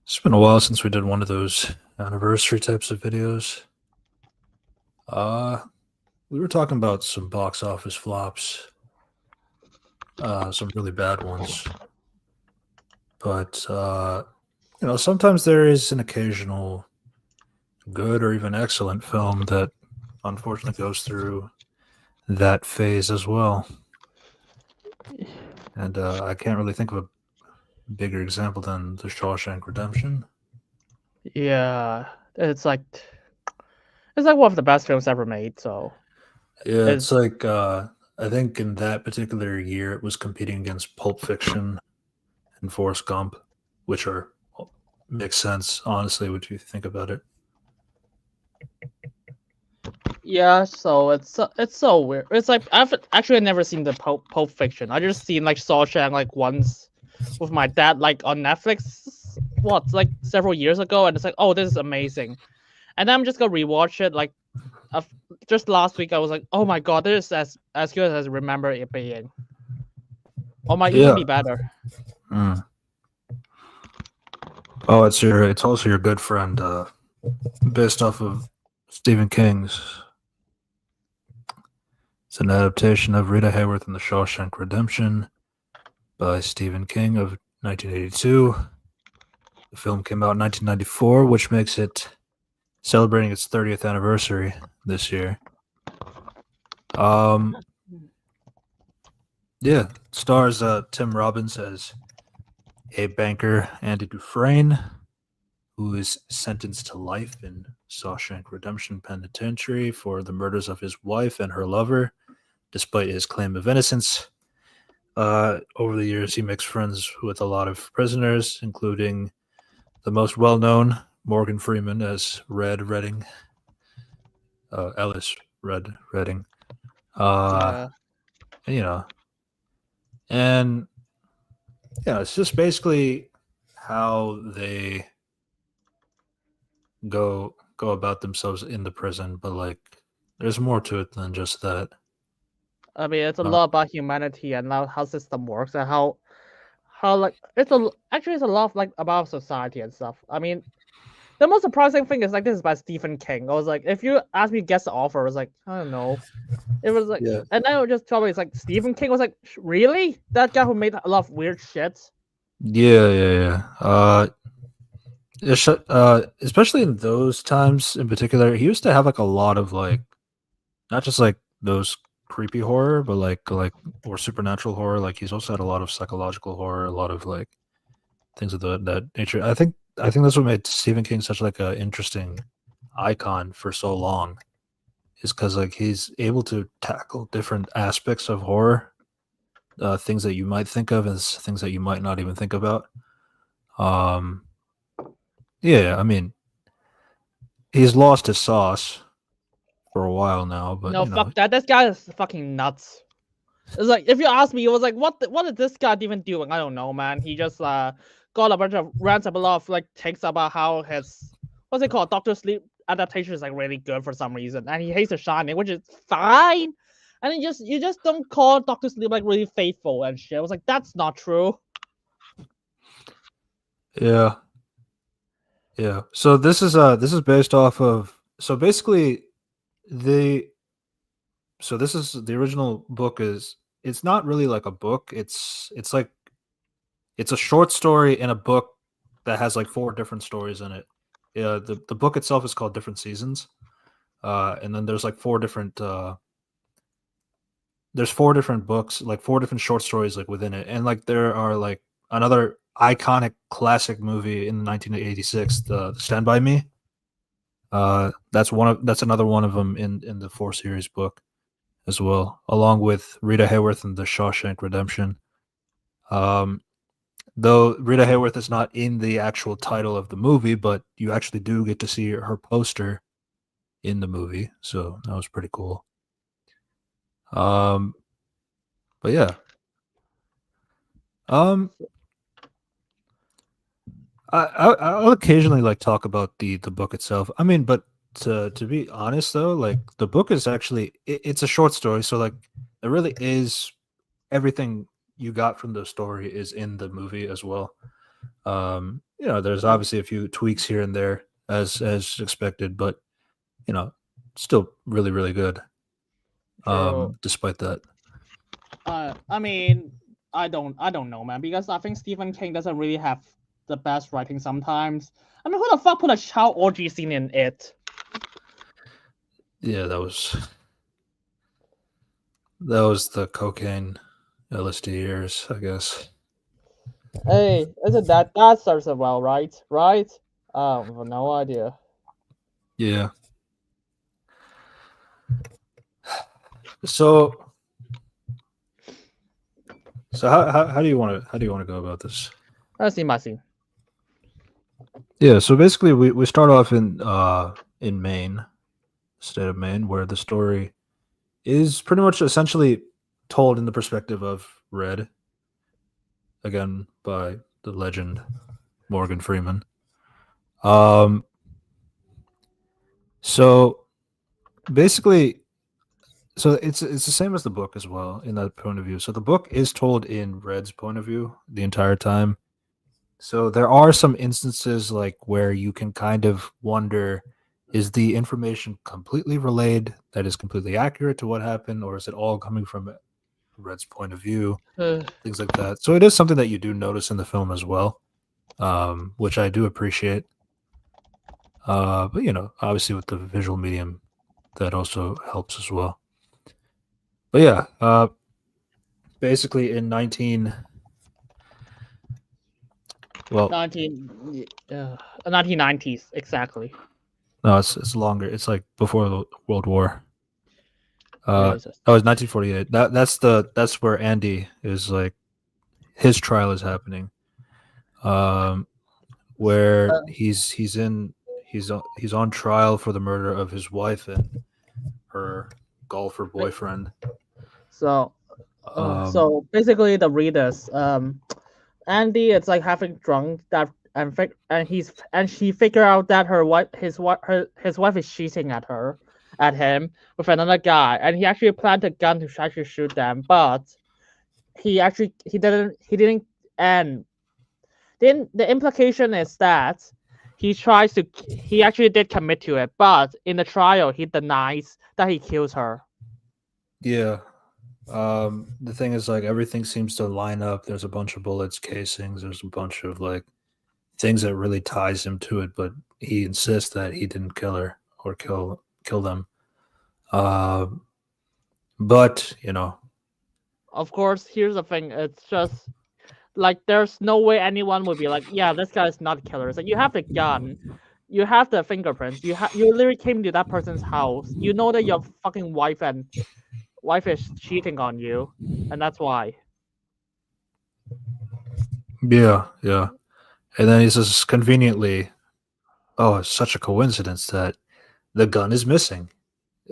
It's been a while since we did one of those anniversary types of videos. Uh, we were talking about some box office flops, some really bad ones. But sometimes there is an occasional good or even excellent film that unfortunately goes through that phase as well. And I can't really think of a bigger example than The Shawshank Redemption. Yeah, it's like one of the best films ever made. So Yeah, it's it's like I think in that particular year it was competing against Pulp Fiction and Forrest Gump, which are makes sense honestly. What do you think about it? yeah. So it's so weird. It's like I've actually never seen the Pulp Fiction. I just seen like Shawshank like once with my dad like on Netflix. What like several years ago, and it's like, oh, this is amazing. And then I'm just gonna rewatch it like uh, just last week. I was like, oh my god, this is as good as I remember it being. Or might even Yeah. be better. Mm. Oh, it's also your good friend, based off of Stephen King's. It's an adaptation of Rita Hayworth and the Shawshank Redemption by Stephen King of 1982. The film came out in 1994, which makes it celebrating its 30th anniversary this year. Um, yeah, stars Tim Robbins as a banker, Andy Dufresne, who is sentenced to life in Shawshank Redemption Penitentiary for the murders of his wife and her lover, despite his claim of innocence. Over the years, he makes friends with a lot of prisoners, including the most well-known Morgan Freeman as Red Redding, Ellis Red Redding. Uh, Yeah. you know, and yeah, it's just basically how they go about themselves in the prison, but like there's more to it than just that. I mean, it's a Uh, lot about humanity and how system works and how like actually it's a lot of, like about society and stuff. I mean, the most surprising thing is like this is by Stephen King. I was like, if you asked me to guess the author, I was like, I don't know. It was like, yeah, and then it just told me it's like Stephen King. I was like, really? That guy who made a lot of weird shit. yeah. Especially in those times in particular, he used to have like a lot of like not just like those creepy horror, but like or supernatural horror. Like he's also had a lot of psychological horror, a lot of like things of that nature. I think that's what made Stephen King such like a interesting icon for so long, is because like he's able to tackle different aspects of horror, things that you might think of as things that you might not even think about. Um, yeah, I mean, he's lost his sauce for a while now, but No, fuck that. This guy is fucking nuts. It's like if you ask me, it was like, what is this guy even doing? I don't know, man. He just got a bunch of rants up a lot of like takes about how his what's it called, Doctor Sleep adaptation is like really good for some reason, and he hates The Shining, which is fine. And you just don't call Doctor Sleep like really faithful and shit. I was like, that's not true. yeah, yeah. So this is based off of so basically the so this is the original book is it's not really like a book. It's like it's a short story in a book that has like four different stories in it. Yeah, the book itself is called Different Seasons. And then there's like there's four different books, like four different short stories like within it. And like there are like another iconic classic movie in 1986, the Stand By Me. That's another one of them in the four series book as well, along with Rita Hayworth and the Shawshank Redemption. Um, though Rita Hayworth is not in the actual title of the movie, but you actually do get to see her poster in the movie, so that was pretty cool. Um, but yeah, um, I'll occasionally like talk about the book itself. I mean, but to be honest though, like the book is actually it's a short story, so like it really is everything you got from the story is in the movie as well. There's obviously a few tweaks here and there as expected, but still really really good. True. Despite that, I mean, I don't know, man, because I think Stephen King doesn't really have the best writing sometimes. I mean, who the fuck put a child orgy scene in it? yeah, that was the cocaine LSD years, I guess. Hey, isn't that starts it well, right? Right? No idea. Yeah. So so how do you want to go about this? Let's see my scene. Yeah. So basically, we start off in Maine, state of Maine, where the story is pretty much essentially told in the perspective of Red, again by the legend Morgan Freeman. Um, so basically, so it's the same as the book as well in that point of view. So the book is told in Red's point of view the entire time. So there are some instances like where you can kind of wonder, is the information completely relayed that is completely accurate to what happened, or is it all coming from Red's point of view? Things like that. So it is something that you do notice in the film as well, which I do appreciate. But obviously with the visual medium, that also helps as well. But yeah, basically in well, 1990s exactly. no, it's longer. It's like before the World War. Jesus. Oh, it's 1948. That's where Andy is like his trial is happening. Um, where Uh, he's on trial for the murder of his wife and her golfer wait, boyfriend. so Um, so basically the readers Andy is like having drunk that and she figure out that his wife is cheating at him with another guy, and he actually planted a gun to actually shoot them, but he didn't. And then the implication is that he actually did commit to it, but in the trial he denies that he kills her. yeah. The thing is, like, everything seems to line up. There's a bunch of bullets, casings. There's a bunch of like things that really ties him to it, but he insists that he didn't kill her or kill them. Um, but Of course, here's the thing: it's just like there's no way anyone would be like, yeah, this guy is not a killer. It's like you have the gun, you have the fingerprints, you literally came to that person's house. You know that your fucking wife is cheating on you, and that's why. yeah, yeah. And then he says conveniently, "Oh, it's such a coincidence that the gun is missing.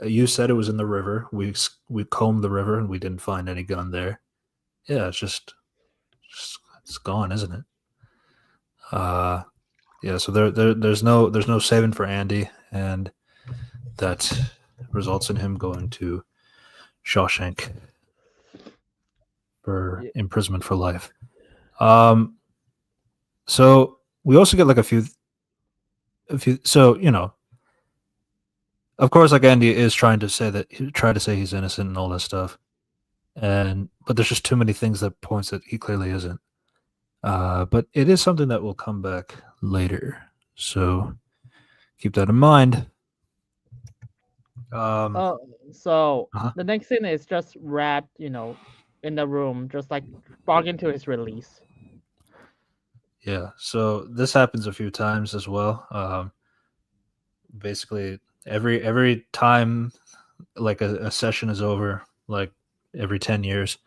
You said it was in the river. We combed the river and we didn't find any gun there. Yeah, just it's gone, isn't it? Uh, yeah. So there's no saving for Andy, and that results in him going to Shawshank for Yeah. imprisonment for life. Um, so we also get like a few. So of course, like Andy is try to say he's innocent and all that stuff, and but there's just too many things that points that he clearly isn't. But it is something that will come back later, so keep that in mind. Um, Uh, so uh-huh. the next scene is just Rat, in the room, just like bargain to his release. Yeah, so this happens a few times as well. Basically, every time like a session is over, like every 10 years,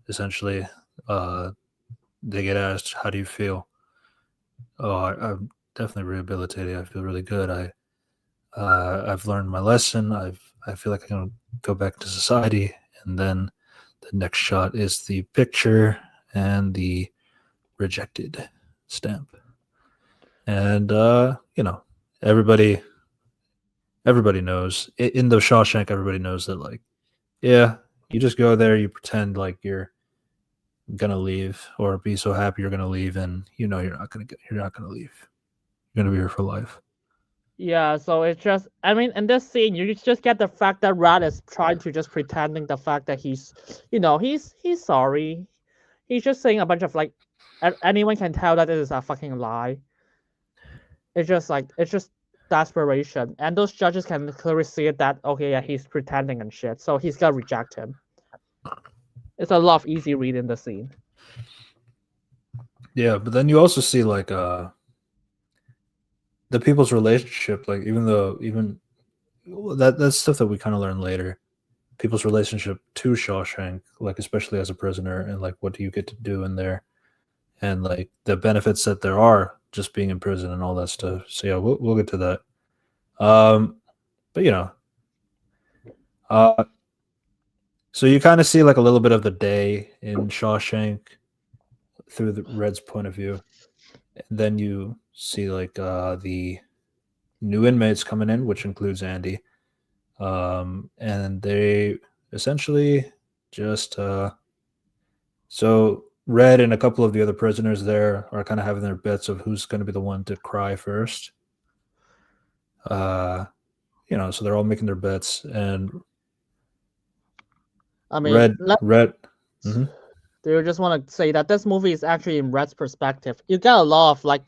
essentially, uh, they get asked, "How do you feel?" Oh, I'm definitely rehabilitated. I feel really good. I've learned my lesson. I feel like I can go back to society. And then the next shot is the picture and the rejected stamp. And everybody everybody knows in the Shawshank. Everybody knows that, like, yeah, you just go there, you pretend like you're gonna leave or be so happy you're gonna leave, and you're not gonna leave. You're gonna be here for life. Yeah, so it's just, I mean, in this scene, you just get the fact that Rat is trying to just pretending the fact that he's, he's sorry. He's just saying a bunch of like, anyone can tell that it is a fucking lie. It's just desperation, and those judges can clearly see it that okay, yeah, he's pretending and shit, so he's gonna reject him. It's a lot of easy read in the scene. Yeah, but then you also see like the people's relationship, like even that's stuff that we kind of learn later. People's relationship to Shawshank, like especially as a prisoner, and like what do you get to do in there, and like the benefits that there are just being in prison and all that stuff. So yeah, we'll get to that. But uh, so you kind of see like a little bit of the day in Shawshank through the Red's point of view, and then you see like the new inmates coming in, which includes Andy, and they essentially just so Red and a couple of the other prisoners there are kind of having their bets of who's going to be the one to cry first. Uh, so they're all making their bets, and I mean, Red. Mm-hmm. do you just want to say that this movie is actually in Red's perspective? You get a lot of like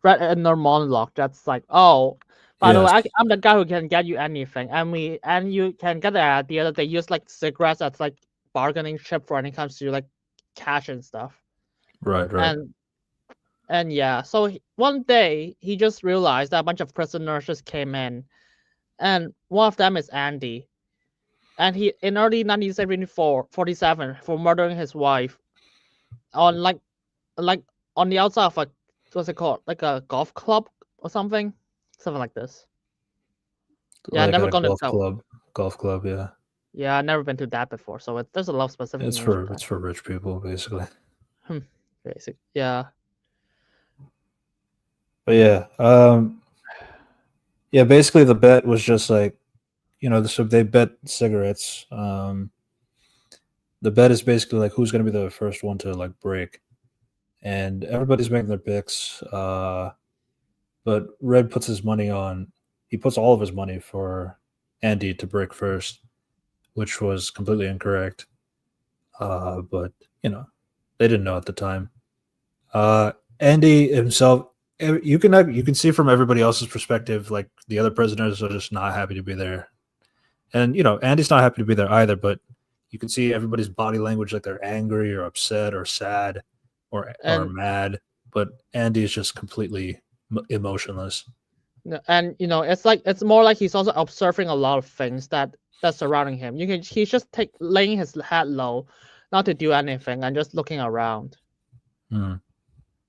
Red inner monologue that's like, oh, by the way, Yes. I'm the guy who can get you anything, and you can get the idea that they use like cigarettes as like bargaining chip for when it comes to like cash and stuff. Right. And yeah, so one day he just realized that a bunch of prisoners just came in, and one of them is Andy, and he in early 1947 for murdering his wife on like on the outside of a what's it called, like a golf club or something like this. Yeah, I Like never at a gone to golf that. club. Golf club. Yeah. Yeah, I never been to that before, so there's a lot of specific It's names for for that. it's for rich people basically. Basic, yeah. But yeah, yeah. Basically, the bet was just like so they bet cigarettes. The bet is basically like who's going to be the first one to like break, and everybody's making their picks. But Red puts his money on. He puts all of his money for Andy to break first, which was completely incorrect. But they didn't know at the time. Andy himself, you can see from everybody else's perspective, like the other prisoners are just not happy to be there, and Andy's not happy to be there either. But you can see everybody's body language, like they're angry or upset or sad or and mad. But Andy is just completely emotionless. and it's more like he's also observing a lot of things that's surrounding him. He's just laying his head low, not to do anything and just looking around. Mm.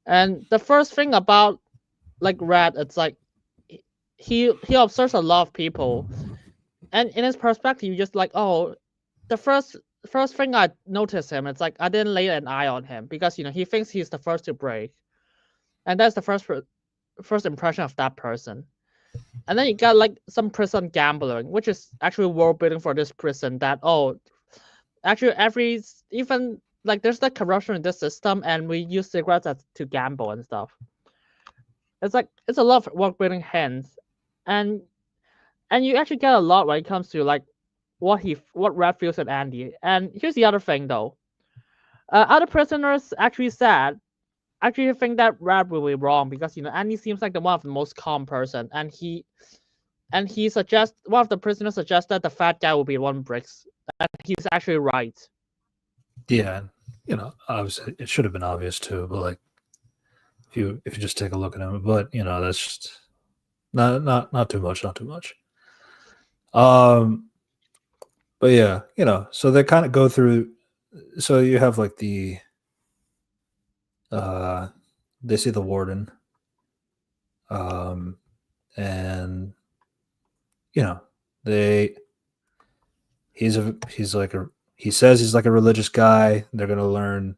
And the first thing about like Red, it's like he observes a lot of people, and in his perspective, you just like, oh, the first thing I noticed him, it's like I didn't lay an eye on him because he thinks he's the first to break, and that's the first impression of that person. And then you got like some prison gambling, which is actually world building for this prison. That actually even like there's like corruption in this system, and we use cigarettes to gamble and stuff. It's like it's a lot of work building hands, and you actually get a lot when it comes to like what Red feels at Andy. And here's the other thing though, other prisoners actually think that Red will be wrong because Andy seems like the one of the most calm person, and he suggests one of the prisoners suggests that the fat guy will be one bricks, and he's actually right. Yeah, obviously it should have been obvious too, but like if you just take a look at him, but that's just not too much, not too much. But yeah, so they kind of go through. So you have like uh, they see the warden, and they he says he's like a religious guy. They're gonna learn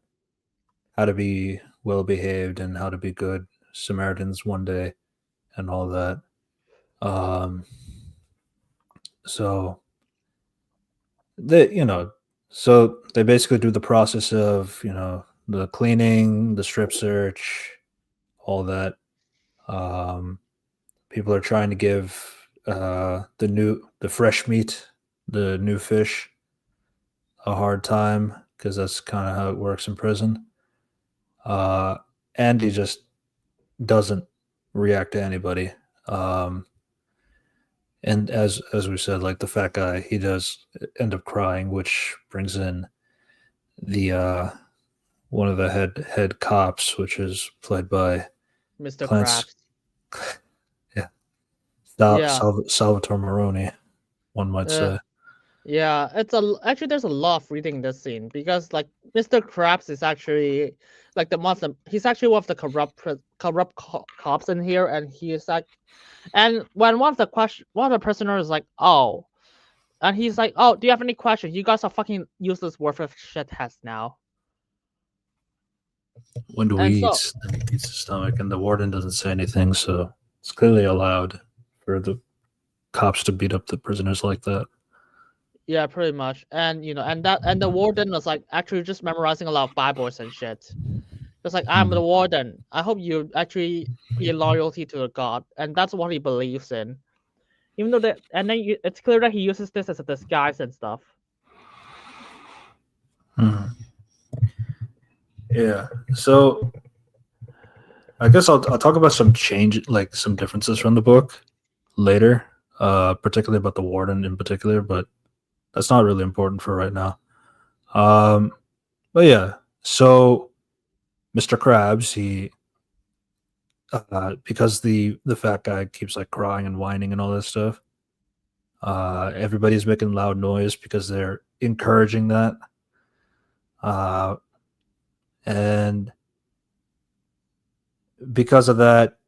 how to be well behaved and how to be good Samaritans one day, and all that. Um, so they so they basically do the process of the cleaning, the strip search, all that. People are trying to give the fresh meat, the new fish, a hard time because that's kind of how it works in prison. Uh, Andy just doesn't react to anybody. Um, and as we said, like the fat guy, he does end up crying, which brings in the one of the head cops, which is played by Mr. Clance, Krabs. yeah, Yeah. Salvatore Moroni, one might Uh, say. yeah, actually there's a lot of reading in this scene because like Mr. Krabs is actually like the one of the he's actually one of the cops in here, and he is like, and when one of the prisoners is like, oh, and he's like, oh, do you have any questions? You guys are fucking useless, worthless shitheads now. When do we And so eat? Then he eats the stomach, and the warden doesn't say anything, so it's clearly allowed for the cops to beat up the prisoners like that. yeah, pretty much. And and the warden was like actually just memorizing a lot of Bibles and shit. Just like, I'm the Mm. warden. I hope you actually be loyalty to the god, and that's what he believes in. Even though and then it's clear that he uses this as a disguise and stuff. Mm. Yeah. So I guess I'll talk about some change, like some differences from the book later, particularly about the warden in particular, but that's not really important for right now. Um, but yeah, so Mr. Krabs, he because the fat guy keeps like crying and whining and all that stuff. Everybody's making loud noise because they're encouraging that. Uh, and because of that,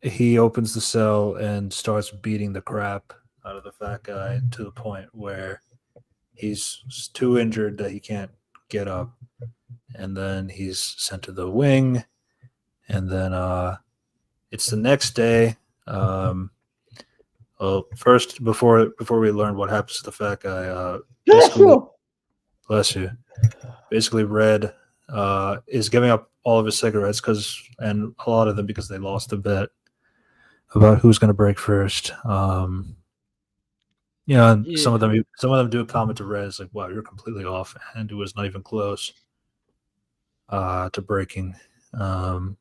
he opens the cell and starts beating the crap out of the fat guy to the point where he's too injured that he can't get up. And then he's sent to the wing. And then it's the next day. Well, first, before we learn what happens to the fat guy, basically, bless you. Basically, Red is giving up all of his cigarettes and a lot of them because they lost a bet about who's going to break first. Yeah, and Yeah, some of them do a comment to Red, it's like, "Wow, you're completely off," and it was not even close to breaking. Um,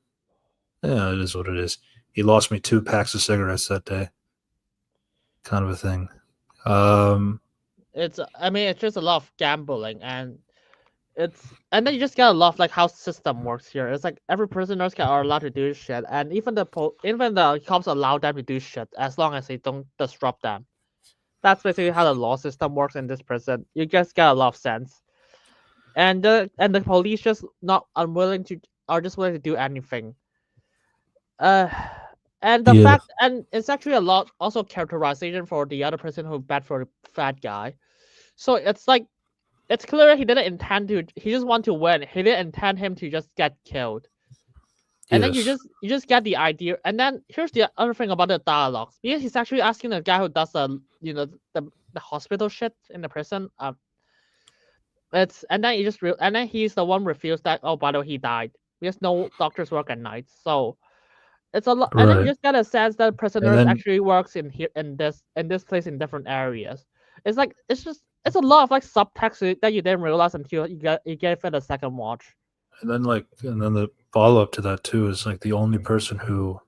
yeah, it is what it is. He lost me 2 packs of cigarettes that day, kind of a thing. Um, it's just a lot of gambling, and then you just get a lot of like how system works here. It's like every prisoners are allowed to do shit, and even the cops allow them to do shit as long as they don't disrupt them. That's basically how the law system works in this prison. You just get a lot of sense, and the police just not unwilling to are just willing to do anything. Uh, and the yeah, fact, and it's actually a lot also characterization for the other person who bet for the fat guy. So it's like it's clear he didn't intend to. He just want to win. He didn't intend him to just get killed. And then yes, you just get the idea. And then here's the other thing about the dialogues. Because he's actually asking the guy who does the hospital shit in the prison. It's and then and then he's the one refused that. Oh, by the way, he died because no doctors work at night. So it's a lot. And then you right. just get a sense that And prisoners then actually works in here in this place in different areas. It's like it's a lot of like subtext that you didn't realize until you get it the second watch. and then the follow up to that too is like the only person who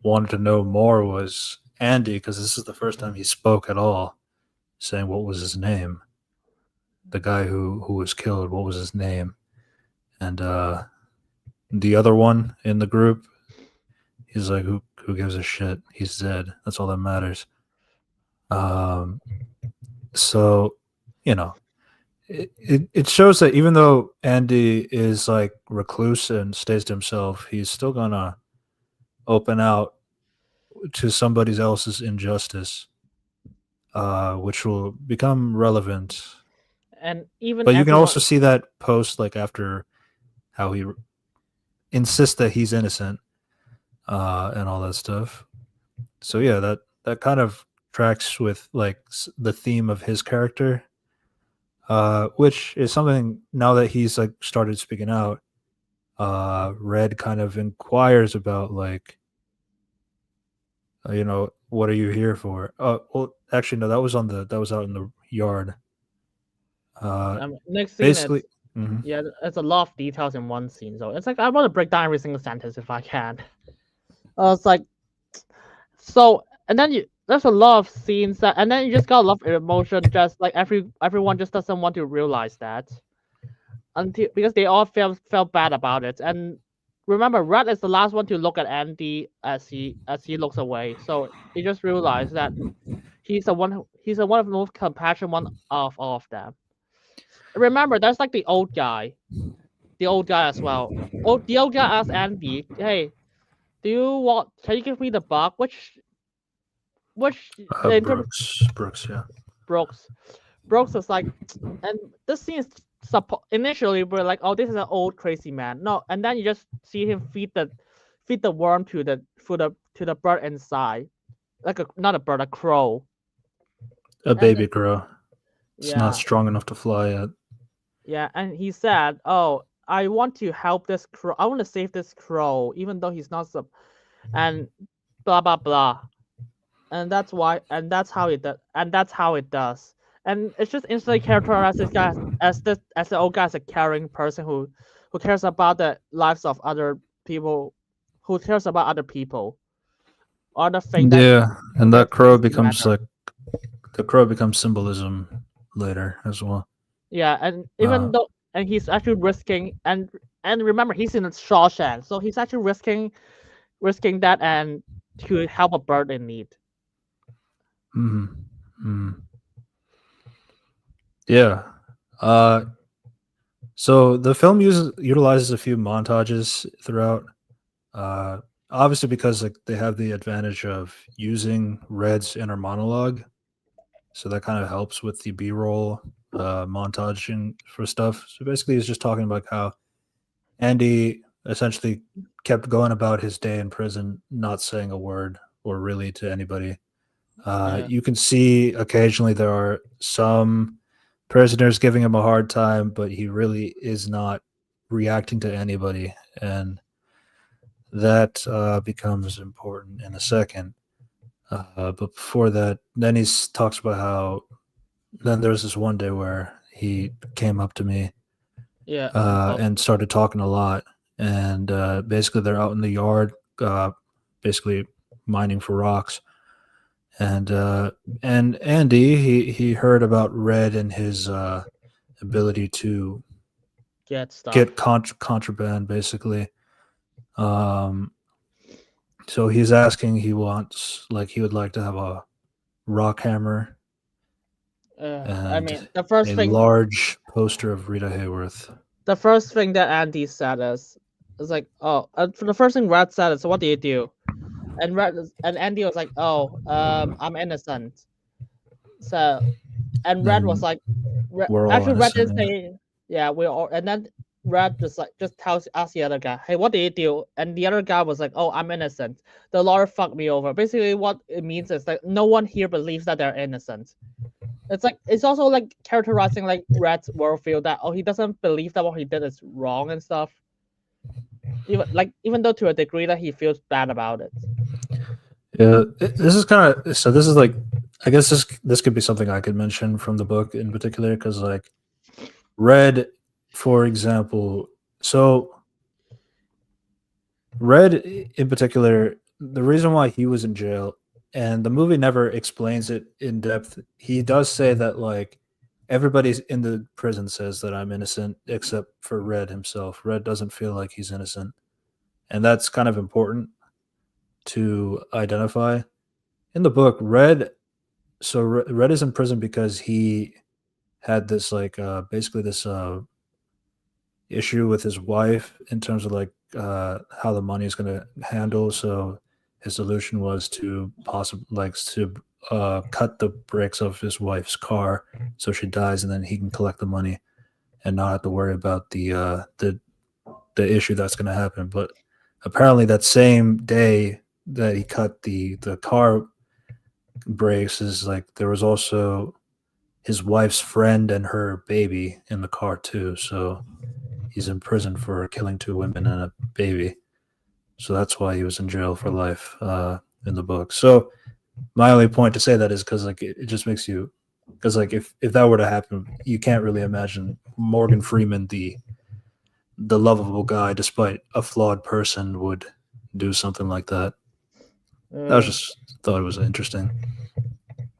wanted to know more was Andy because this is the first time he spoke at all, saying what was his name. The guy who was killed, what was his name? And the other one in the group, he's like, who gives a shit? He's dead. That's all that matters. Um, so you know, it shows that even though Andy is like recluse and stays to himself, he's still gonna open out to somebody else's injustice, which will become relevant. And even But you can everyone also see that post like after how he insists that he's innocent and all that stuff. So yeah, that kind of tracks with like the theme of his character. which is something now that he's like started speaking out. Red kind of inquires about like, what are you here for? Well, actually, no, that was out in the yard. Uh, Next scene, basically, mhm. yeah, it's a lot of details in one scene. So it's like I want to break down every single sentence if I can. It's like so, and then there's a lot of scenes that, and then you just got a lot of emotion. Just like everyone just doesn't want to realize that until because they all felt bad about it. And remember, Red is the last one to look at Andy as he looks away. So he just realized that he's the one of the most compassionate one of all of them. Remember, there's like the old guy as well. Oh, the old guy asked Andy, "Hey, do you want? Can you give me the bug?" Which the interpret Brooks, yeah. Brooks. Brooks was like, and this scene is initially we're like, oh, this is an old crazy man. No, and then you just see him feed the worm to the bird inside, like not a bird, a crow. A And baby crow. It's not yeah, strong enough to fly yet. yeah, and he said, "Oh, I want to help this crow. I want to save this crow, even though he's not and blah blah blah." And that's why, and that's how it does, and that's how it does. And it's just instantly characterized this guy as the old guy as a caring person who cares about the lives of other people, who cares about other people, other thing that Yeah, and that that crow things becomes matter. like the crow becomes symbolism later as well. Yeah, and Uh, even though and he's actually risking and remember he's in a Shawshank, so he's actually risking that and to help a bird in need. mm, mm. Yeah. Uh, so the film utilizes a few montages throughout. Uh, Obviously because like they have the advantage of using Red's inner monologue, so that kind of helps with the B-roll montaging for stuff. So basically, he's just talking about how Andy essentially kept going about his day in prison, not saying a word or really to anybody. Yeah, You can see occasionally there are some prisoners giving him a hard time, but he really is not reacting to anybody. And that becomes important in a second. But before that, then he talks about how then there was this one day where he came up to me yeah, oh, and started talking a lot. And basically, they're out in the yard, basically mining for rocks. And and Andy, he heard about Red and his ability to get get stuff. contraband, basically. Um, so he's asking, he would like to have a rock hammer I and mean, a large poster of Rita Hayworth. the first thing that Andy said is like, oh, for the first thing Red said is, what do you do? And Andy was like, oh, I'm innocent. So and Red was And like, we're all actually Red innocent. didn't Yeah. say, yeah, we all, and then Red just tells asks the other guy, hey, what do you do? And the other guy was like, oh, I'm innocent. The lawyer fucked me over. Basically, what it means is that no one here believes that they're innocent. It's like it's also like characterizing like Red's worldview that he doesn't believe that what he did is wrong and stuff. Even though to a degree that he feels bad about it. Yeah, this is kind of so. This is like, I guess this could be something I could mention from the book in particular because like Red, for example. So Red in particular, the reason why he was in jail, and the movie never explains it in depth. He does say that like everybody's in the prison says that I'm innocent except for Red himself. Red doesn't feel like he's innocent, and that's kind of important to identify. In the book, Red is in prison because he had this like basically this issue with his wife in terms of like how the money is going to handle. So his solution was to possibly like to cut the brakes of his wife's car so she dies, and then he can collect the money and not have to worry about the issue that's going to happen. But apparently, that same day that he cut the car brakes is like there was also his wife's friend and her baby in the car too. So he's in prison for killing 2 women and a baby. So that's why he was in jail for life in the book. So my only point to say that is because like it just makes you, because like if that were to happen, you can't really imagine Morgan Freeman, the lovable guy, despite a flawed person, would do something like that. I was Uh, just thought it was interesting.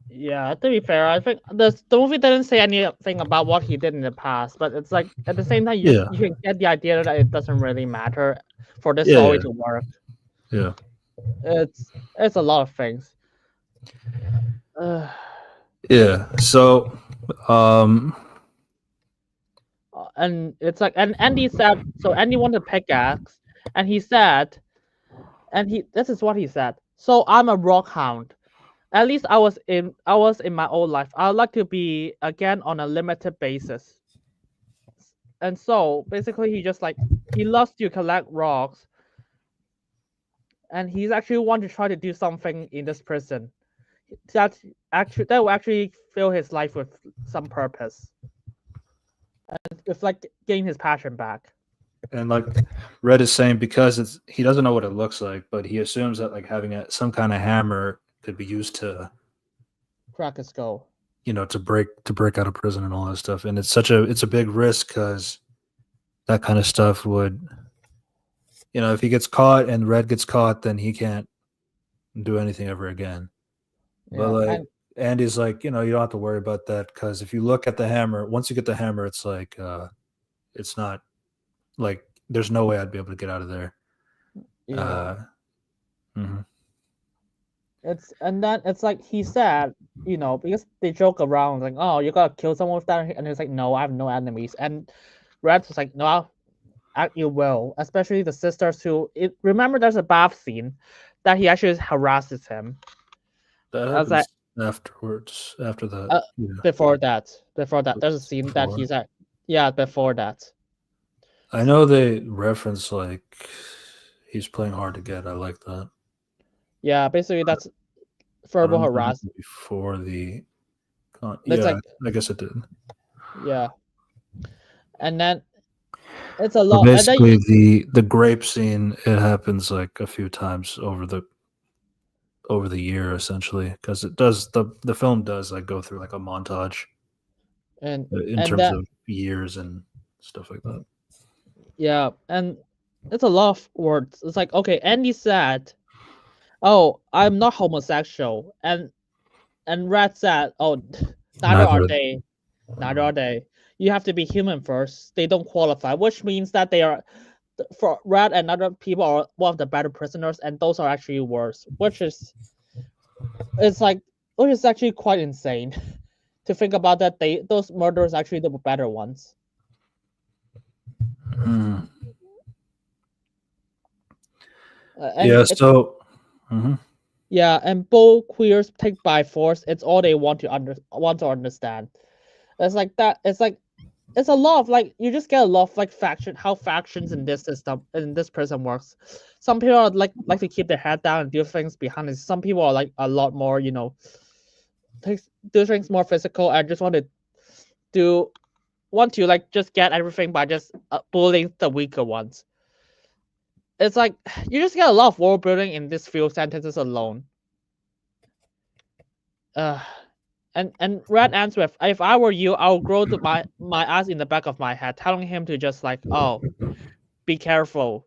yeah, to be fair, I think the movie didn't say anything about what he did in the past, but it's like at the same time Yeah, you can get the idea that it doesn't really matter for this yeah, story yeah, to work. yeah. It's a lot of things. Uh, Yeah. So, um, and it's like and Andy said so Andy wanted a pickaxe, and he said, and he this is what he said. So I'm a rock hound. At least I was in my old life. I'd like to be again on a limited basis. And so basically he just like he loves to collect rocks, and he's actually want to try to do something in this prison that will actually fill his life with some purpose. And it's like getting his passion back. and like Red is saying, because he doesn't know what it looks like, but he assumes that like having some kind of hammer could be used to, Crack his skull. to break out of prison and all that stuff. And it's a big risk because that kind of stuff would, if he gets caught and Red gets caught, then he can't do anything ever again. But Yeah, like and Andy's like, you don't have to worry about that because if you look at the hammer, once you get the hammer, it's like it's not like there's no way I'd be able to get out of there. yeah. Uh, mhm. And then it's like he said, because they joke around like, oh, you gotta kill someone with that, and he's like, no, I have no enemies. And Red was like, no, you will, especially the sisters who. Remember, there's a bath scene that he actually harasses him. That I was like, happens afterwards. After that, uh, yeah. before that, there's a scene that Before he's at. Yeah, before that. I know they reference like he's playing hard to get. I like that. Yeah, basically that's I don't verbal know if that harass. happened before the. It's Yeah, like, I guess it did. yeah, and then it's a But lot, and then basically, the grape scene, it happens like a few times over the year, essentially, because it does the film does like go through like a montage and in and terms that of years and stuff like that. yeah, and it's a lot of words. It's like, okay, Andy said, "Oh, I'm not homosexual," and Red said, "Oh, neither are Neither. they. Neither are they. You have to be human first. They don't qualify, which means that they are for Red and other people are one of the better prisoners, and those are actually worse. Which is actually quite insane to think about that those murderers actually the better ones. Hmm. And Yeah. it's So. Mhm. Yeah, and both queers take by force. It's all they want to understand. It's like that. It's a lot of like you just get a lot of like how factions in this system in this prison works. Some people are like to keep their head down and do things behind it. Some people are like a lot more, take, do things more physical and just do want to like just get everything by just bullying the weaker ones. It's like you just get a lot of world building in these few sentences alone. Uh, and Red answered, if I were you, I would grow to my ass in the back of my head, telling him to just like, oh, be careful,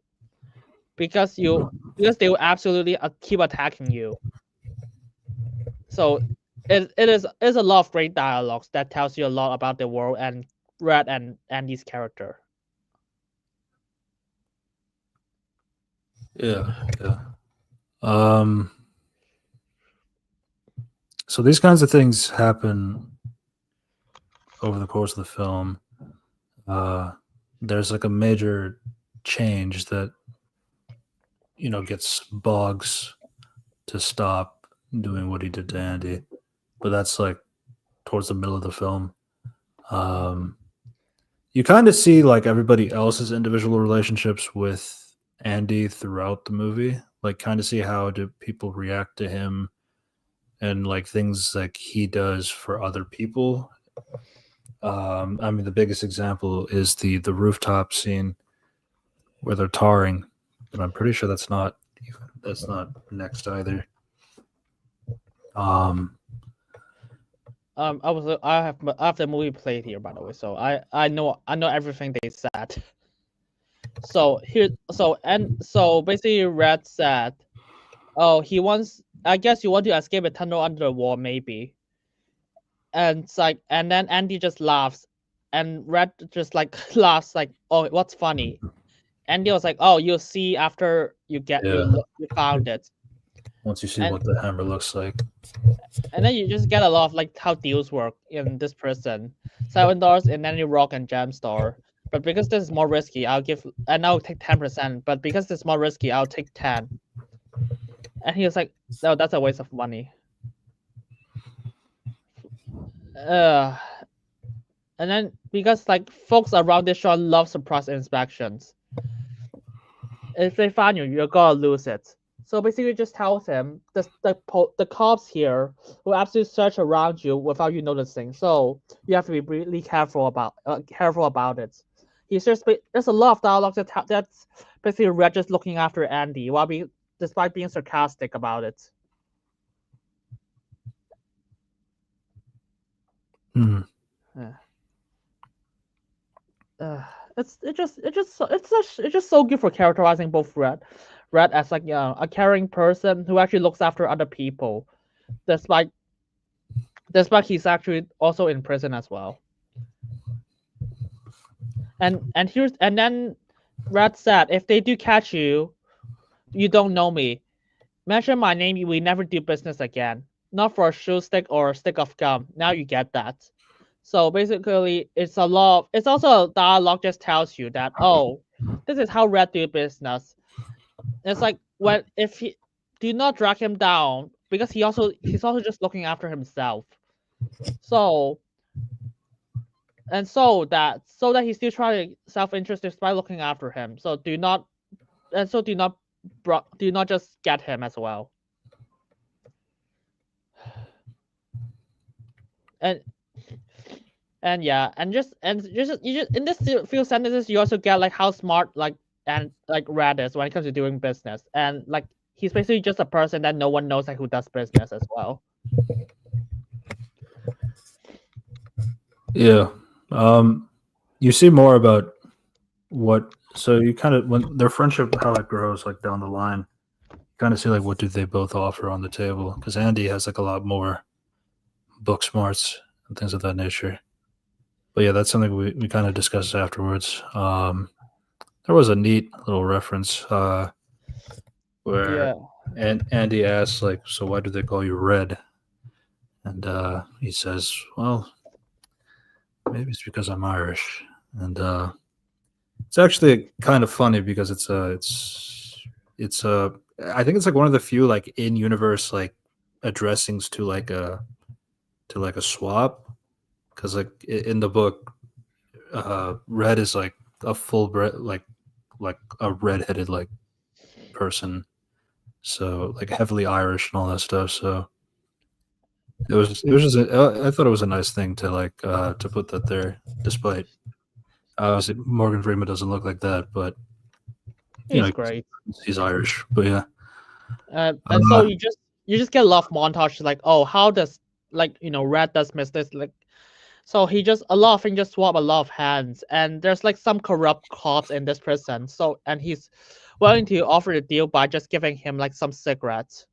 because they will absolutely keep attacking you. So it is a lot of great dialogues that tells you a lot about the world and Red and Andy's character. Yeah. Yeah. Um. So these kinds of things happen over the course of the film. Uh, there's like a major change that gets Boggs to stop doing what he did to Andy, but that's like towards the middle of the film. Um, you kind of see like everybody else's individual relationships with Andy throughout the movie. Like, kind of see how do people react to him and like things like he does for other people I mean, the biggest example is the rooftop scene where they're tarring, but I'm pretty sure that's not next either. I have the movie played here, by the way, so I know everything they said. So basically Red said, oh, he wants, I guess you want to escape a tunnel under the wall, maybe. And it's like, and then Andy just laughs, and Red just like laughs like, oh, what's funny? Andy was like, oh, you'll see after you Yeah. you found it. Once you see And what the hammer looks like. and then you just get a lot of like how deals work in this prison. $7 in any rock and gem store. But because this is more risky, I'll take 10%. But because this is more risky, I'll take 10. And he was like, no, that's a waste of money. And then because like folks around this shop love surprise inspections. If they find you, you're gonna lose it. So basically, just tells him the cops here will absolutely search around you without you noticing. So you have to be really careful about it. There's a lot of dialogue that's basically Red just looking after Andy despite being sarcastic about it. Hmm. It's just so good for characterizing both Red as like a caring person who actually looks after other people, despite he's actually also in prison as well. And then Red said, if they do catch you, you don't know me. Mention my name, we never do business again. Not for a shoe stick or a stick of gum. Now you get that. So basically, it's also a dialogue just tells you that, oh, this is how Red do business. It's like do not drag him down because he's also just looking after himself. So that he's still trying self-interest despite looking after him. So do not just get him as well. And yeah, and just in this few sentences, you also get like how smart Red is when it comes to doing business, and like he's basically just a person that no one knows like who does business as well. Yeah. You see more about so you kind of, when their friendship, how it grows like down the line, you kind of see like what do they both offer on the table, because Andy has like a lot more book smarts and things of that nature. But yeah, that's something we kind of discussed afterwards. There was a neat little reference where Andy asks like, so why do they call you Red? And he says, well, maybe it's because I'm Irish. And it's actually kind of funny because I think it's like one of the few like in universe like addressings to like a swap, because like in the book, Red is like a full like a redheaded like person, so like heavily Irish and all that stuff. So it was just I thought it was a nice thing to like to put that there, despite obviously Morgan Freeman doesn't look like that, but He's great. he's Irish. But yeah, and so you just get a lot of montage like, oh, how does Red does mistakes, like, so he just a lot of things just swap a lot of hands, and there's like some corrupt cops in this prison. So and he's willing to offer the deal by just giving him like some cigarettes,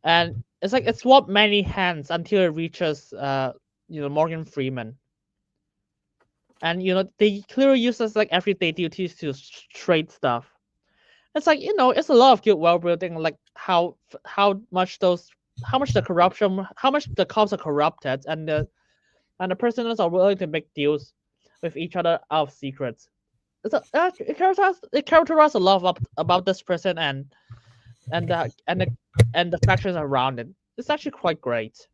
and it's like it swapped many hands until it reaches Morgan Freeman, and they clearly use this like everyday duties to trade stuff. It's like it's a lot of good world building, like how much the corruption, how much the cops are corrupted, and the prisoners are willing to make deals with each other out of secrets. It characterizes a lot about this prison and the factions around it. It's actually quite great.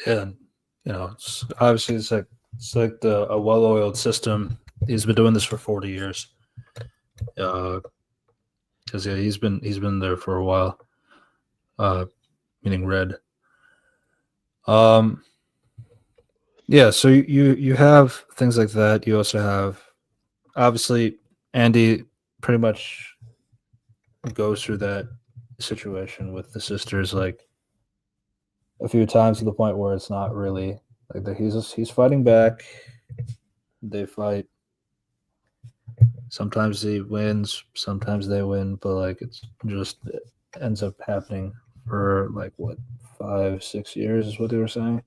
yeah, it's obviously it's like a well-oiled system. He's been doing this for 40 years. Because yeah, he's been there for a while. Meaning Red. Yeah, so you have things like that. You also have obviously Andy pretty much goes through that situation with the sisters like a few times to the point where it's not really like that. He's fighting back. They fight. Sometimes he wins, sometimes they win, but like it's just it ends up happening for like what 5 6 years is what they were saying.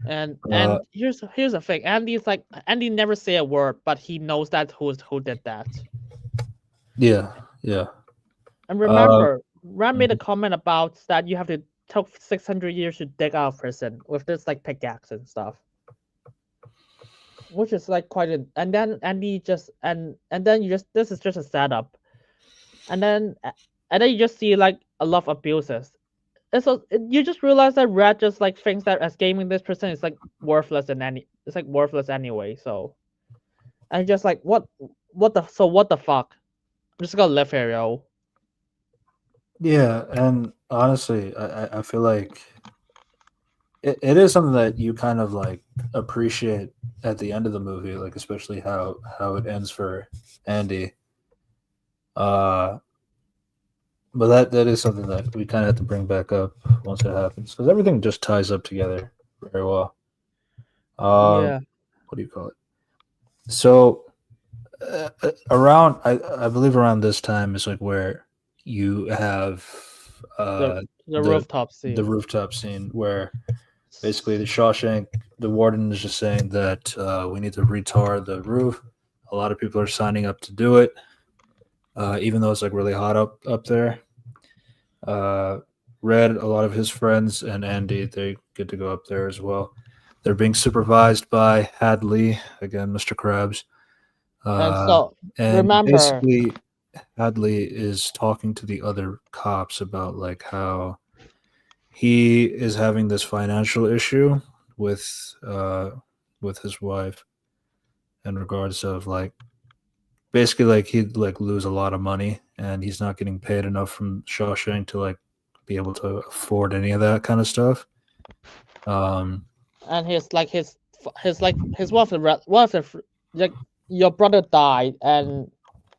And Uh, here's the thing. Andy never say a word, but he knows that who did that. yeah, yeah. And Uh, remember, Ram made a mhm. comment about that you have to take 600 years to dig out of prison with this like pickaxe and stuff, which is like quite a. And then Andy just and then you just this is just a setup, and then you just see like a lot of abuses. And so you just realize that Red just like thinks that escaping this prison is like worthless and it's like worthless anyway. So and just like what the fuck? I'm just gonna live here, yo. Yeah, and honestly, I feel like it is something that you kind of like appreciate at the end of the movie, like especially how it ends for Andy. Uh, but that is something that we kind of have to bring back up once it happens because everything just ties up together very well. Yeah. What do you call it? So around I believe around this time is like where you have The uh the the rooftop the scene. rooftop scene where basically the Shawshank the warden is just saying that we need to retar the roof. A lot of people are signing up to do it, even though it's like really hot up there. Uh, Red, a lot of his friends, and Andy, they get to go up there as well. They're being supervised by Hadley again, Mr. Krabs, And uh, so and remember, basically Hadley is talking to the other cops about like how he is having this financial issue with uh, with his wife in regards of like basically like he'd like lose a lot of money and he's not getting paid enough from Shawshank to like be able to afford any of that kind of stuff. Um, and his one of the like your brother died and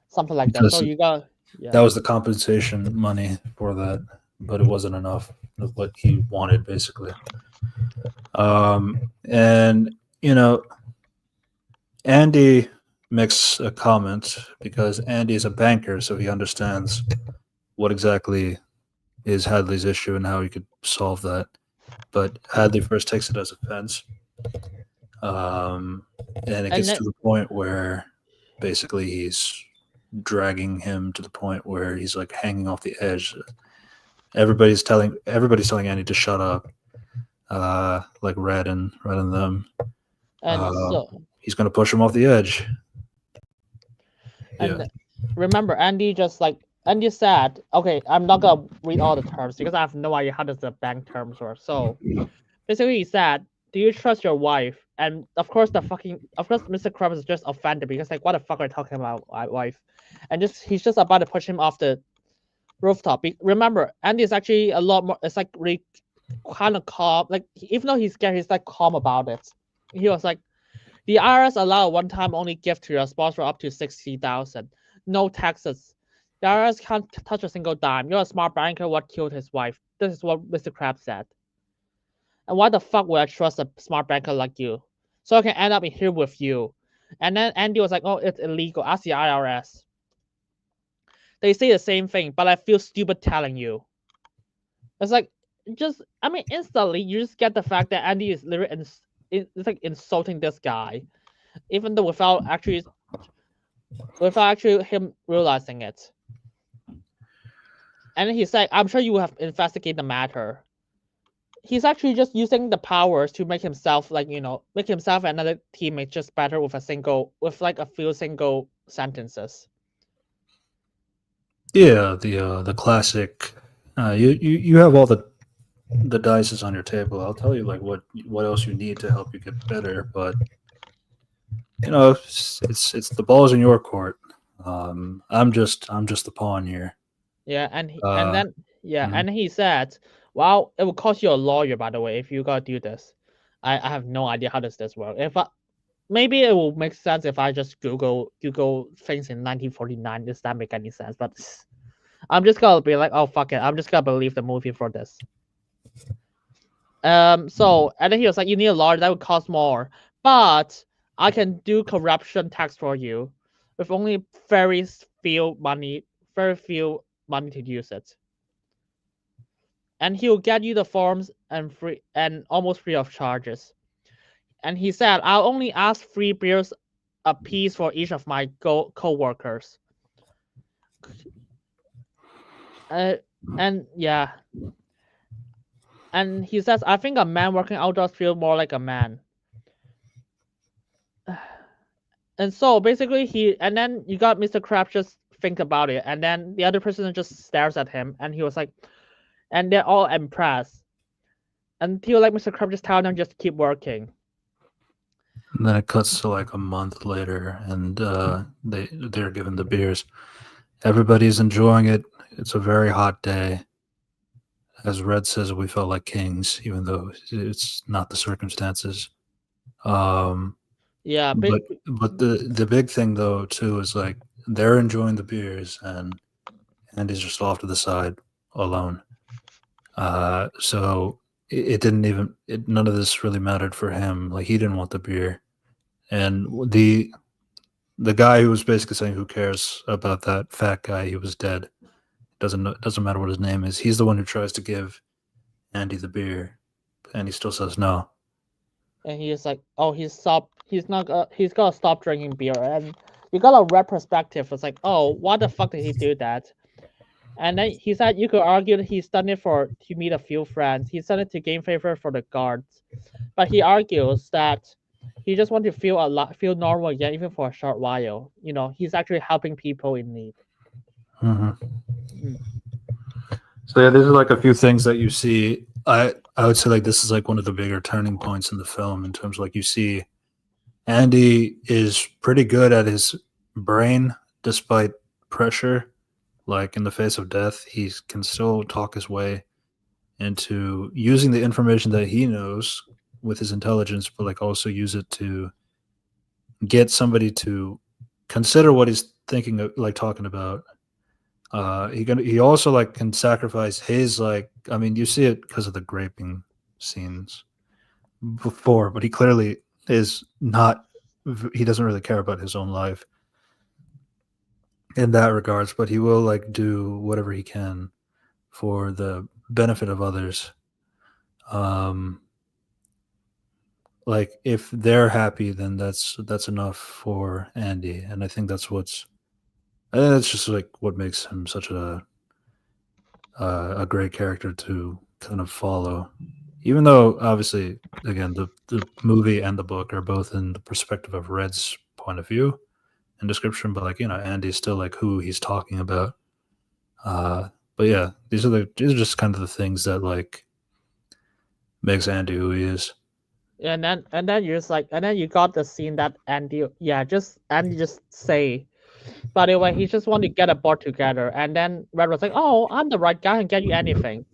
something like that. So because you got that yeah. was the compensation money for that, but it wasn't enough of what he wanted basically. And you know, Andy makes a comment because Andy is a banker, so he understands what exactly is Hadley's issue and how he could solve that. But Hadley first takes it as offense, um, and it And gets then to the point where basically he's dragging him to the point where he's like hanging off the edge. Everybody's telling Andy to shut up, like Red and them. and Uh, so he's gonna push him off the edge. Yeah. and remember Andy said, okay, I'm not gonna read all the terms because I have no idea how does the bank terms work. So basically he said, do you trust your wife? And of course Mr. Krabs is just offended because like what the fuck are you talking about my wife? And just he's just about to push him off the rooftop. Remember, Andy is actually a lot more. It's like really kind of calm. Like even though he's scared, he's like calm about it. He was like, the IRS allow a one-time only gift to your spouse for up to 60,000, no taxes. The IRS can't touch a single dime. You're a smart banker. What killed his wife? This is what Mr. Krabs said. And why the fuck would I trust a smart banker like you? So I can end up in here with you. And then Andy was like, oh, it's illegal. Ask the IRS. They say the same thing, but I feel stupid telling you. It's like just I mean instantly you just get the fact that Andy is literally it's like insulting this guy, even though without actually him realizing it. And he's like, I'm sure you will have investigated the matter. He's actually just using the powers to make himself like make himself and another teammate just better with like a few single sentences. Yeah, the classic. You have all the dice on your table. I'll tell you like what else you need to help you get better, but it's the ball's in your court. I'm just the pawn here. Yeah, and Uh, then yeah, mhm. and he said, "Well, it will cost you a lawyer, by the way, if you gotta do this." I have no idea how does this work. Maybe it will make sense if I just Google things in 1949. Does that make any sense? But I'm just gonna be like, oh fuck it, I'm just gonna believe the movie for this. So and then he was like, you need a lawyer that would cost more, but I can do corruption tax for you, with only very few money to use it. And he'll get you the forms and almost free of charges. And he said, I'll only ask 3 beers a piece for each of my co-workers. And yeah. And he says, I think a man working outdoors feels more like a man. And so basically and then you got Mr. Krabs just think about it, and then the other person just stares at him, and he was like, and they're all impressed. Until like Mr. Krabs just tells them just keep working. And then it cuts to like a month later, and they're given the beers. Everybody's enjoying it. It's a very hot day. As Red says, we felt like kings, even though it's not the circumstances. Yeah, but the big thing though too is like they're enjoying the beers, and Andy's just off to the side alone. So it didn't even none of this really mattered for him. Like he didn't want the beer, and the guy who was basically saying who cares about that fat guy, he was dead. Doesn't matter what his name is. He's the one who tries to give Andy the beer, and he still says no. And he's like, oh, he's gotta stop drinking beer. And you got a red perspective. It's like, oh, why the fuck did he do that? And then he said you could argue that he's done it to meet a few friends. He's done it to gain favor for the guards. But he argues that he just wants to feel normal again, even for a short while. You know, he's actually helping people in need. Mm-hmm. So yeah, there's like a few things that you see. I would say like this is like one of the bigger turning points in the film in terms of like you see Andy is pretty good at his brain despite pressure. Like in the face of death, he can still talk his way into using the information that he knows with his intelligence, but like also use it to get somebody to consider what he's thinking of, like talking about. He also like can sacrifice his like. I mean, you see it because of the graping scenes before, but he clearly is not. He doesn't really care about his own life in that regards, but he will like do whatever he can for the benefit of others. Like if they're happy, then that's enough for Andy, and I think that's just like what makes him such a great character to kind of follow. Even though obviously, again, the movie and the book are both in the perspective of Red's point of view and description, but like Andy's still like who he's talking about. But yeah, these are just kind of the things that like makes Andy who he is. And then you're just like, and then you got the scene that Andy just say, by the way, he just want to get a board together. And then Red was like, oh, I'm the right guy, I can get you anything.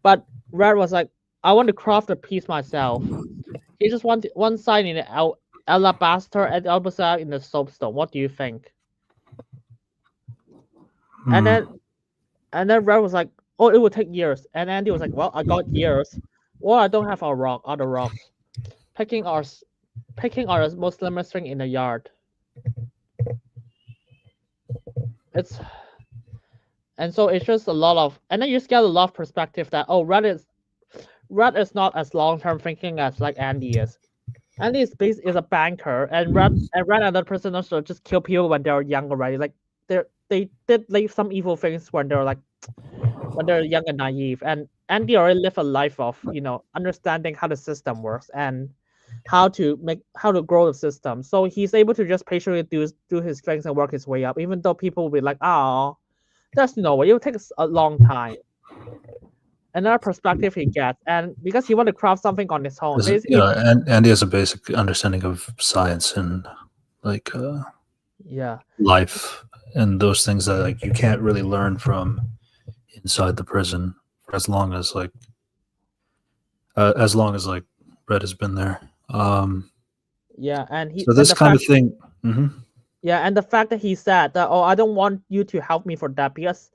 But Red was like, I want to craft a piece myself. He just wanted one side in the alabaster and the other side in the soapstone. What do you think? And then Red was like, oh, it would take years. And Andy was like, well, I got years. Well, I don't have other rocks. Picking our most limited thing in the yard. And so it's just a lot of, and then you just get a lot of perspective that Red is not as long term thinking as like Andy is. Andy is a banker, and Red and that person also just kill people when they're young already. Like they did like some evil things when they're young and naive, and Andy already lived a life of understanding how the system works and how to grow the system. So he's able to just patiently do his strengths and work his way up, even though people will be like, oh, there's no way, it will take a long time. Another perspective he gets, and because he wanted to craft something on his own. And Andy has a basic understanding of science and like life and those things that like you can't really learn from inside the prison for as long as like Red has been there. Yeah, and he So and this the kind of fact thing. Hmm. yeah, and the fact that he said that, oh, I don't want you to help me for that because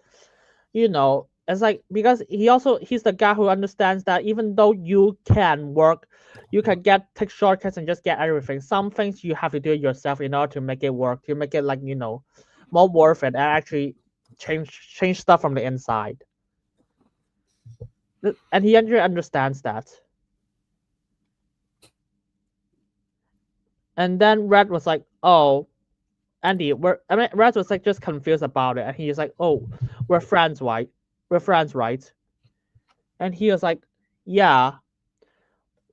it's like because he's the guy who understands that even though you can work, you can take shortcuts and just get everything. Some things you have to do it yourself in order to make it work, to make it like more worth it and actually change stuff from the inside. And he actually understands that. And then Red was like, "Oh, Andy, Red was like just confused about it, and he's like, "Oh, we're friends, right? We're friends, right?" And he was like, "Yeah.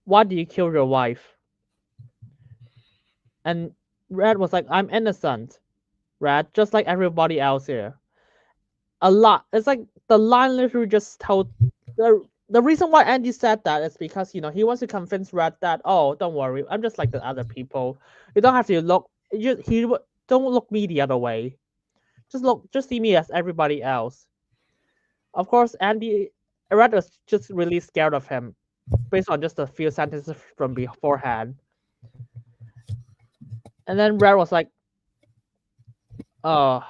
Why did you kill your wife?" And Red was like, "I'm innocent, Red, just like everybody else here." A lot. It's like the line literally just told the reason why Andy said that is because he wants to convince Red that, oh, don't worry, I'm just like the other people. You don't have to look. Don't look me the other way. Just see me as everybody else. Of course, Andy Red was just really scared of him based on just a few sentences from beforehand. And then Red was like, oh,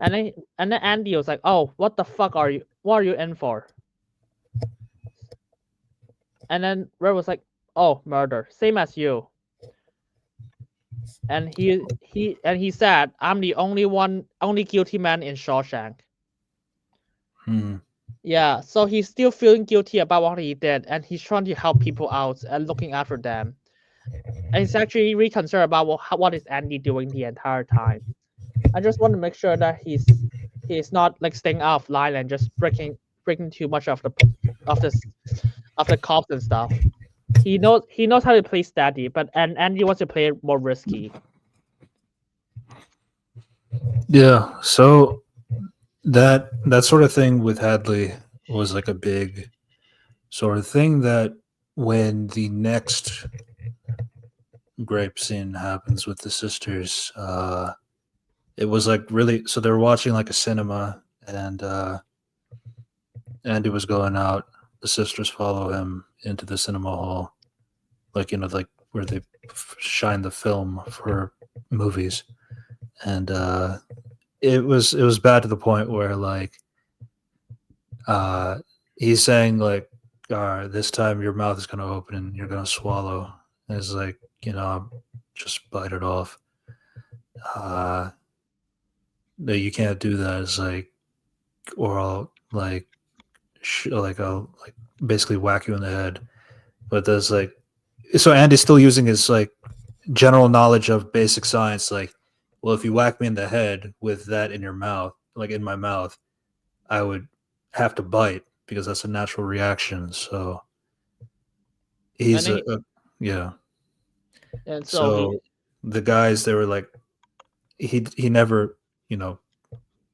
and then Andy was like, oh, what the fuck are you? What are you in for? And then Red was like, oh, murder, same as you. And he said, I'm the only guilty man in Shawshank. Hmm. Yeah, so he's still feeling guilty about what he did, and he's trying to help people out and looking after them. And he's actually really concerned about what is Andy doing the entire time. I just want to make sure that he's not like staying out of line and just breaking too much of this of the cops and stuff. He knows how to play steady, but and Andy wants to play it more risky. Yeah. So that sort of thing with Hadley was like a big sort of thing that when the next grape scene happens with the sisters, it was like really. So they were watching like a cinema, and Andy was going out. The sisters follow him into the cinema hall, like like where they shine the film for movies, and it was bad to the point where like uh he's saying like this time your mouth is going to open and you're going to swallow, and it's like just bite it off. uh no, you can't do that. It's like, or I'll like I'll like basically whack you in the head. But there's like, so Andy's still using his like general knowledge of basic science, like, well, if you whack me in the head with that in your mouth, like in my mouth, I would have to bite because that's a natural reaction. So And he's then yeah. and so he So the guys, they were like, he never, you know,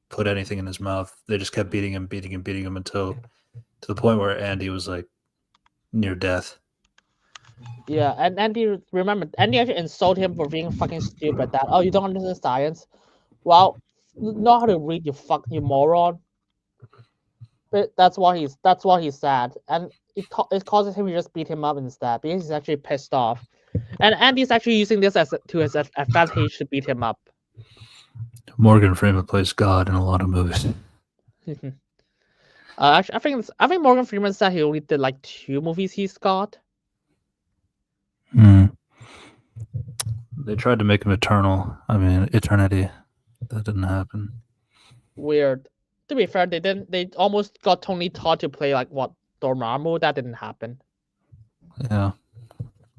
put anything in his mouth. They just kept beating him, beating him, beating him until to the point where Andy was like near death. yeah, and Andy actually insulted him for being fucking stupid. That, oh, you don't understand science. Well, know how to read, you moron. But that's what he said, and it causes him to just beat him up instead because he's actually pissed off, and Andy's actually using this to his advantage to beat him up. Morgan Freeman plays God in a lot of movies. Actually, I think Morgan Freeman said he only did like 2 movies he's got. Mm. They tried to make him eternal. I mean, eternity. That didn't happen. Weird. To be fair, they didn't. They almost got Tony Todd to play like what Dormammu. That didn't happen. Yeah.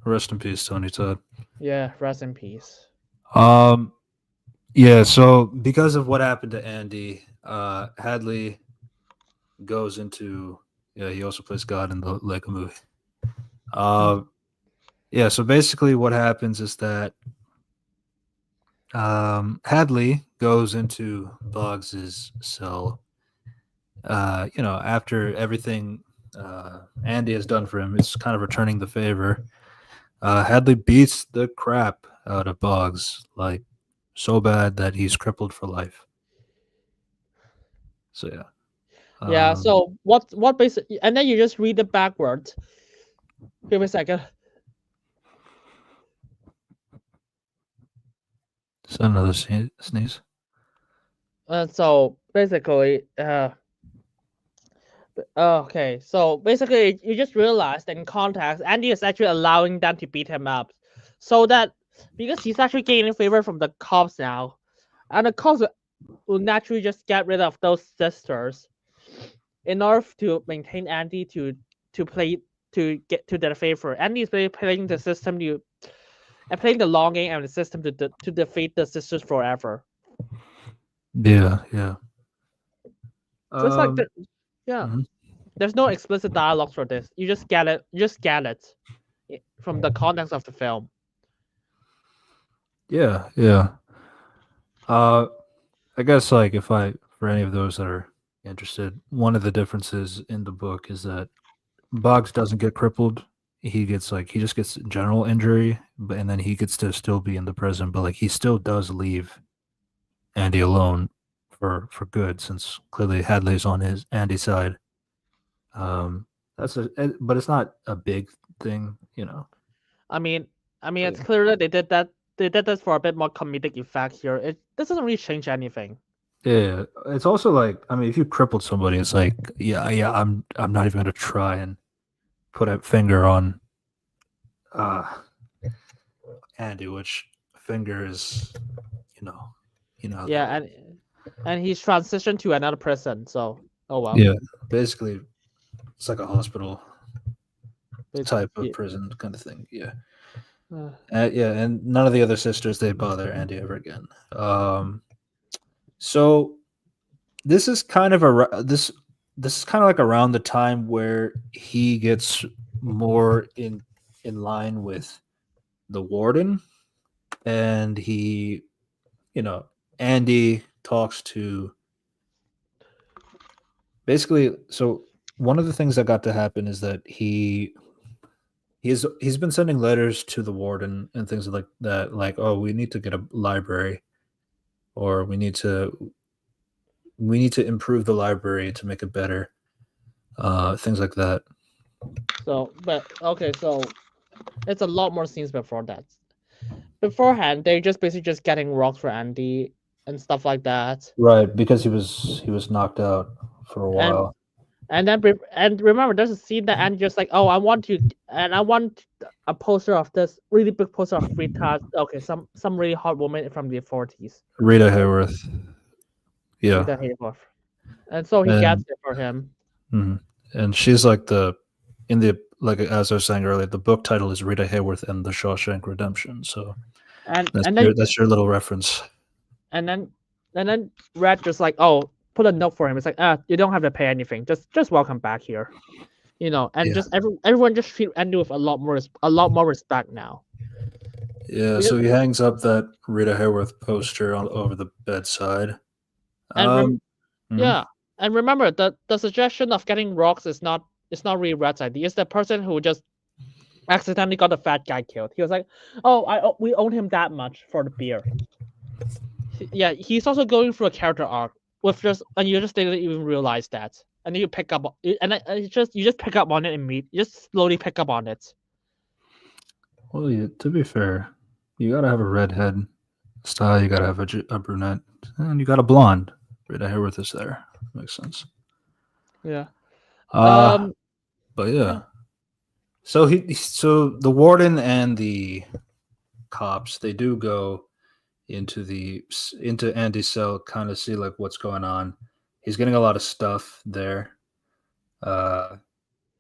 Rest in peace, Tony Todd. Yeah, rest in peace. Um. Yeah. So because of what happened to Andy, Hadley goes into. Yeah, he also plays God in the Lego movie. Uh. Yeah. So basically, what happens is that Hadley goes into Boggs's cell. After everything Andy has done for him, it's kind of returning the favor. Hadley beats the crap out of Boggs, like so bad that he's crippled for life. So yeah. Yeah. Um, So what basically, and then you just read it backwards. Give me a second. Is that another sneeze? So basically, okay. So basically, you just realize that in context, Andy is actually allowing them to beat him up, so that because he's actually gaining favor from the cops now, and the cops will naturally just get rid of those sisters in order to maintain Andy to play to get to their favor. Andy is basically playing the system to and playing the long game and the system to defeat the sisters forever. Yeah, yeah. Just like Um, yeah, mhm. there's no explicit dialogues for this. You just get it. You just get it from the context of the film. Yeah, yeah. Uh, I guess like if I for any of those that are interested, one of the differences in the book is that Boggs doesn't get crippled. He gets like he just gets general injury, but and then he gets to still be in the prison, but like he still does leave Andy alone for good, since clearly Hadley's on his Andy's side. Um, but it's not a big thing, you know. I mean, But it's clear that they did that. They did this for a bit more comedic effect here. It this doesn't really change anything. yeah, it's also like I mean, if you crippled somebody, it's like yeah, I'm not even gonna try and put a finger on uh Andy, which finger is you know you know how that Yeah, works. and he's transitioned to another prison. So oh well. Yeah, basically it's like a hospital But, type of yeah, prison kind of thing. Yeah. uh, Yeah, and none of the other sisters they bother Andy ever again. So this is kind of this is kind of like around the time where he gets more in line with the warden, and he, you know, Andy talks to basically. So one of the things that got to happen is that he's been sending letters to the warden and things like that, like, oh, we need to get a library, or we need to improve the library to make it better, things like that. so but okay. So it's a lot more scenes before that. Beforehand, they're just basically just getting rocks for Andy and stuff like that. Right, because he was knocked out for a And while. and remember, there's a scene that Andy just like, oh, I want a poster of this really big poster of Rita. Okay, some really hot woman from the 40s, Rita Hayworth, yeah, Rita Hayworth, and so he gets and it for him. mhm. And she's like in the like as I was saying earlier, the book title is Rita Hayworth and the Shawshank Redemption. So And that's and your then that's your little reference. and then and then Red just like, oh, put a note for him. It's like, you don't have to pay anything. Just welcome back here. And Yeah, just everyone just treat Andy with a lot more respect now. yeah. Because So he hangs up that Rita Hayworth poster over the bedside. and Um, mhm. yeah, and remember the suggestion of getting rocks is not really Red's idea. It's the person who just accidentally got the fat guy killed. He was like, oh, we own him that much for the beer. Yeah, he's also going through a character arc with just and you just didn't even realize that. And then you pick up it's just you just pick up on it and meet you just slowly pick up on it. Well, yeah, to be fair, you gotta have a redhead style. You gotta have a brunette, and you got a blonde. Rita Hayworth is there. Makes sense. Yeah. Uh, Um but yeah. yeah. So the warden and the cops, they do go into Andy's cell, kind of see like what's going on. He's getting a lot of stuff there. Uh,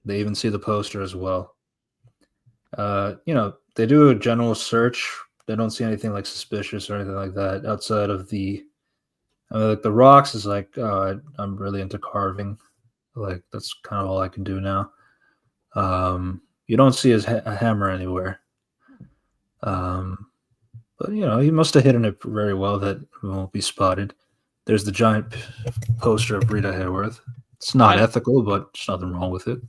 they even see the poster as well. They do a general search. They don't see anything like suspicious or anything like that outside of like the rocks is like, I'm really into carving. Like that's kind of all I can do now. You don't see a hammer anywhere. Um, but he must have hidden it very well that it won't be spotted. There's the giant poster of Rita Hayworth. It's not And ethical, but there's nothing wrong with it.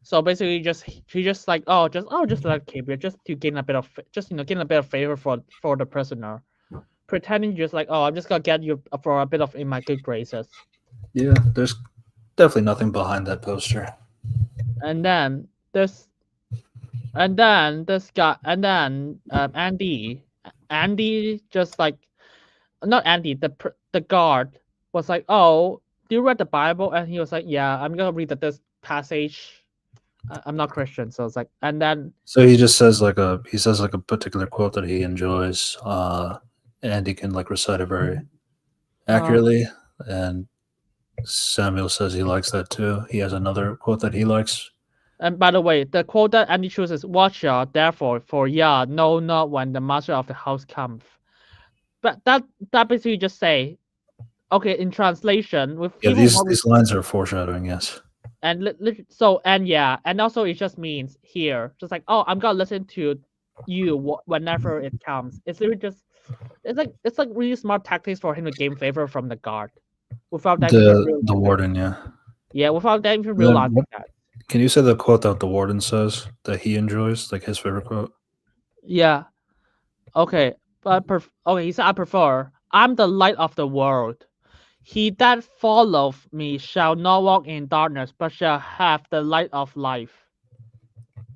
so basically just he just like just let it keep it just to gain a bit of gain a bit of favor for the prisoner. Pretending just like, oh, I'm just gonna get you for a bit of in my good graces. Yeah, there's definitely nothing behind that poster. And then there's And then this guy, and then Andy just like not Andy, the guard was like, "Oh, do you read the Bible?" And he was like, "Yeah, I'm gonna read this passage. I'm not Christian, so it's like." And then So he just says like a particular quote that he enjoys, and he can like recite it very uh, accurately. And Samuel says he likes that too. He has another quote that he likes. and by the way, the quote that Andy chooses, "Watch ya, therefore, for ya know not when the master of the house comes." But that basically just say, okay, in translation, with Yeah, even these what we these lines are foreshadowing. Yes. and so and yeah, and also it just means here, just like, oh, I'm gonna listen to you whenever it comes. It's literally just it's like really smart tactics for him to gain favor from the guard, without them even The realizing. warden. Yeah. Yeah, without them even Then realizing what? that. Can you say the quote that the warden says that he enjoys, like his favorite quote? Yeah. Okay. But okay, he said, I prefer. I'm the light of the world. He that followeth me shall not walk in darkness, but shall have the light of life.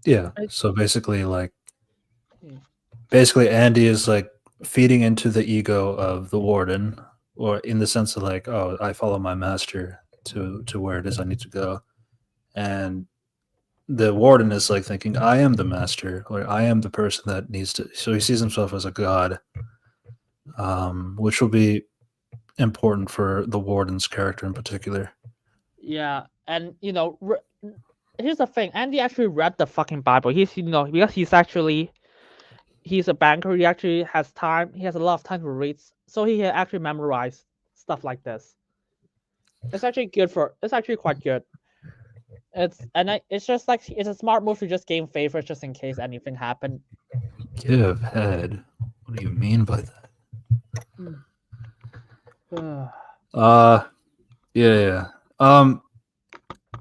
Yeah. Right? So basically, Hmm. Andy is like feeding into the ego of the warden, or in the sense of like, oh, I follow my master to where it is I need to go, and the warden is like thinking, I am the master, or I am the person that needs to. So he sees himself as a god, which will be important for the warden's character in particular. Yeah, and here's the thing. Andy actually read the fucking Bible. Because he's a banker. He actually has time. He has a lot of time to read, so he can actually memorize stuff like this. It's actually good for. It's actually quite good. It's just like it's a smart move to just gain favor just in case anything happened. Give head. What do you mean by that? Uh, yeah, yeah.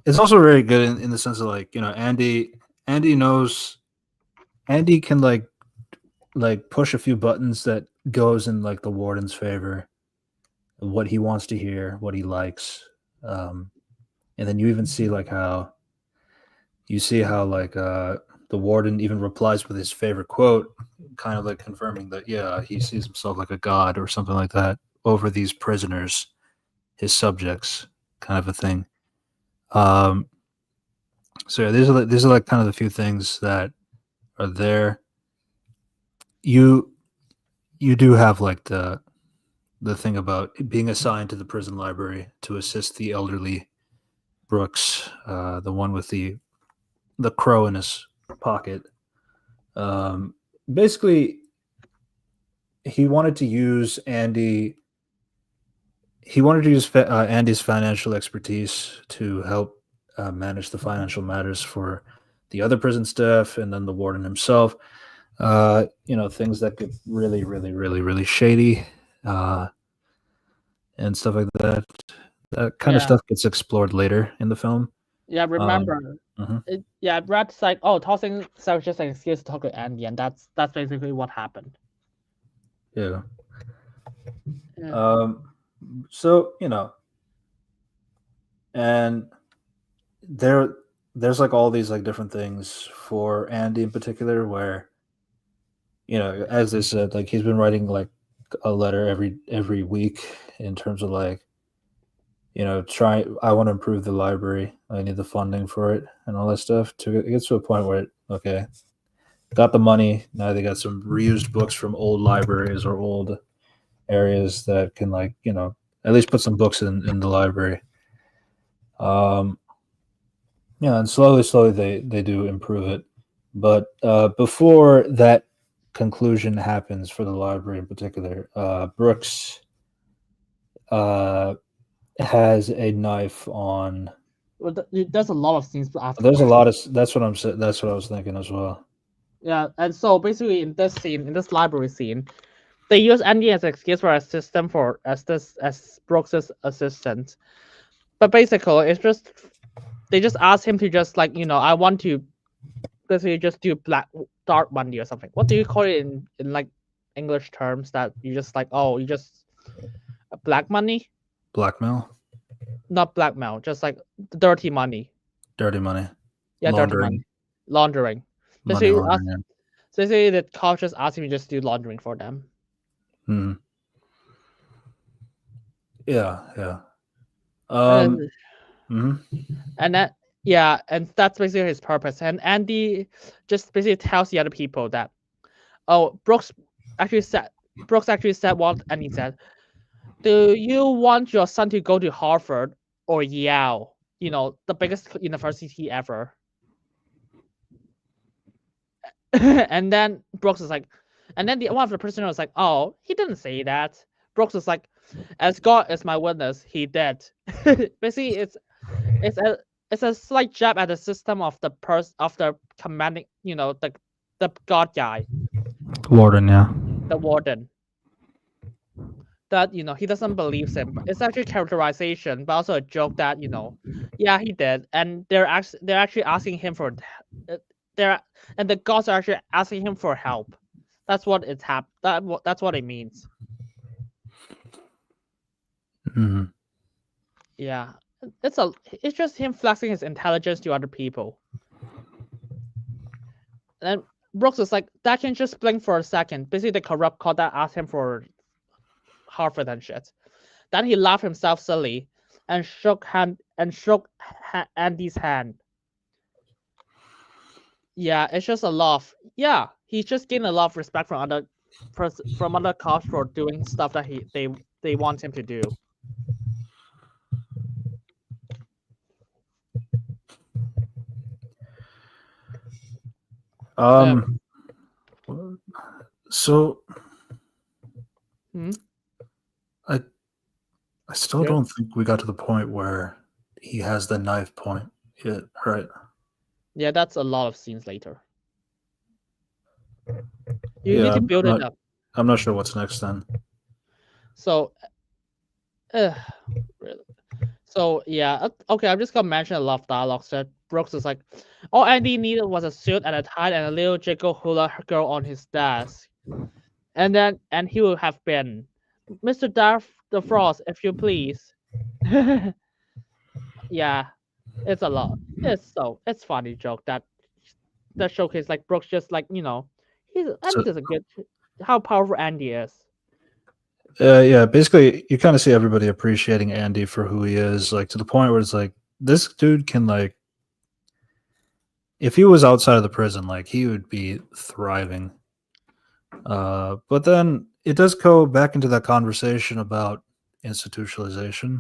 It's also very good in the sense of like Andy knows Andy can like push a few buttons that goes in like the warden's favor, what he wants to hear, what he likes, and then you even see like how you see how the warden even replies with his favorite quote, kind of like confirming that yeah he sees himself like a god or something like that over these prisoners, his subjects, kind of a thing. Um, so yeah, these are like kind of the few things that are there. You you do have like the thing about being assigned to the prison library to assist the elderly Brooks, the one with the crow in his pocket. Um, Basically, he wanted to use Andy. He wanted to use Andy's financial expertise to help manage the financial matters for the other prison staff and then the warden himself. Things that get really, really, really, really shady and stuff like that. That kind of Yeah, stuff gets explored later in the film. yeah. Um, Remember, mhm, Brad's like, oh, tossing Sarah just an excuse to talk to Andy, and that's basically what happened. yeah. Yeah, Um, so and there there's like all these like different things for Andy in particular where as they said, like he's been writing like a letter every week in terms of like try I want to improve the library, I need the funding for it and all that stuff. To it gets to a point where okay, got the money, now they got some reused books from old libraries or old areas that can like at least put some books in the library. um yeah, and slowly they do improve it, but before that conclusion happens for the library in particular, Brooks uh has a knife on. well, there's a lot of scenes There's a afterwards. lot of that's what I was thinking as well. Yeah, and so basically in this scene, in this library scene, they use Andy as an excuse for a system for as Brooks's assistant. But basically, it's just they just ask him to just like I want to basically just do black dark money or something. What do you call it in like English terms that you just like you just black money? Blackmail, Not blackmail, just like dirty money. dirty money, Yeah, dirty laundering. money, laundering. money Basically, us, laundering. so basically the cops just asked him to just do laundering for them. Hmm. Yeah. And, Mhm. and that yeah, and that's basically his purpose. And Andy just basically tells the other people that actually said Brooks actually said what Andy said. Do you want your son to go to Harvard or Yale? You know, the biggest university ever. And then Brooks is like, and then one of the prisoners was like, oh, he didn't say that. Brooks was like, as God is my witness, he did. Basically, it's a it's a slight jab at the system of the commanding, the God guy, Warden, yeah. the warden. That he doesn't believe him. But it's actually characterization, but also a joke that yeah, he did, and they're actually asking him for they're and the gods are actually asking him for help. That's what that's what it means. Hmm. Yeah, it's just him flexing his intelligence to other people. And Brooks is like, that can just blink for a second. Basically, the corrupt called that asked him for Harvard and shit. Then he laughed himself silly and shook Andy's hand. Yeah, it's just a laugh. Yeah, he just gained a lot of respect from other cops for doing stuff that they want him to do. Um. So Hmm? I I still Yeah, don't think we got to the point where he has the knife point yet, right? yeah, that's a lot of scenes later. You need Yeah, to build it up. I'm not sure what's next then. So, uh, really. So yeah, okay. I'm just gonna mention a lot of dialogues that Brooks is like, all Andy needed was a suit and a tie and a little jiggle hula girl on his desk, and he would have been Mr. Darth the Frost, if you please. Yeah, it's a lot. It's funny joke that showcase like Brooks just like Andy So does a good how powerful Andy is. yeah, basically you kind of see everybody appreciating Andy for who he is, like to the point where it's like this dude can like if he was outside of the prison, like he would be thriving. But then it does go back into that conversation about institutionalization,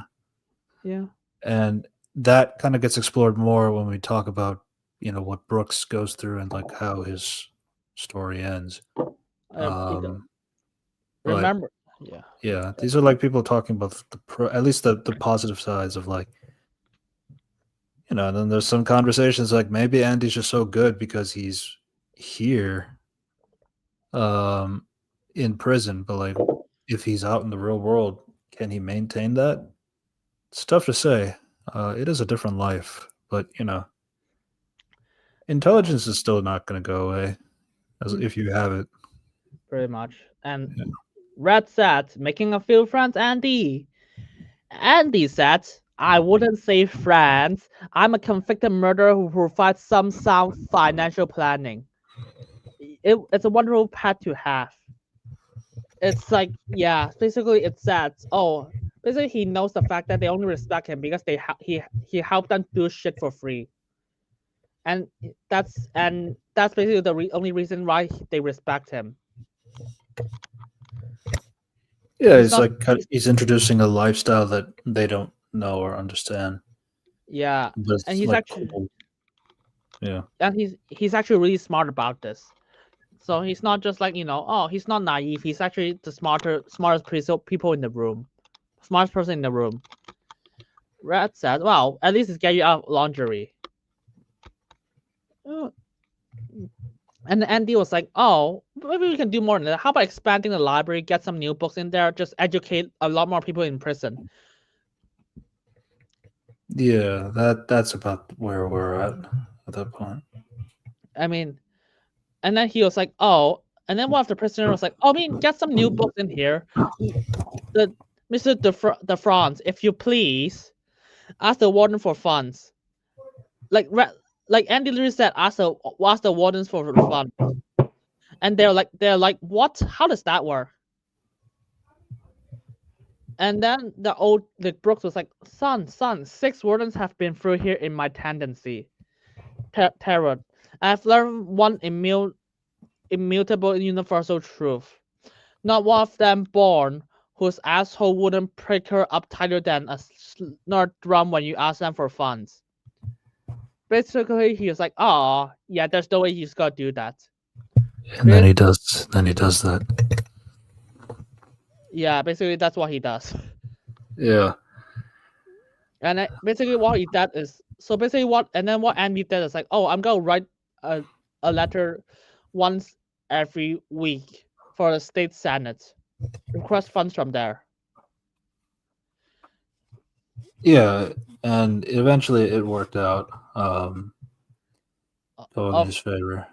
Yeah, and that kind of gets explored more when we talk about what Brooks goes through and like how his story ends. he does. Um, but Remember, yeah, yeah, these are like people talking about at least the positive sides of like and then there's some conversations like maybe Andy's just so good because he's here um in prison, but like if he's out in the real world, can he maintain that? It's tough to say. It is a different life, but yeah, intelligence is still not going to go away as mm, if you have it. pretty much. And Yeah. Red said, making a few friends, Andy. Andy said, I wouldn't say friends. I'm a convicted murderer who provides some sound financial planning. It's a wonderful pet to have. It's like, yeah, basically it's sad. Oh, basically he knows the fact that they only respect him because he helped them do shit for free. And that's basically the only reason why they respect him. Yeah, He's it's not. like he's introducing a lifestyle that they don't know or understand. Yeah, But and it's he's like actually cool. Yeah. and he's actually really smart about this. So he's not just like oh, he's not naive. He's actually the smartest people in the room, smartest person in the room. Red said, "Well, at least it's get you out of laundry." Uh, And Andy was like, "Oh, maybe we can do more than that. How about expanding the library, get some new books in there, just educate a lot more people in prison?" Yeah, that's about where we're at that point. I mean, and then he was like, "Oh," and then one of the prisoners was like, "Oh, I mean, get some new books in here, the Mister the France, if you please, ask the warden for funds." Like like Andy literally said, ask the wardens for the fund, and they're like, what? How does that work? And then the Brooks was like, son, 6 wardens have been through here in my tendency. Terror. I've learned one immutable universal truth. Not one of them born whose asshole wouldn't prick her up tighter than a snort drum when you ask them for funds. Basically, he was like, oh, yeah, there's no way he's gonna do that. And then he does. Then he does that. Yeah, basically that's what he does. Yeah. And basically what he did is what Andy did is like, oh, I'm gonna write a letter once every week for the state senate, request funds from there. Yeah, and eventually it worked out. In his favor.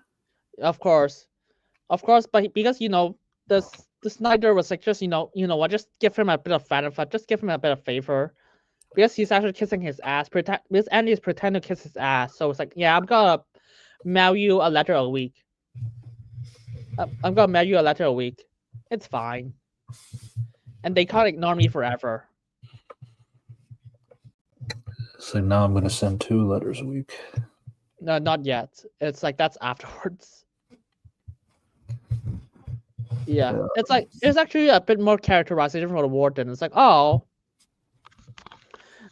Of course, but because the Snyder was like, just what, just give him a bit of benefit, just give him a bit of favor, because he's actually kissing his ass. Because Andy is pretending to kiss his ass, so it's like, yeah, I'm gonna mail you a letter a week. I'm gonna mail you a letter a week. It's fine. And they can't ignore me forever. So now I'm gonna send 2 letters a week. No, not yet. It's like that's afterwards. Yeah. It's like there's actually a bit more characterization for the warden. It's like, oh,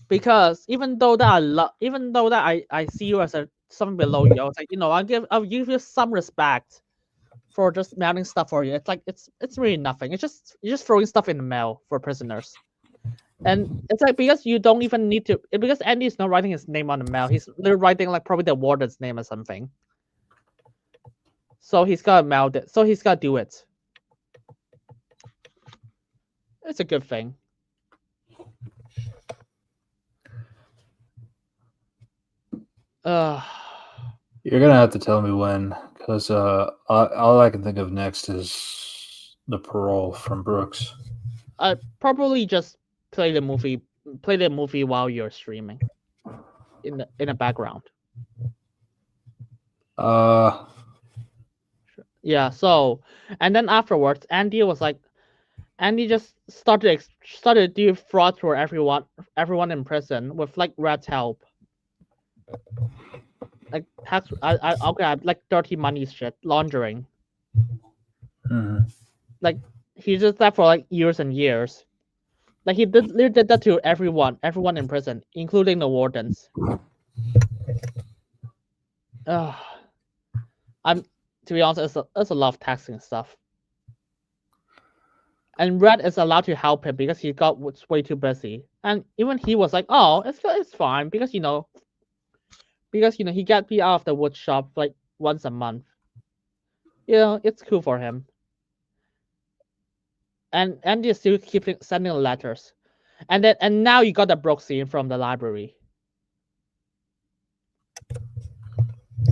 because even though that I see you as something below you, I was like, I'll give you some respect for just mailing stuff for you. It's like it's really nothing. It's just you're just throwing stuff in the mail for prisoners. And it's like, because you don't even need to, because Andy is not writing his name on the mail. He's literally writing like probably the warden's name or something. So he's gotta mail it. So he's gotta do it. It's a good thing. You're gonna have to tell me when, because all I can think of next is the parole from Brooks. I probably just play the movie while you're streaming in the background. Yeah. So, and then afterwards, Andy just started to do fraud for everyone in prison with like Red's help. Like tax, like dirty money shit, laundering. Mm-hmm. Like he did that for like years and years. Like he did that to everyone in prison, including the wardens. To be honest, it's a lot of taxing stuff. And Red is allowed to help him because he got way too busy. And even he was like, oh, it's fine because he got me out of the wood shop like once a month. It's cool for him. And you still keep sending letters. And now you got the Brooke scene from the library.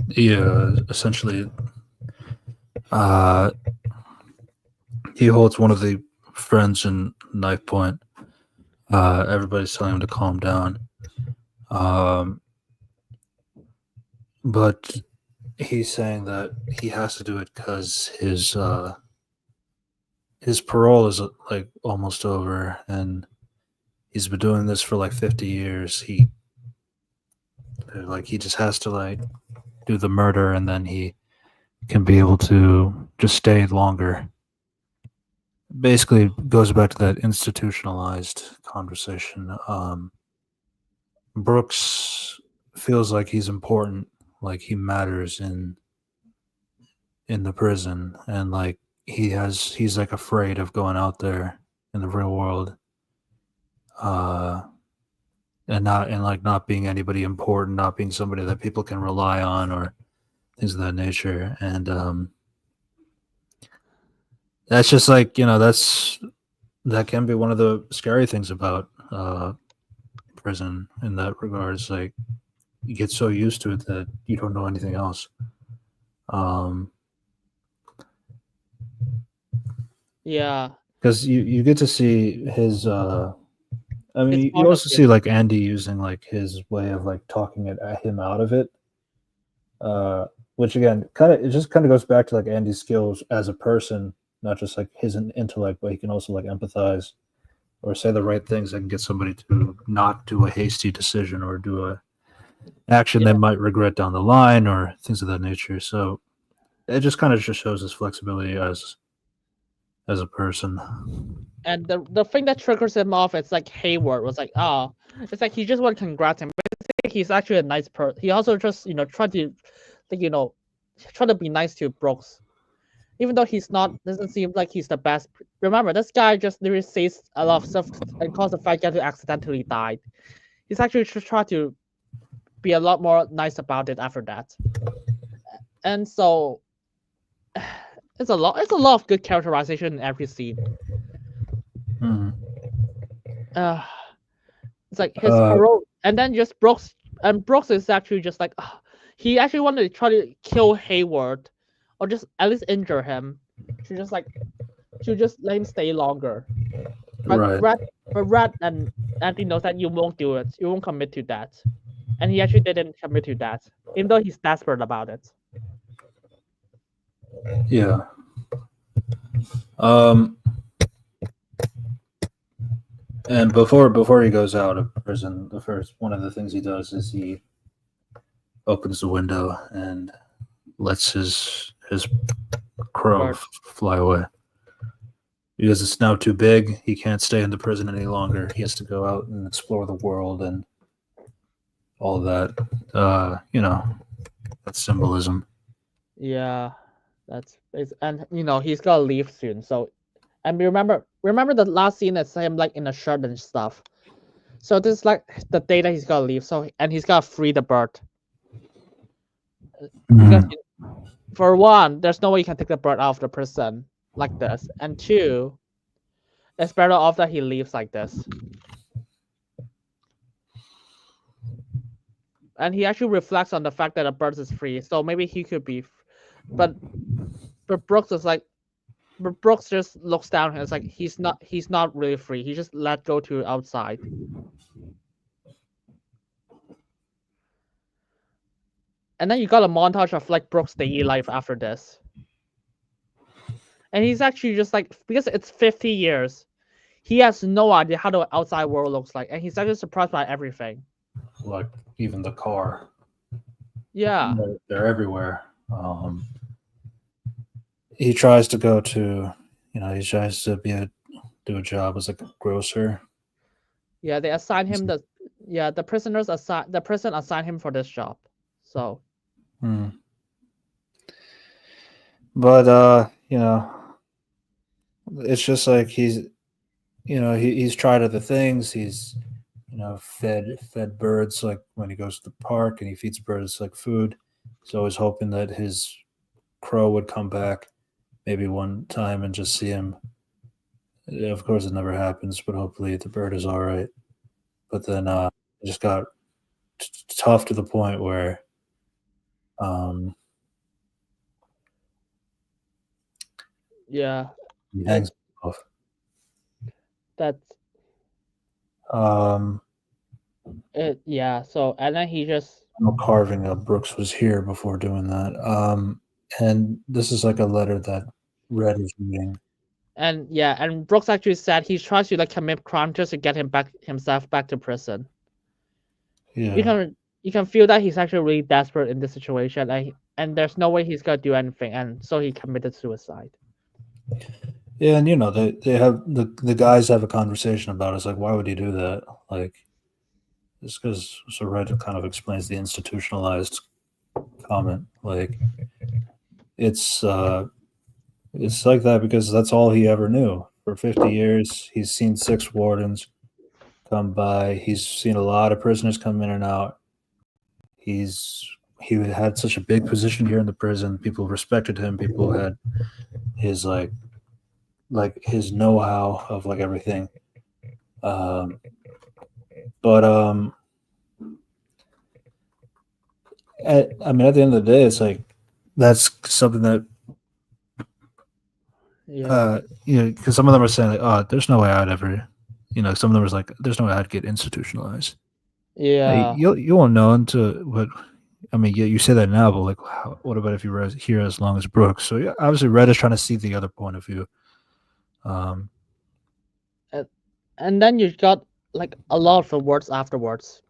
Yeah, essentially, he holds one of the friends in knife point. Everybody's telling him to calm down. But he's saying that he has to do it because his parole is like almost over, and he's been doing this for like 50 years. He just has to like do the murder, and then he can be able to just stay longer. Basically goes back to that institutionalized conversation. Brooks feels like he's important, like he matters in the prison, and like he's like afraid of going out there in the real world, and not being anybody important, not being somebody that people can rely on or things of that nature. And that's just like, that can be one of the scary things about prison in that regard. It's like you get so used to it that you don't know anything else. Yeah, because you get to see his you also see like Andy using like his way of like talking at him out of it, Which again, it just goes back to like Andy's skills as a person, not just like his intellect, but he can also like empathize or say the right things that can get somebody to not do a hasty decision or do a action they Yeah. might regret down the line or things of that nature. So it just kind of just shows his flexibility as a person. And the thing that triggers him off, it's like Hayward was like, oh, it's like he just want to congrats him. But he's actually a nice person. He also just tried to, like try to be nice to Brooks, even though he's not. Doesn't seem like he's the best. Remember, this guy just literally says a lot of stuff and caused the fight guy to accidentally died. He's actually just tried to be a lot more nice about it after that, and so it's a lot. It's a lot of good characterization in every scene. Mhm. It's like his heroic, and then just Brooks, and Brooks is actually just like he actually wanted to try to kill Hayward, or just at least injure him. She just let him stay longer. But Right. Red and Anthony knows that you won't do it. You won't commit to that, and he actually didn't commit to that, even though he's desperate about it. Yeah. Um. And before he goes out of prison, the first one of the things he does is he opens the window and lets his crow Bird. fly away. Because it's now too big, he can't stay in the prison any longer. He has to go out and explore the world and all of that. That's symbolism. Yeah, and he's gotta leave soon. So, and remember the last scene is him like in a shirt and stuff. So this is like the day that he's gotta leave. So and he's gotta free the bird. Because for one, there's no way you can take the bird out of the prison like this, and two, it's better off that he leaves like this. And he actually reflects on the fact that the bird is free, so maybe he could be, but Brooks is like, but Brooks just looks down and it's like he's not really free. He just let go to outside. And then you got a montage of like Brooks' daily life after this. And he's actually just like, because it's 50 years, he has no idea how the outside world looks like, and he's actually surprised by everything. Like even the car. Yeah. They're everywhere. He tries to go to, he tries to do a job as like a grocer. Yeah, they assign him the prison assigned him for this job. So. But it's just like he's tried other things. He's fed birds like when he goes to the park and he feeds birds like food. He's always hoping that his crow would come back maybe one time and just see him. Of course, it never happens, but hopefully the bird is all right. But then it just got tough to the point where yeah, he hangs himself. That's it. Yeah. So and then he just carving of Brooks was here before doing that. And this is like a letter that Red is reading. And Brooks actually said he tries to like commit crime just to get himself back to prison. Yeah. You can feel that he's actually really desperate in this situation, and there's no way he's gonna do anything, and so he committed suicide. Yeah, and they have the guys have a conversation about it. It's like, why would he do that? Like, it's because Red kind of explains the institutionalized comment. Like, it's like that because that's all he ever knew. For 50 years, he's seen 6 wardens come by. He's seen a lot of prisoners come in and out. He had such a big position here in the prison. People respected him. People had his like his know-how of like everything. But at the end of the day, it's like that's something that because some of them are saying like, oh, there's no way I'd ever, some of them was like, there's no way I'd get institutionalized. Yeah. You won't know until I mean, yeah, you say that now, but like, what about if you were here as long as Brooks? So yeah, obviously, Red is trying to see the other point of view. Um, And then you got like a lot of the words afterwards.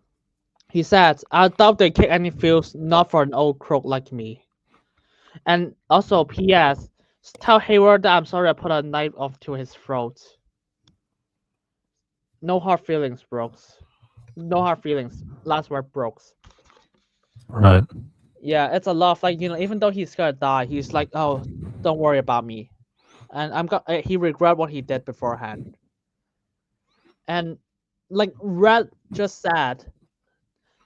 He said, "I doubt they kick any feels, not for an old crook like me." And also, P.S. Tell Hayward that I'm sorry I put a knife off to his throat. No hard feelings, Brooks. No hard feelings. Last word, Brooks. right. Yeah, it's a lot of like even though he's gonna die, he's like, "Oh, don't worry about me." And he regret what he did beforehand. And like Red just said,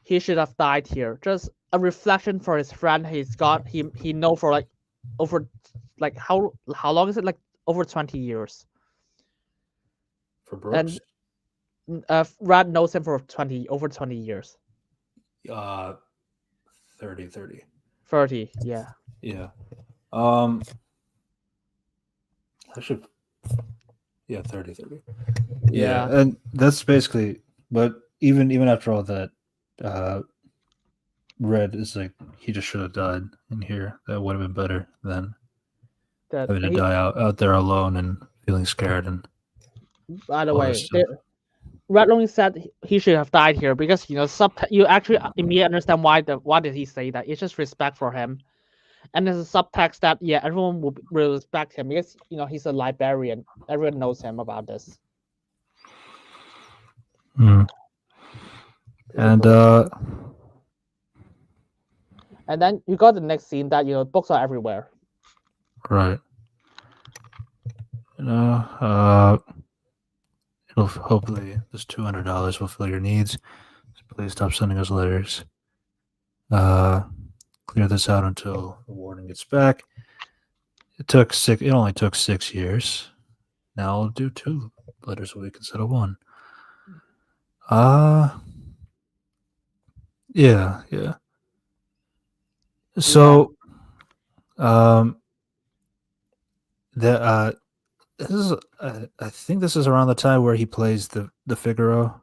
he should have died here. Just a reflection for his friend he's got he know for like over like how long is it, like over 20 years. For And Brooks, Red knows him for 20 years. uh, 30. 30, yeah. Yeah. Um, I should. Yeah, 30. Yeah, Yeah, and that's basically. But even after all that, uh, Red is like he just should have died in here. That would have been better than that having to he, die out there alone and feeling scared and by the all that way, stuff. Red only said he should have died here because you actually immediately understand why did he say that. It's just respect for him. And there's a subtext that yeah, everyone will respect him because he's a librarian. Everyone knows him about this. Mm. And And then you got the next scene that books are everywhere. right. It'll hopefully this $200 will fill your needs. Please stop sending us letters. Clear this out until the warden gets back. It only took 6 years. Now I'll do 2 letters a week instead of 1. Yeah. So, the this is I think this is around the time where he plays the Figaro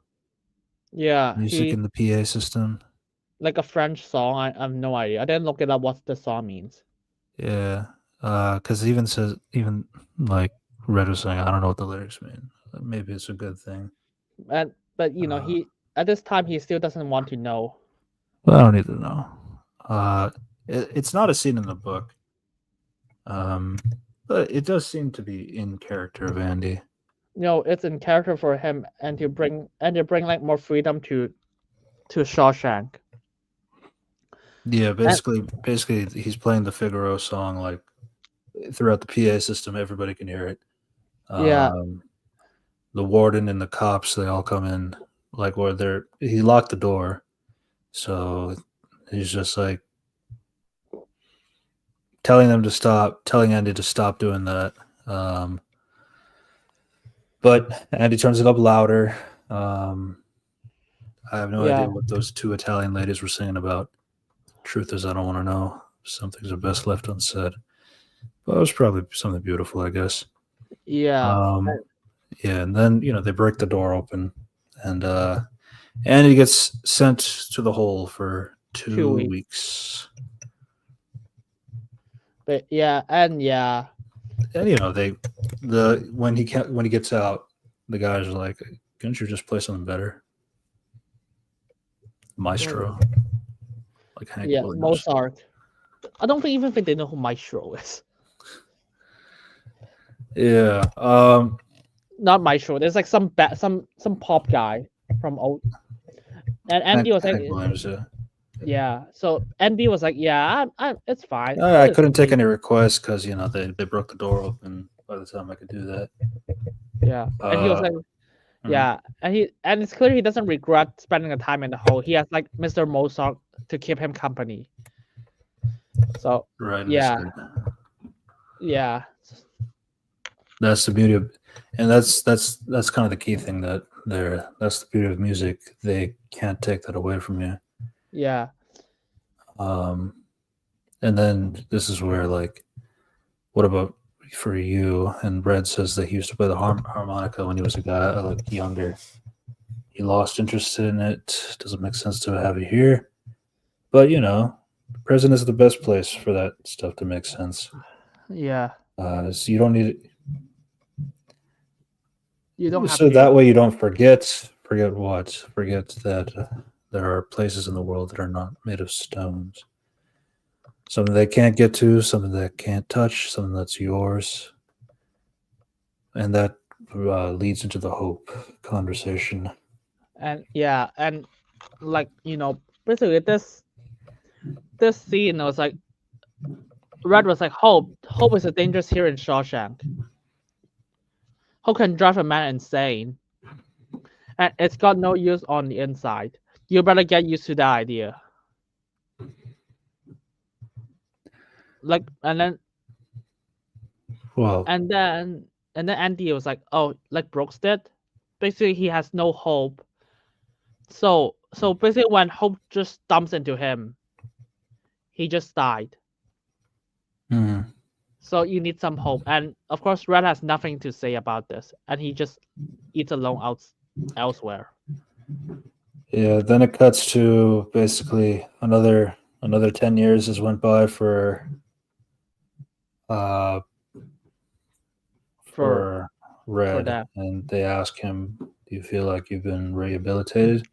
Yeah, music in the PA system. like a French song. I have no idea. I didn't look it up what the song means. Yeah, because even like Red was saying, I don't know what the lyrics mean. Maybe it's a good thing. But Uh, he at this time he still doesn't want to know. But I don't need to know. It's not a scene in the book. But it does seem to be in character of Andy. It's in character for him and to bring like more freedom to Shawshank. Yeah, basically, he's playing the Figaro song like throughout the PA system. Everybody can hear it. Yeah, The warden and the cops, they all come in like where he locked the door, so he's just like telling Andy to stop doing that. But Andy turns it up louder. I have no yeah, idea what those 2 Italian ladies were singing about. Truth is, I don't want to know. Some things are best left unsaid. But it was probably something beautiful, I guess. yeah. Yeah, and then they break the door open, and Andy gets sent to the hole for 2 2 weeks. weeks. But yeah, and yeah, And when he gets out, the guys are like, "Couldn't you just play something better, Maestro?" Like Hank yeah, Williams. Mozart. I don't even think they know who Maestro is. Yeah. Not Maestro. There's like some pop guy from old. And Andy was like, Hank Williams. Yeah. yeah. So Andy was like, yeah, it's fine. I couldn't take any requests because they broke the door open by the time I could do that. Yeah, and he was like, yeah, and it's clear he doesn't regret spending the time in the hole. He has like Mr. Mozart to keep him company. So right. yeah. That's the beauty of, and that's kind of the key thing that's the beauty of music. They can't take that away from you. Yeah. And then this is where like, what about for you? And Red says that he used to play the harmonica when he was a guy like younger. He lost interest in it. Doesn't make sense to have it here. But prison is the best place for that stuff to make sense. Yeah, So you don't need you don't have so to. that way you don't forget what forget that there are places in the world that are not made of stones. Something they can't get to, something that can't touch, something that's yours, and that leads into the hope conversation. And yeah, and like basically this scene was like Red was like hope is a dangerous here in Shawshank. Hope can drive a man insane, and it's got no use on the inside. You better get used to that idea. Like Well, and then and then Andy was like, oh, like Brooks did. Basically, he has no hope. So basically, when hope just dumps into him, he just died. hmm. So you need some hope, and of course, Red has nothing to say about this, and he just eats alone elsewhere. Yeah. Then it cuts to basically another 10 years has went by uh For for for Red, that. and they ask him, "Do you feel like you've been rehabilitated?"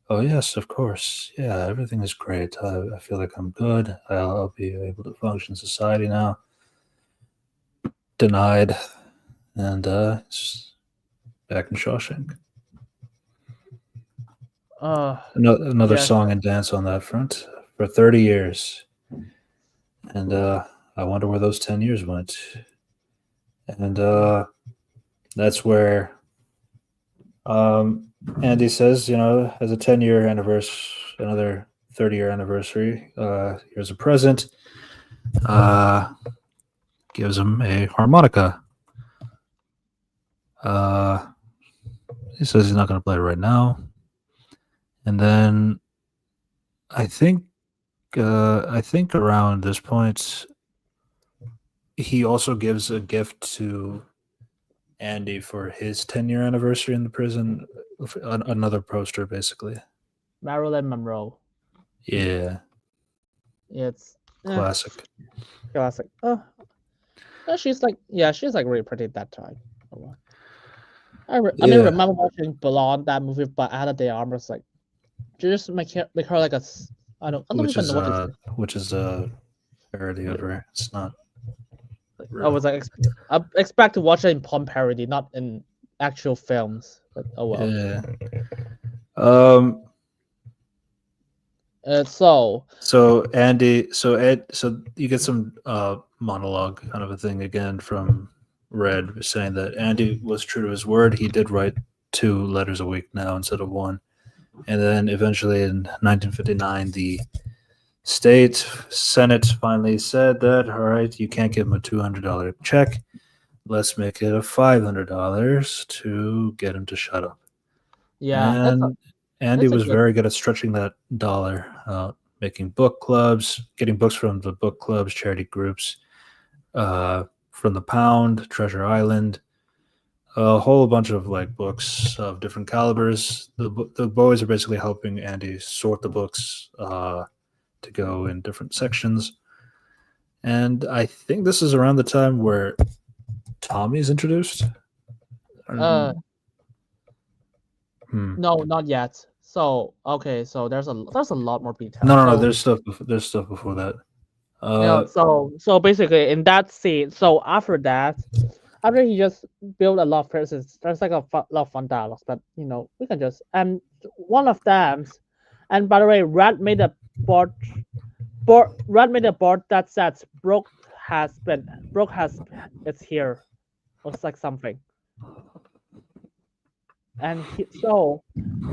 Oh yes, of course. Yeah, everything is great. I feel like I'm good. I'll be able to function in society now. Denied, and it's back in Shawshank. Uh, Another yes. song and dance on that front for 30 years, and I wonder where those 10 years went. And that's where Andy says, as a 10-year anniversary, another 30-year anniversary. Here's a present. Uh, Gives him a harmonica. Uh, he says he's not going to play it right now. And then I think around this point, he also gives a gift to Andy for his 10-year anniversary in the prison. Another poster, basically. Marilyn Monroe. Yeah, It's classic. classic. She's like really pretty at that time. Oh, well. I mean, Yeah, remember watching Blonde that movie, but Anna de Armas like just make her like I don't which even is know what to say. a parody of her. It's not I was real. like I expect to watch it in porn parody, not in actual films. But oh well. Yeah. Um. So So Andy, so Ed, so you get some monologue kind of a thing again from Red, saying that Andy was true to his word. He did write 2 letters a week now instead of one. And then eventually in 1959, the state Senate finally said that, all right, you can't give him a $200 check. Let's make it a $500 to get him to shut up. yeah, And Andy it's a was good very good at stretching that dollar out, making book clubs, getting books from the book clubs, charity groups, from the Pound, Treasure Island, a whole bunch of like books of different calibers. The boys are basically helping Andy sort the books to go in different sections. And I think this is around the time where Tommy's introduced. uh Hmm. no, not yet. So okay, so there's a lot more No, details. no, no. So There's stuff before that. so basically in that scene, so after he just built a lot of persons, there's like lot of fun dialogues, but we can just and one of them, and by the way, Red made a board that says Brooke has it's here, or it's like something, and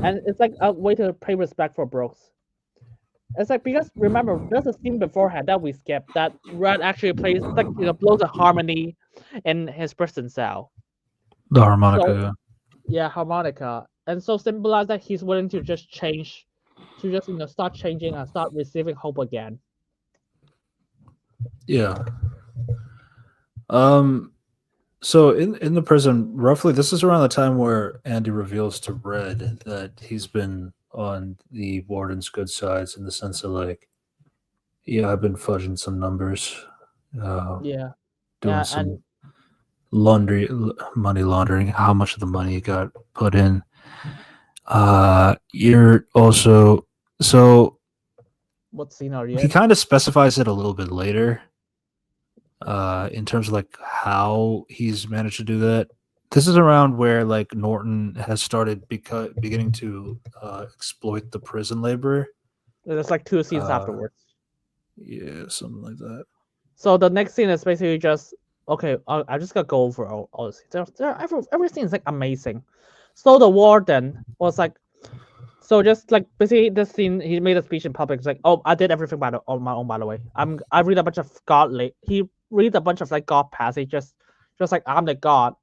and it's like a way to pay respect for Brooks. It's like because remember there's a scene beforehand that we skipped that Red actually plays like blows a harmony in his prison cell. The So harmonica. yeah, harmonica, and so symbolize that he's willing to just change, to just start changing and start receiving hope again. Yeah. Um. So in the prison, roughly, this is around the time where Andy reveals to Red that he's been on the warden's good sides in the sense of like, yeah, I've been fudging some numbers, Yeah, doing and some money laundering. How much of the money got put in? You're also so what scene are you he in? kind of specifies it a little bit later, in terms of like how he's managed to do that. This is around where like Norton has started beginning to exploit the prison labor. There's like 2 scenes Uh, afterwards. yeah, something like that. So the next scene is basically just okay. I just gotta go over all the scenes. Every scene is like amazing. So the warden was like, so just like basically this scene, he made a speech in public. It's like, oh, I did everything on my own. By the way, I read a bunch of he read a bunch of like God passages, just like I'm the God,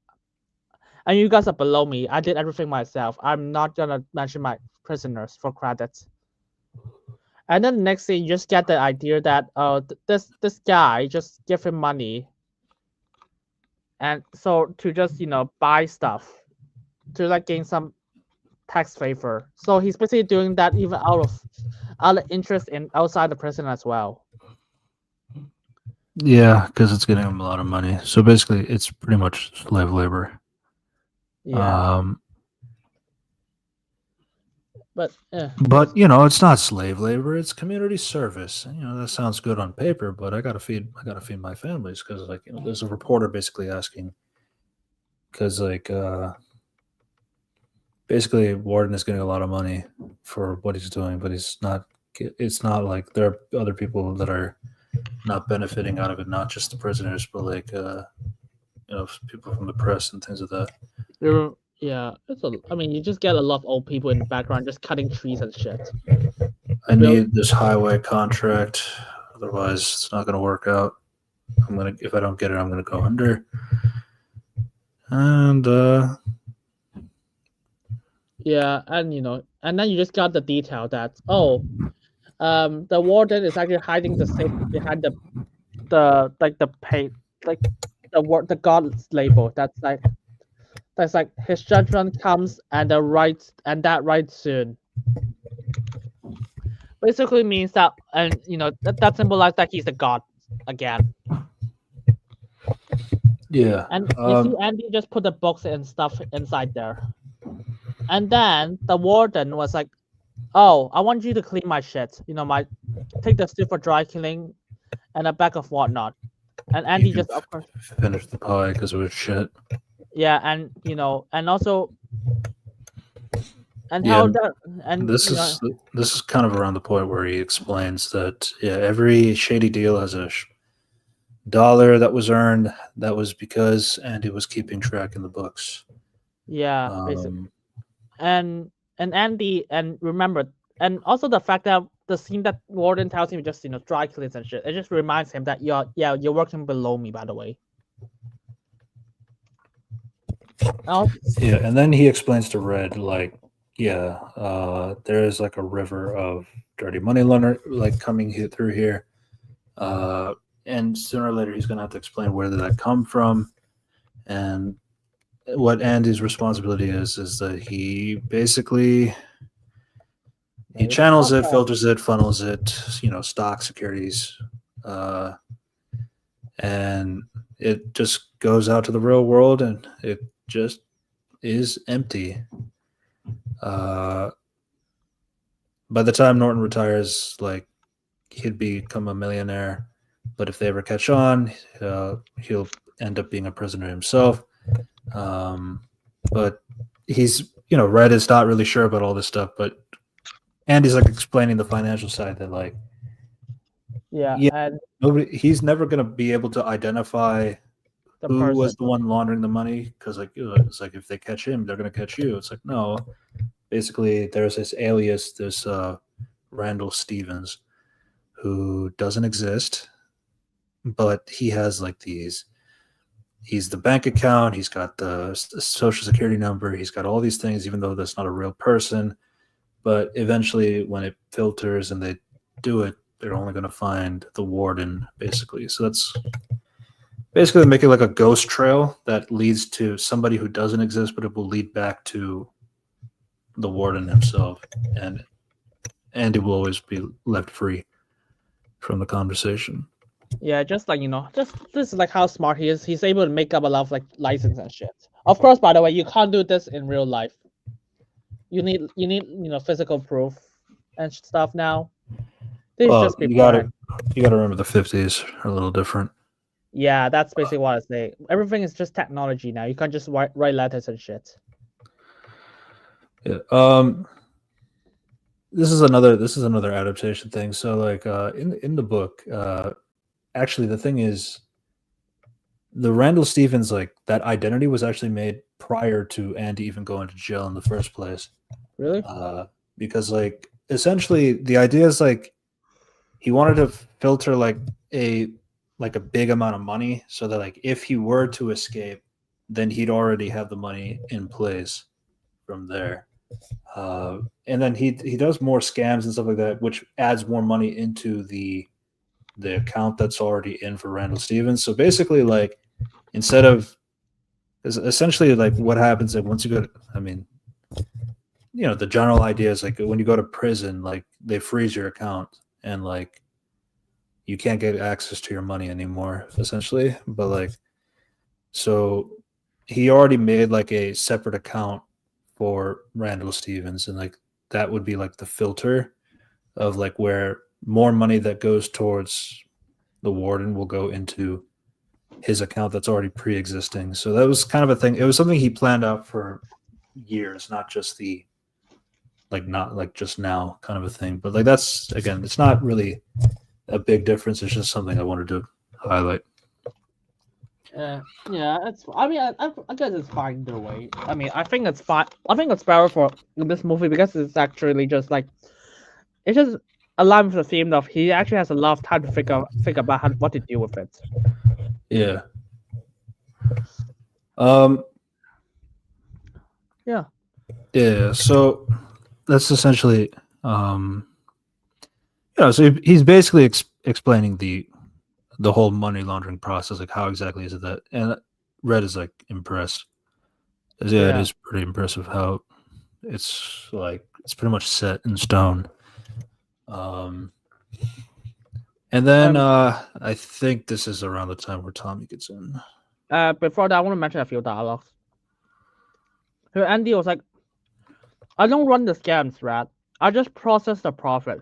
and you guys are below me. I did everything myself. I'm not gonna mention my prisoners for credits. And then the next thing, you just get the idea that this guy just give him money, and so to just buy stuff to like gain some tax favor. So he's basically doing that even out of interest in outside the prison as well. Yeah, because it's getting him a lot of money. So basically, it's pretty much slave labor. Yeah, Um, but but you know, it's not slave labor; it's community service. And, you know, that sounds good on paper, but I gotta feed my families because, like, you know, there's a reporter basically asking because, like, basically, Warden is getting a lot of money for what he's doing, but he's not. It's not like there are other people that are not benefiting out of it, not just the prisoners, but like, you know, people from the press and things like that. yeah, I mean, you just get a lot of old people in the background just cutting trees and shit. I Bill, need this highway contract, otherwise it's not going to work out. If I don't get it, I'm gonna go under. And yeah, and and then you just got the detail that the warden is actually hiding the safe behind the like the pay like the god's label. That's like his judgment comes and that right soon. Basically means that, and that symbolizes that he's the god again. yeah, And you see Andy just put the books and stuff inside there. And then the warden was like, oh, I want you to clean my shit. Take the stuff for dry cleaning and a bag of whatnot. And you Andy can just, of course, finish the pie because it was shit. yeah, and and also, and Yeah, how that, and this is kind of around the point where he explains that yeah, every shady deal has a dollar that was earned. That was because Andy was keeping track in the books. yeah, basically. Um, And Andy, and remember, and also the fact that the scene that Warden tells him just dry cleans and shit, it just reminds him that you're working below me, by the way. yeah, and then he explains to Red like, yeah, there is like a river of dirty money like coming through here, and sooner or later he's gonna have to explain where did that come from, and what Andy's responsibility is that he basically he channels it, filters it, funnels it, you know, stock securities, and it just goes out to the real world, and it just is empty. Uh, by the time Norton retires, like he'd become a millionaire, but if they ever catch on, he'll end up being a prisoner himself. But he's, you know, Red is not really sure about all this stuff, but Andy's like explaining the financial side that like, yeah, yeah, and he's never gonna be able to identify the who person. was the one laundering the money because like it's like if they catch him, they're gonna catch you. It's like no, basically there's this alias, this Randall Stevens, who doesn't exist, but he has like these. He's the bank account. He's got the social security number. He's got all these things, even though that's not a real person. But eventually, when it filters and they do it, they're only going to find the warden, basically. So that's basically making like a ghost trail that leads to somebody who doesn't exist, but it will lead back to the warden himself, and Andy will always be left free from the conversation. Yeah, just like just this is like how smart he is. He's able to make up a lot of like license and shit. Of course, by the way, you can't do this in real life. You need physical proof and stuff now. This is Well, just beforehand. you gotta remember the 50s are a little different. Yeah, that's basically what I say. Everything is just technology now. You can't just write letters and shit. Yeah. This is another adaptation thing. So like in the book, actually the thing is the Randall Stevens, like that identity was actually made prior to Andy even going to jail in the first place. Really? Because like essentially the idea is like he wanted to filter a a big amount of money so that like if he were to escape, then he'd already have the money in place from there. And then he does more scams and stuff like that, which adds more money into the account that's already in for Randall Stevens. So basically, like instead of essentially like what happens like once you go to, I mean, the general idea is like when you go to prison, like they freeze your account and like you can't get access to your money anymore, essentially. But like, so he already made like a separate account for Randall Stevens, and like that would be like the filter of like where more money that goes towards the warden will go into his account that's already pre-existing. So that was kind of a thing. It was something he planned out for years, not just not like just now kind of a thing. But like that's again, it's not really a big difference. It's just something I wanted to highlight. Yeah, it's. I mean, I guess it's fine either way. I mean, I think it's fine. I think it's better for this movie because it's actually just like it's just aligned with the theme of he actually has a lot of time to figure about what to do with it. Yeah. Yeah. Yeah. So that's essentially, so he's basically explaining the whole money laundering process, like how exactly is it that, and Red is like impressed. Yeah, it is pretty impressive how it's like it's pretty much set in stone. And then I think this is around the time where Tommy gets in. Before that, I want to mention a few dialogues. So Andy was like, "I don't run the scam thread. I just process the profit.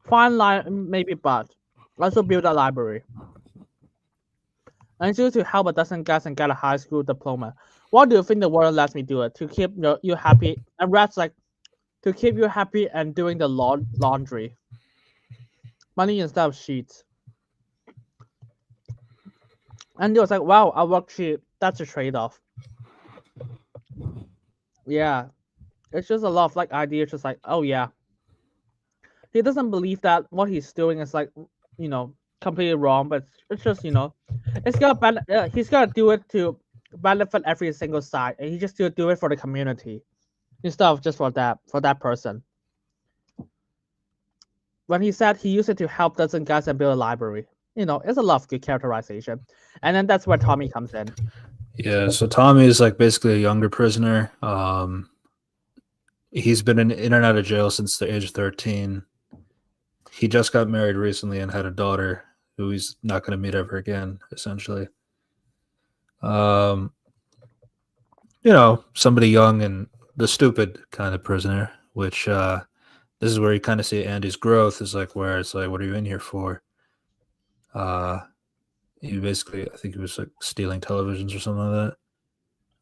Fine line, maybe, but I also build a library. I need to help a dozen guys and get a high school diploma. Why do you think the world lets me do it? To keep you happy?" And Red's like, "To keep you happy and doing the laundry. Money instead of sheets." And he was like, "Wow, I work cheap. That's a trade-off." Yeah, it's just a lot of like ideas. Just like, oh yeah, he doesn't believe that what he's doing is like, completely wrong. But it's just it's gonna he's gonna do it to benefit every single side, and he just do it for the community instead of just for that person. When he said he used it to help dozen guys and build a library, it's a lot of good characterization. And then that's where Tommy comes in. Yeah, so Tommy is like basically a younger prisoner. He's been in and out of jail since the age of 13. He just got married recently and had a daughter who he's not going to meet ever again, essentially. Somebody young and the stupid kind of prisoner, which this is where you kind of see Andy's growth is like where it's like, what are you in here for? He basically, I think he was like stealing televisions or something like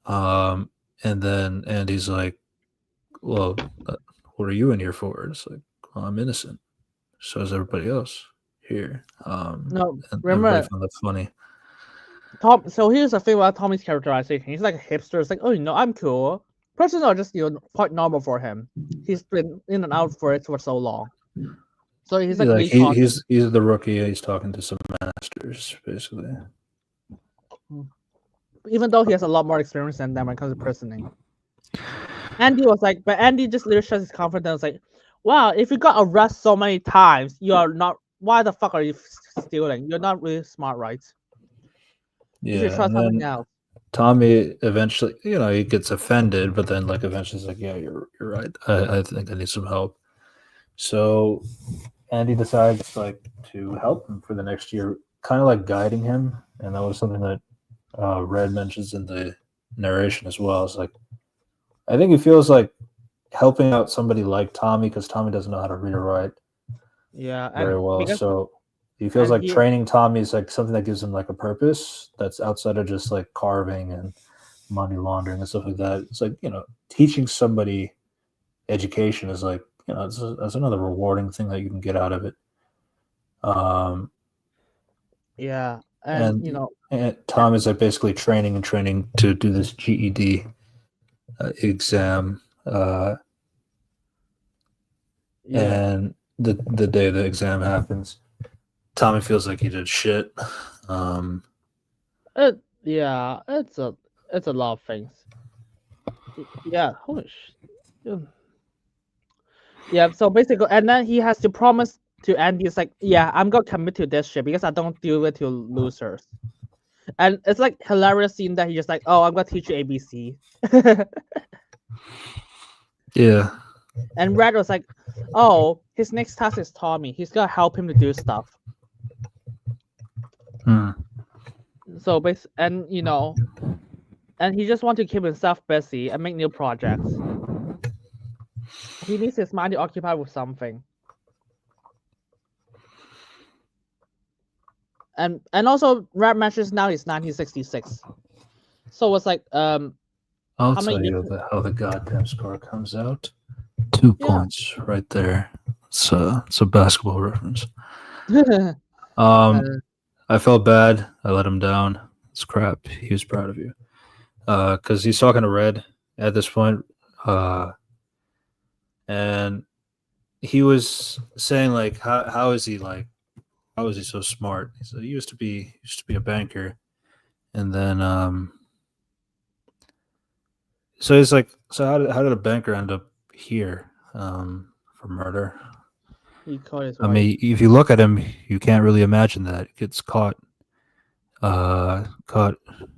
that. And then Andy's like, well, what are you in here for? It's like, well, I'm innocent. So is everybody else here. No, and remember everybody found that funny. Tom. So here's the thing about Tommy's characterization. He's like a hipster. It's like, oh, I'm cool. Prisons are just quite normal for him. He's been in and out for it for so long. So he's like, he's the rookie. He's talking to some masters, basically. Even though he has a lot more experience than them when it comes to prisoning. Andy was like, but Andy just literally shows his confidence. Like, wow, if you got arrested so many times, you are not. Why the fuck are you stealing? You're not really smart, right? Yeah. And then Tommy eventually, he gets offended, but then like eventually he's like, yeah, you're right. I think I need some help. So Andy decides like to help him for the next year, kind of like guiding him, and that was something that Red mentions in the narration as well. It's like I think he feels like helping out somebody like Tommy because Tommy doesn't know how to read or write Yeah, very and well. because So he feels and like he training Tommy is like something that gives him like a purpose that's outside of just like carving and money laundering and stuff like that. It's like teaching somebody education is like that's another rewarding thing that you can get out of it. Um, yeah, and and a- Tom is like basically training to do this GED exam. yeah, And the day the exam happens, Tommy feels like he did shit. yeah, it's a lot of things. Yeah, holy sh- Yeah, so basically, and then he has to promise to Andy, it's like, yeah, I'm gonna commit to this shit because I don't deal with you losers. And it's like hilarious scene that he just like, oh, I'm gonna teach you ABC. Yeah. And Red was like, oh, his next task is Tommy. He's gonna help him to do stuff. Hmm. So and and he just wants to keep himself busy and make new projects. He needs his mind to occupy with something. And also Red mentions now is 1966. So it's like I'll how many tell years? you how the goddamn score comes out. 2 Yeah. points right there. It's a basketball reference. uh, I felt bad. I let him down. It's crap. He was proud of you. Because he's talking to Red at this point. And he was saying like, how is he like? How is he so smart? He said he used to be a banker, and then so he's like, so how did a banker end up here for murder? he called his I wife. mean, if you look at him, you can't really imagine that. He gets caught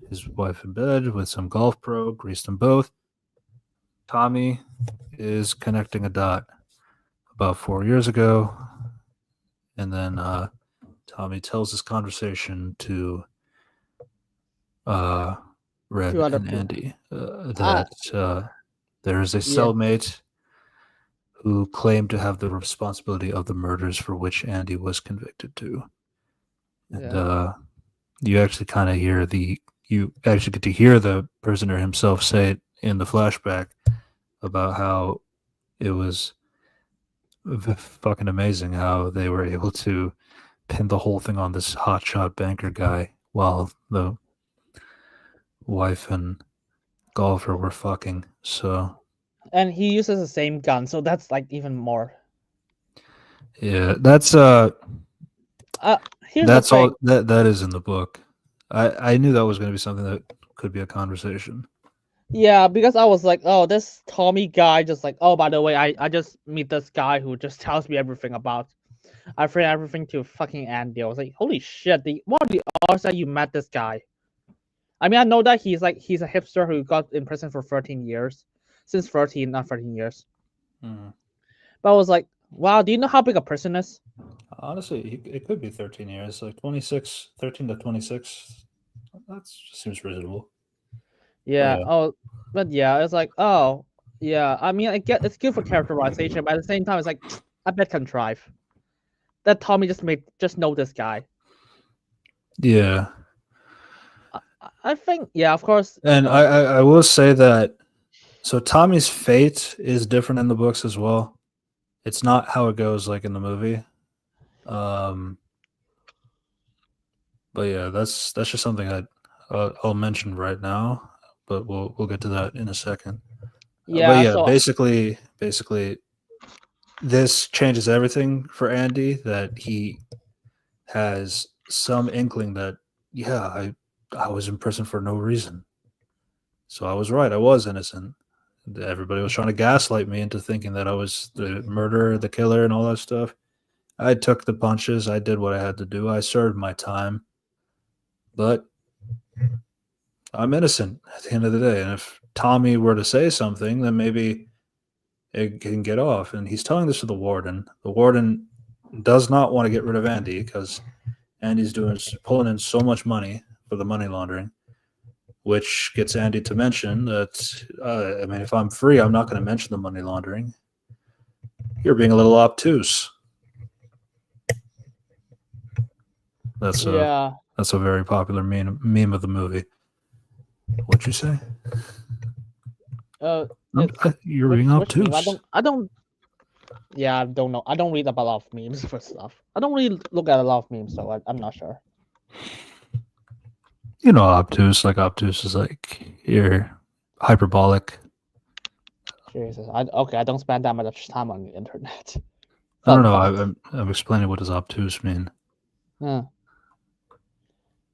his wife in bed with some golf pro, greased them both. Tommy is connecting a dot about 4 years ago, and then Tommy tells this conversation to Two Red other and people. Andy Ah, that there is a yeah, cellmate who claimed to have the responsibility of the murders for which Andy was convicted to. And yeah. you actually kind of hear you actually get to hear the prisoner himself say it in the flashback about how it was fucking amazing how they were able to pin the whole thing on this hotshot banker guy while the wife and golfer were fucking. So And he uses the same gun, so that's like even more. yeah, Here's the that's thing. all that is in the book. I knew that was going to be something that could be a conversation. Yeah, because I was like, oh, this Tommy guy just like, oh, by the way, I just meet this guy who just tells me everything about. I bring everything to fucking Andy. I was like, holy shit, what are the odds that you met this guy? I mean, I know that he's a hipster who got in prison for 13 years. Since 13, not 13 years. Mm. But I was like, wow, do you know how big a prison is? Honestly, it could be 13 years, like 26, 13 to 26. That seems reasonable. But Yeah. yeah, Oh, but yeah, it's like, oh, yeah. I mean, I get it's good for characterization, but at the same time, it's like a bit contrived. That Tommy just know this guy. yeah. I think, yeah, of course, And I will say that so Tommy's fate is different in the books as well. It's not how it goes like in the movie. Um, but yeah, that's just something I'll mention right now. But we'll get to that in a second. But Yeah. yeah, So basically, this changes everything for Andy. That he has some inkling that yeah, I was in prison for no reason. So I was right. I was innocent. Everybody was trying to gaslight me into thinking that I was the murderer, the killer, and all that stuff. I took the punches. I did what I had to do. I served my time, but I'm innocent at the end of the day. And if Tommy were to say something, then maybe it can get off. And he's telling this to the warden. The warden does not want to get rid of Andy because Andy's pulling in so much money for the money laundering, which gets Andy to mention that, I mean, if I'm free, I'm not going to mention the money laundering. You're being a little obtuse. That's a very popular meme of the movie. What'd you say? You're being obtuse. I don't. Yeah, I don't know. I don't read about a lot of memes for stuff. I don't really look at a lot of memes, so I'm not sure. You know, obtuse. Like obtuse is like you're hyperbolic. Jesus. I don't spend that much time on the internet. I don't know. I'm explaining what does obtuse mean.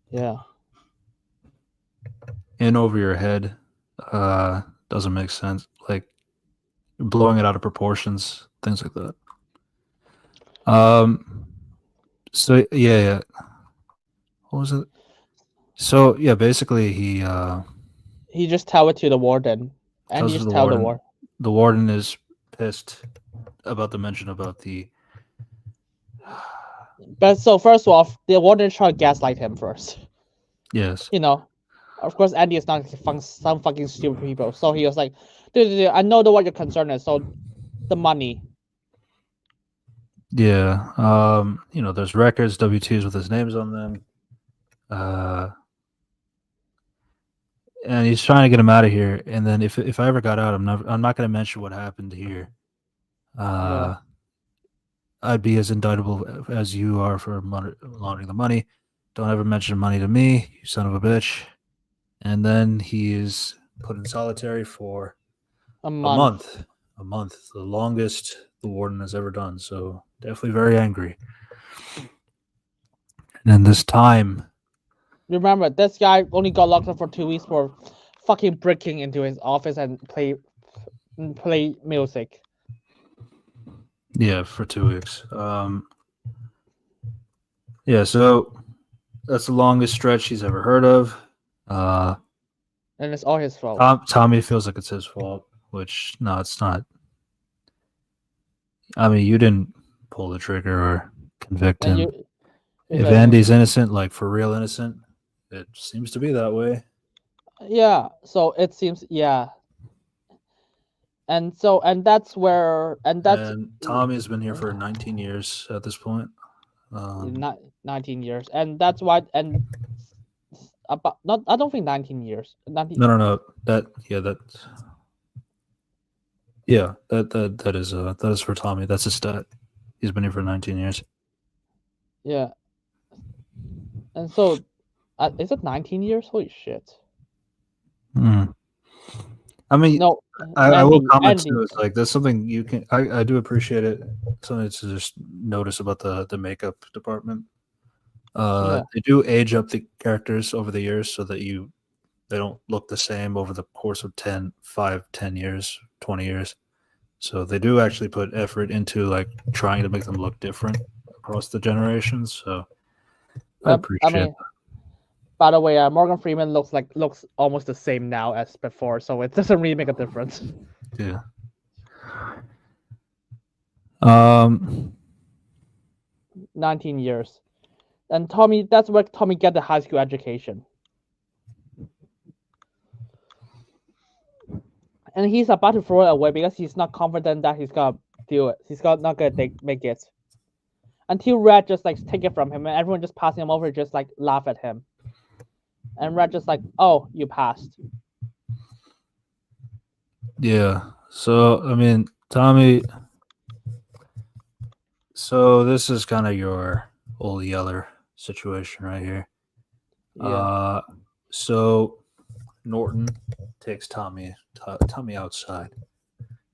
Yeah. In over your head doesn't make sense. Like blowing it out of proportions, things like that. So yeah. What was it? So yeah, basically he just tell it to the warden, and he just tell the warden. The warden is pissed about the mention about the. But so first off, the warden tried to gaslight him first. Yes. You know, of course, Andy is not some fucking stupid people. So he was like, dude, I know what your concern is. So the money. Yeah. You know, there's records, WTs with his names on them. And he's trying to get him out of here. And then if I ever got out, I'm not going to mention what happened here. I'd be as indictable as you are for laundering the money. Don't ever mention money to me, you son of a bitch. And then he is put in solitary for a month. A month, the longest the warden has ever done. So definitely very angry. And then this time, remember, this guy only got locked up for 2 weeks for fucking breaking into his office and play music. Yeah, for 2 weeks. Yeah, so that's the longest stretch he's ever heard of. And it's all his fault. Tommy feels like it's his fault, which no, it's not. I mean, you didn't pull the trigger or convict him. If Andy's innocent, like for real innocent, it seems to be that way. Yeah, so it seems, yeah. And that's where, and Tommy's been here for 19 years at this point. Not 19 years, and that's why, and about not, I don't think 19 years. 19, no. That is for Tommy. That's his stat. He's been here for 19 years. Yeah. And so, is it 19 years? Holy shit. I mean, no, I will comment too. It's like that's something you can. I do appreciate it. Something to just notice about the makeup department. They do age up the characters over the years so that they don't look the same over the course of 10 years, 20 years. So they do actually put effort into like trying to make them look different across the generations. So I appreciate that. By the way, Morgan Freeman looks almost the same now as before, so it doesn't really make a difference. Yeah. 19 years. And Tommy, that's where Tommy get the high school education. And he's about to throw it away because he's not confident that he's gonna do it. He's not gonna make it. Until Red just like take it from him, and everyone just passing him over, just like laugh at him. And Red just like, oh, you passed. Yeah. So I mean, Tommy. So this is kind of your old Yeller situation right here. Yeah. So Norton takes Tommy outside.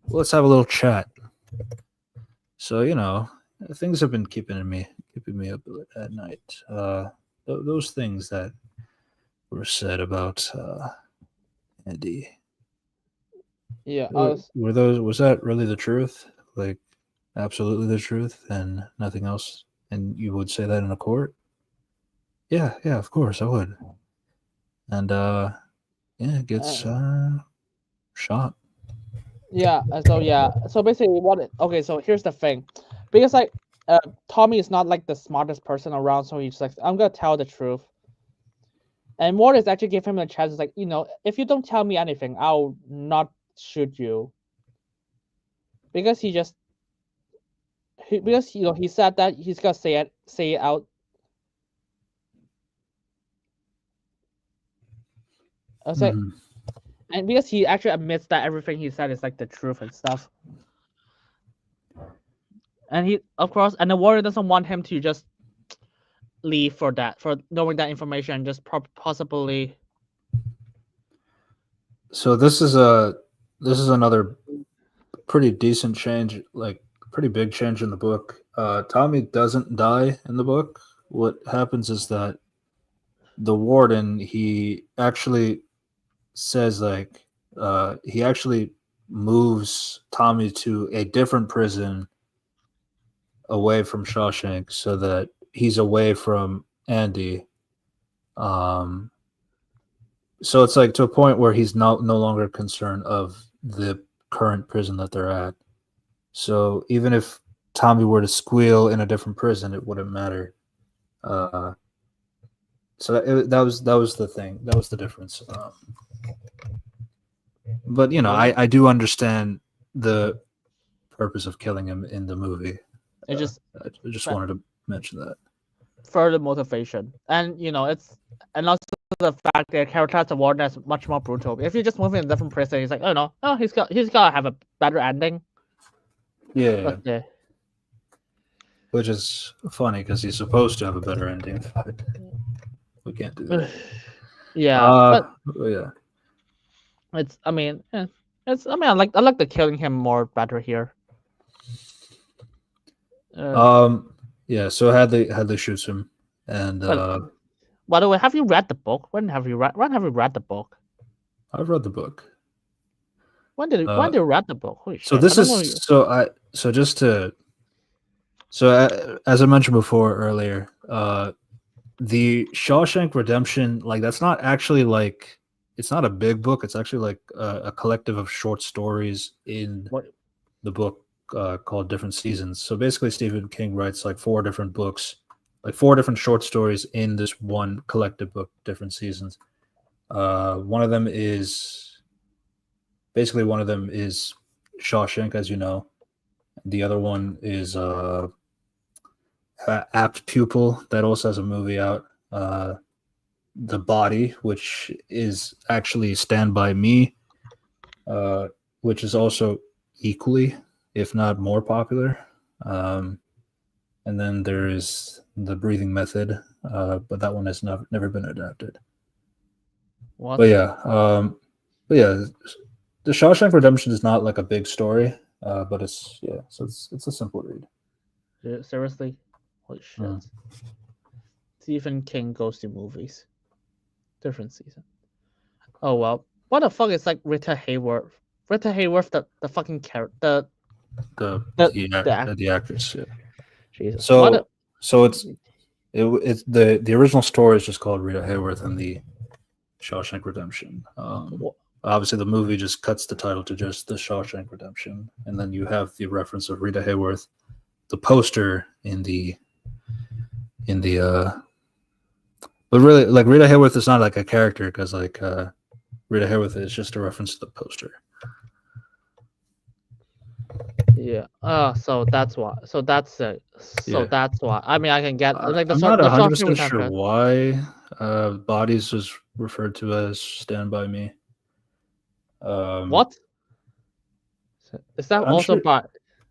Let's have a little chat. So things have been keeping me up at night. Those things that were said about Andy. Yeah. Was that really the truth? Like absolutely the truth and nothing else? And you would say that in a court? Yeah, of course I would. And yeah, gets shot. Yeah. So basically, okay. So here's the thing, because like Tommy is not like the smartest person around, so he's like, I'm gonna tell the truth. And Mortis actually gave him a chance. It's like, if you don't tell me anything, I'll not shoot you. Because because he said that he's gonna say it out. I was like, Mhm. and because he actually admits that everything he said is like the truth and stuff. And he, of course, and the warrior doesn't want him to just leave for knowing that information and just possibly. So this is another pretty decent change, like pretty big change in the book. Tommy doesn't die in the book. What happens is that the warden, he actually says like he actually moves Tommy to a different prison away from Shawshank so that he's away from Andy. Um, so it's like to a point where he's no longer concerned of the current prison that they're at. So even if Tommy were to squeal in a different prison, it wouldn't matter. Uh, so that was the thing. That was the difference. But I do understand the purpose of killing him in the movie. It just I just wanted to mention that. further motivation, and and also the fact that characters the warden is much more brutal. If you just move in a different prison, he's like, oh no, he's got to have a better ending. Yeah, But which is funny because he's supposed to have a better ending, but we can't do that. yeah, but Yeah. I mean, I like the killing him more better here. Yeah. So Hadley shoots him, and by the way, have you read the book? When have you read the book? I've read the book. When did you read the book? Holy So shit! I this don't know. is so just to as I mentioned before earlier, the Shawshank Redemption, like that's not actually like it's not a big book. It's actually like a collective of short stories in What? the book called Different Seasons. So basically, Stephen King writes like four different books, like four different short stories in this one collective book, Different Seasons. One of them is Shawshank, as you know. The other one is Apt Pupil, that also has a movie out. The Body, which is actually Stand By Me, which is also equally, if not more popular. And then there is The Breathing Method, but that one has never been adapted. What? But yeah, The Shawshank Redemption is not like a big story, but it's a simple read. Seriously? Holy shit! Stephen King goes to movies. Different season. Oh well. What the fuck is like Rita Hayworth? Rita Hayworth, the fucking character, The actress. Yeah. Jesus. So it's the original story is just called Rita Hayworth and the Shawshank Redemption. Obviously, the movie just cuts the title to just the Shawshank Redemption, and then you have the reference of Rita Hayworth, the poster in the. But really, like Rita Hayworth is not like a character because like Rita Hayworth is just a reference to the poster. Yeah. So that's why. So that's it. So Yeah. that's why. I mean, I can get like I'm not the 100% Shawshank sure Redemption. why Bodies was referred to as Stand By Me. What? Is that I'm also sure, by?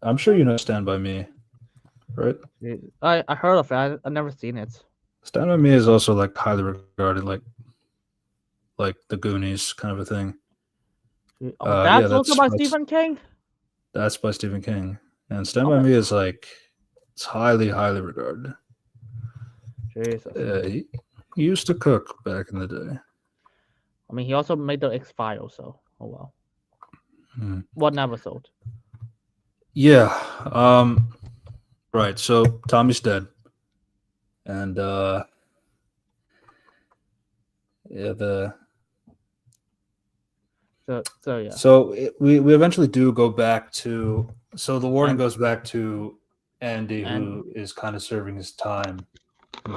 I'm sure you know Stand By Me, right? I heard of it. I never seen it. Stand By Me is also like highly regarded, like the Goonies kind of a thing. Oh, that's also by that's Stephen King. that's by Stephen King, and Stand Oh By my Me is like it's highly regarded. Jesus. He used to cook back in the day. I mean, he also made the X Files. So oh well. One episode. Yeah. Right. So Tommy's dead, and yeah, So yeah. So we eventually do go back to. So the warden And- goes back to Andy, And who is kind of serving his time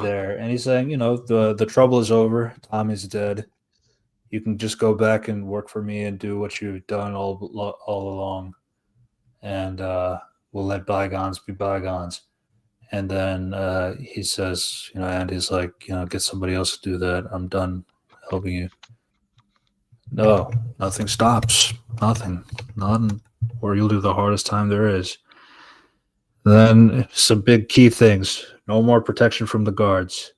there, and he's saying, the trouble is over. Tommy's dead. You can just go back and work for me and do what you've done all along, and we'll let bygones be bygones. And then he says, Andy's like, get somebody else to do that. I'm done helping you. No, nothing stops. Nothing. None. Or you'll do the hardest time there is. Then some big key things. No more protection from the guards.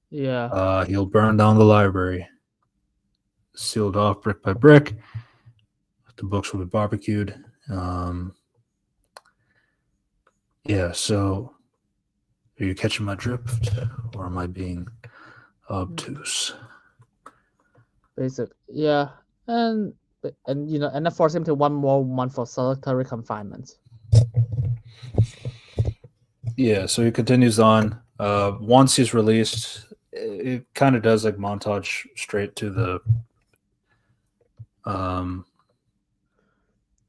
yeah. He'll burn down the library. Sealed off brick by brick. The books will be barbecued. Yeah, so are you catching my drift? Or am I being obtuse? Basic. Yeah. And and then force him to 1 more month for solitary confinement. Yeah, so he continues on. Once he's released, it kind of does like montage straight to the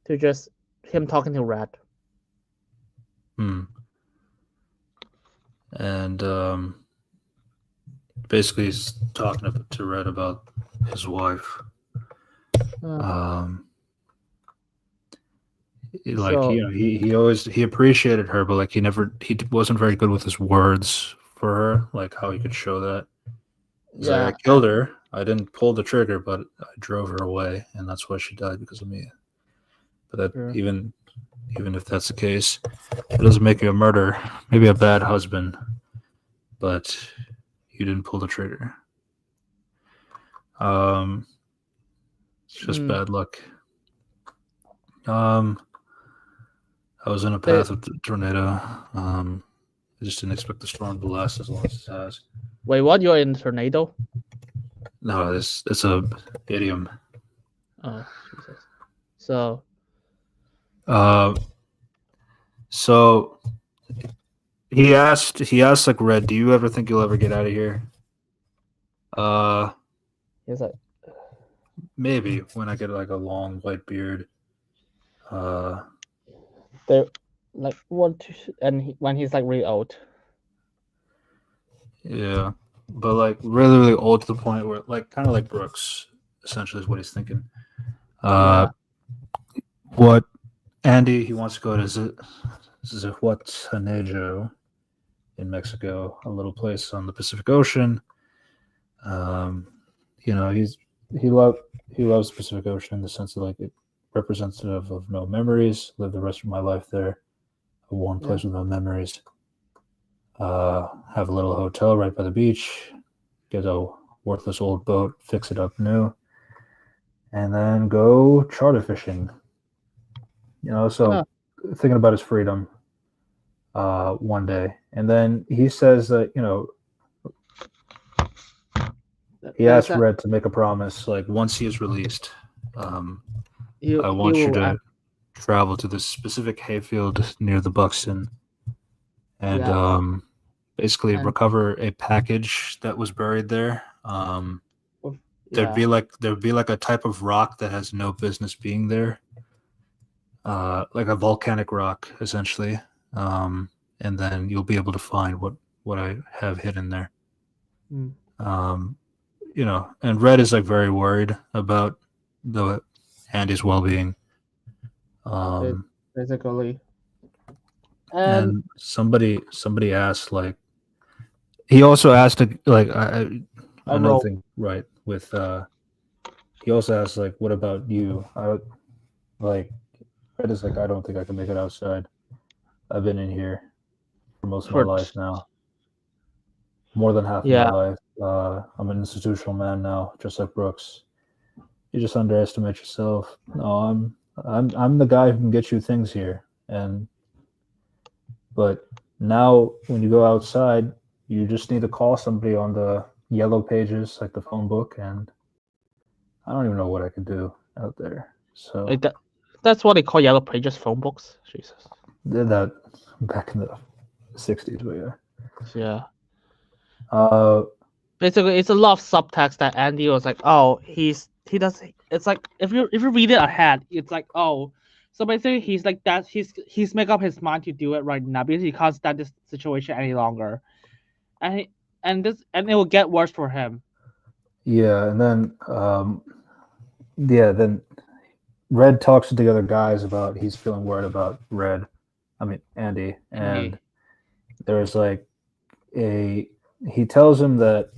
To just him talking to Red. and basically he's talking to Red about his wife. Like So- he appreciated her, but like he wasn't very good with his words for her, like how he could show that. He's like, I killed her. I didn't pull the trigger, but I drove her away, and that's why she died, because of me. But that Sure. even if that's the case, it doesn't make you a murderer. Maybe a bad husband, but you didn't pull the trigger. It's just bad luck. I was in a path of tornado. I just didn't expect the storm to last as long as it has. Wait, what? You're in tornado? No, it's a idiom. Oh, Jesus. So So he asked like Red, do you ever think you'll ever get out of here? he's like, Maybe when I get like a long white beard. they like what? When he's like really old. Yeah, but like really old to the point where like kind of like Brooks, essentially is what he's thinking. What Andy, he wants to go to Zihuatanejo in Mexico, a little place on the Pacific Ocean. He loves the Pacific Ocean in the sense of like it representative of no memories. Live the rest of my life there, a warm place with no memories. Have a little hotel right by the beach. Get a worthless old boat, fix it up new, and then go charter fishing. Thinking about his freedom one day. And then he says that, he asked Red to make a promise, like once he is released, I want you to travel to this specific hayfield near the Buxton and basically recover a package that was buried there. There'd be like a type of rock that has no business being there. Like a volcanic rock, essentially. And then you'll be able to find what I have hidden there. And Red is like very worried about Andy's well-being. Basically. And somebody asked, like, he also asked like another thing, right? With he also asked, like, what about you? Red is like, I don't think I can make it outside. I've been in here for most of my life now. More than half of my life. I'm an institutional man now, just like Brooks. You just underestimate yourself. No, I'm the guy who can get you things here. But now when you go outside, you just need to call somebody on the yellow pages, like the phone book, and I don't even know what I could do out there. So that's what they call yellow pages phone books. Jesus. Did that back in the 60s, but yeah. Yeah. Basically, it's a lot of subtext that Andy was like, oh, he's he does. It's like if you read it ahead, it's like, oh, so basically he's like that. He's make up his mind to do it right now because he can't stand this situation any longer, and and it will get worse for him. Yeah, and then then Red talks to the other guys about he's feeling worried about Andy, Andy. and there's like he tells him that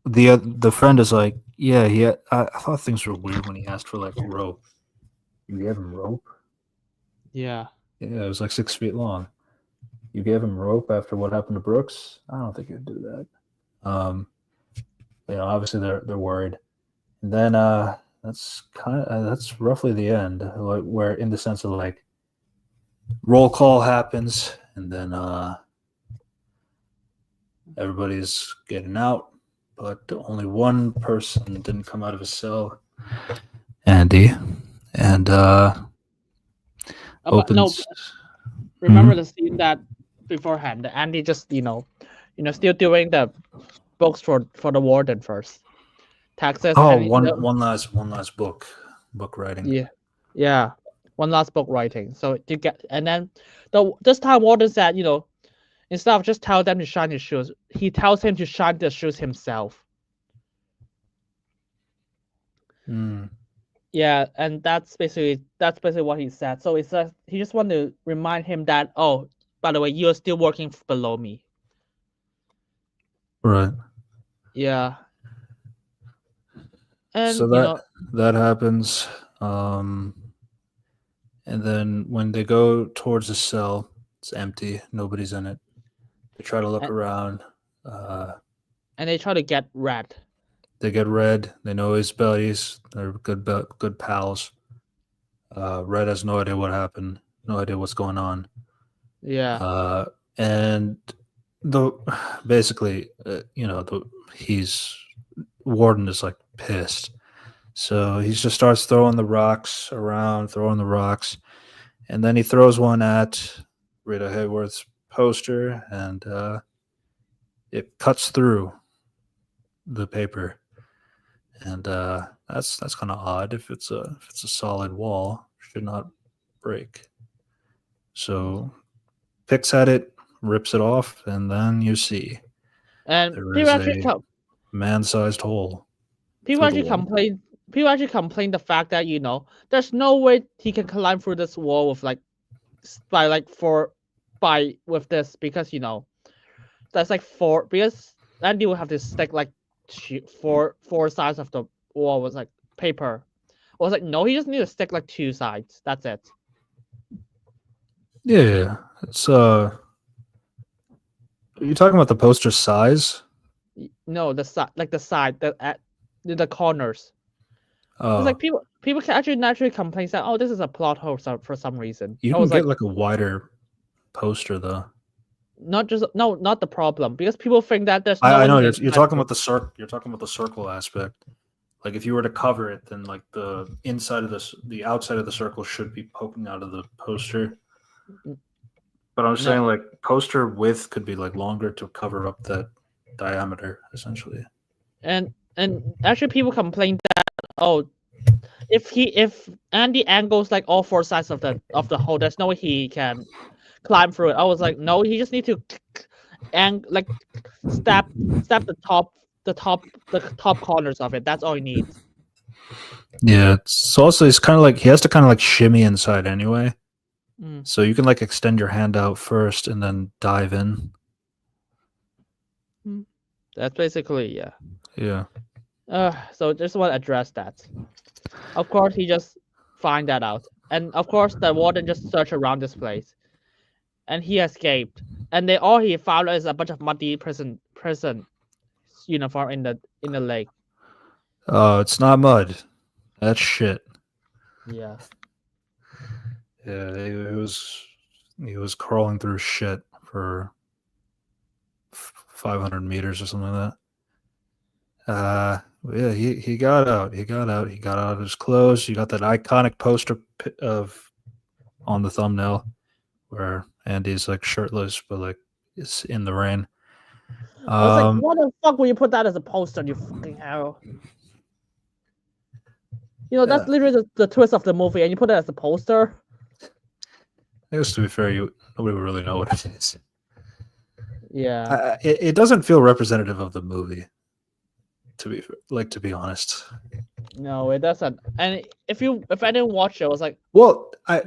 the friend is like, yeah, I thought things were weird when he asked for like rope. You gave him rope? Yeah. Yeah, it was like 6 feet long. You gave him rope after what happened to Brooks? I don't think he'd do that. Obviously they're worried. And then that's roughly the end, like, where in the sense of like roll call happens, and then everybody's getting out, but only one person didn't come out of his cell. Andy, and But no, opens. remember the scene that beforehand, that Andy just still doing the books for the warden first. Taxes Oh, and one last book writing. yeah, one last book writing. So to get and then this time warden said, instead of just tell them to shine his shoes, he tells him to shine the shoes himself. Mm. Yeah, and that's basically what he said. So he says he just want to remind him that, oh, by the way, you're still working below me. Right. Yeah. And So that happens, and then when they go towards the cell, it's empty. Nobody's in it. They try to look around. And they try to get Red. They get Red. They know his buddies. They're good pals. Red has no idea what happened. No idea what's going on. Yeah. And basically, he's Warden is like pissed. So he just starts throwing the rocks around, and then he throws one at Rita Hayworth's poster, and it cuts through the paper. And that's kind of odd. If it's a solid wall, it should not break. So picks at it, rips it off, and then you see And there people is actually a man-sized hole. people actually complain. People actually complain the fact that there's no way he can climb through this wall with with this, because that's like four, because Andy will have to stick like four sides of the wall with like paper. I was like, no, he just need to stick like two sides. That's it. Yeah, it's Are you talking about the poster size? No, the side, like the side, the corners. It's Oh, like people can actually naturally complain that, oh, this is a plot hole for some reason. you I can was get like like a wider poster though. not the problem, because people think that there's no I way know he you're, can you're climb talking through. about the circle. You're talking about the circle aspect. Like if you were to cover it, then like the inside of the outside of the circle should be poking out of the poster. But I'm No, saying like poster width could be like longer to cover up that diameter essentially. and actually people complain that, oh, if Andy angles like all four sides of the hole, there's no way he can climb through it. I was like, no, he just need to and like stab the top corners of it. That's all he needs. Yeah, it's kind of like he has to kind of like shimmy inside anyway. Mm. So you can like extend your hand out first and then dive in. That's basically, yeah. Yeah. So just want to address that. Of course, he just find that out, and of course, the warden just searched around this place, and he escaped. And all he found is a bunch of muddy prison uniform in the lake. Oh, it's not mud. That's shit. Yeah. Yeah, he was crawling through shit for 500 meters or something like that. Yeah, he got out. He got out. He got out of his clothes. You got that iconic poster of on the thumbnail where Andy's like shirtless, but like it's in the rain. I was like, what the fuck will you put that as a poster? You fucking hell. You know, that's Yeah. literally the twist of the movie, and you put it as a poster. I guess to be fair, nobody would really know what it is. Yeah. It doesn't feel representative of the movie. To be honest. No, it doesn't. And if I didn't watch it, I was like, Well, I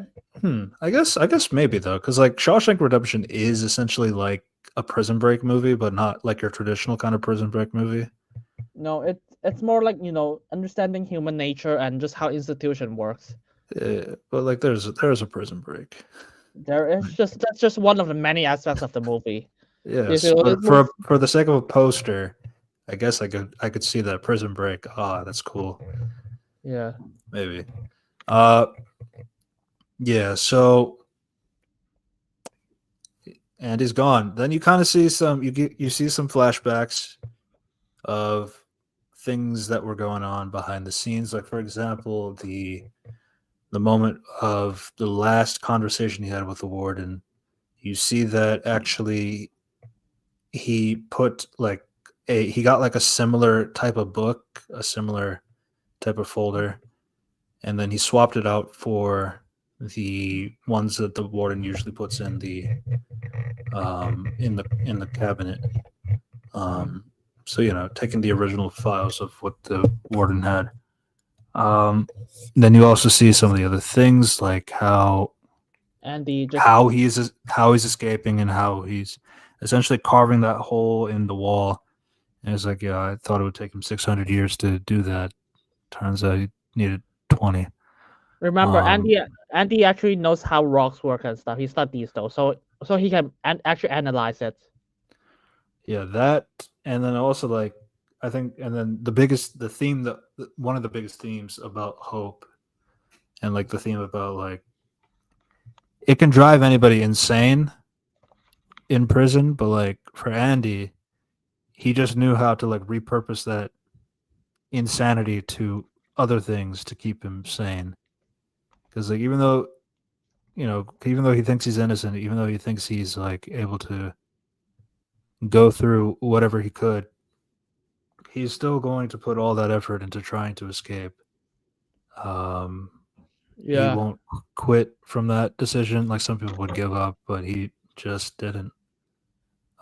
guess maybe though, because like Shawshank Redemption is essentially like a Prison Break movie, but not like your traditional kind of Prison Break movie. no, it's more like understanding human nature and just how institution works. But like there's a Prison Break. There is just that's just one of the many aspects of the movie. You Yes, feel it but moves. for the sake of a poster, I guess I could see that Prison Break. Ah, that's cool. Yeah. Maybe. Uh, yeah. So and he's gone. Then you kind of see you see some flashbacks of things that were going on behind the scenes. Like for example, the moment of the last conversation he had with the warden. You see that actually he put like he got like a similar type of book, a similar type of folder, and then he swapped it out for the ones that the warden usually puts in the cabinet. Um, so taking the original files of what the warden had. Um, then you also see some of the other things like Andy just how he's escaping and how he's essentially carving that hole in the wall. And it's like, yeah, I thought it would take him 600 years to do that. Turns out he needed 20. remember Um, Andy actually knows how rocks work and stuff. He studies those, so he can actually analyze it. yeah, that, and then also like, I think, and then the theme that one of the biggest themes about hope, and like the theme about like it can drive anybody insane in prison, but like for Andy, he just knew how to like repurpose that insanity to other things to keep him sane. Because like even though he thinks he's innocent, even though he thinks he's like able to go through whatever he could, he's still going to put all that effort into trying to escape. Um, he Yeah. won't quit from that decision like some people would give up, but he just didn't.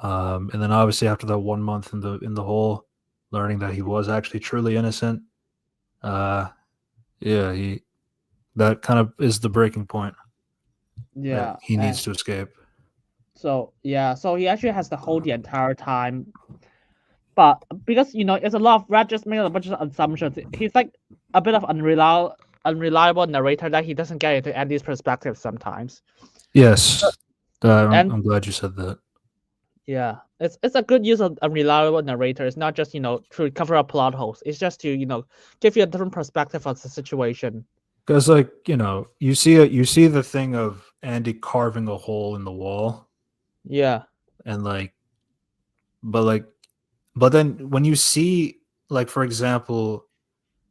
And then obviously after that 1 month in the hole, learning that he was actually truly innocent, uh, yeah, he that kind of is the breaking point that Yeah. he And needs to escape. so he actually has to hold the entire time. But because it's a lot of Red just making a bunch of assumptions. He's like a bit of unreliable narrator that he doesn't get into Andy's perspective sometimes. Yes, And I'm glad you said that. yeah, it's a good use of unreliable narrator. It's not just to cover up plot holes. It's just to give you a different perspective of the situation. Because like you see the thing of Andy carving a hole in the wall, Yeah. and but like but then when you see like for example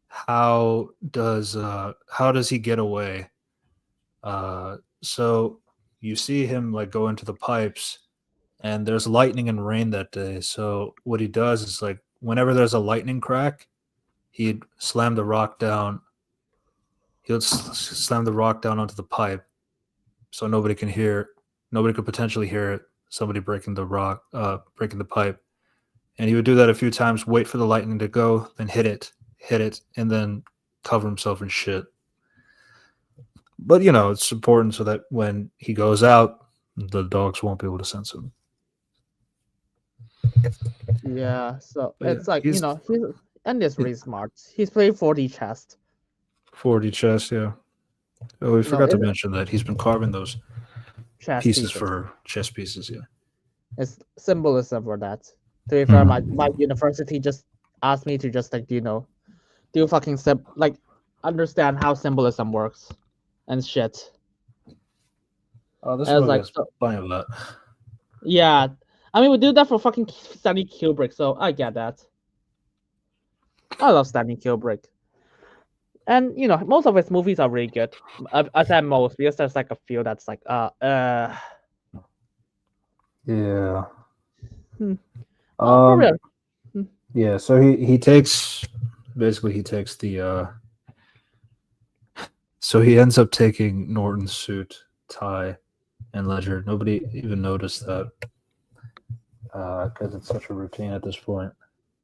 how does he get away? So you see him like go into the pipes, and there's lightning and rain that day. So what he does is like whenever there's a lightning crack, he'd slam the rock down. Slam the rock down onto the pipe, so nobody could potentially hear it. Somebody breaking the pipe, and he would do that a few times. Wait for the lightning to go, then hit it, and then cover himself in shit. But it's important so that when he goes out, the dogs won't be able to sense him. Yeah. So But yeah, it's like he's he's Andy's really smart. He's playing 4D chess. 40 chess. Yeah. Oh, we forgot to It's mention that he's been carving those chess pieces pieces. for chess pieces. Yeah. It's symbolism for that. To be fair, my Mhm. university just asked me to just like do fucking like understand how symbolism works and shit. Oh, this And I was movie like, has plenty of that. yeah. I mean, we do that for fucking Stanley Kubrick, so I get that. I love Stanley Kubrick, and most of his movies are really good. I said most because there's like a few that's like Yeah. hmm, probably Um. Yeah. So he takes basically he takes the So he ends up taking Norton's suit, tie, and ledger. Nobody even noticed that because it's such a routine at this point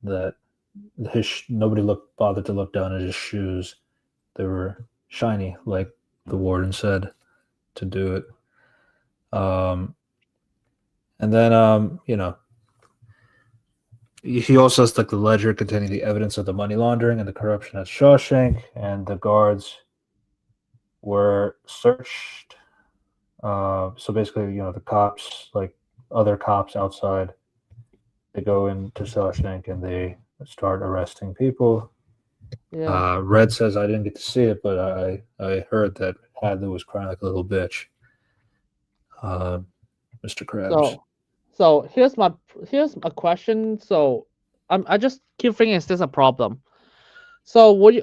that nobody bothered to look down at his shoes. They were shiny, like the warden said to do it. And then he also has like the ledger containing the evidence of the money laundering and the corruption at Shawshank, and the guards were searched. So basically, the cops, like other cops outside, they go into Shawshank and they start arresting people. Yeah. Red says I didn't get to see it, but I heard that Hadley was crying like a little bitch. Mr. Krabs. So here's a question. So I just keep thinking, is this a problem? So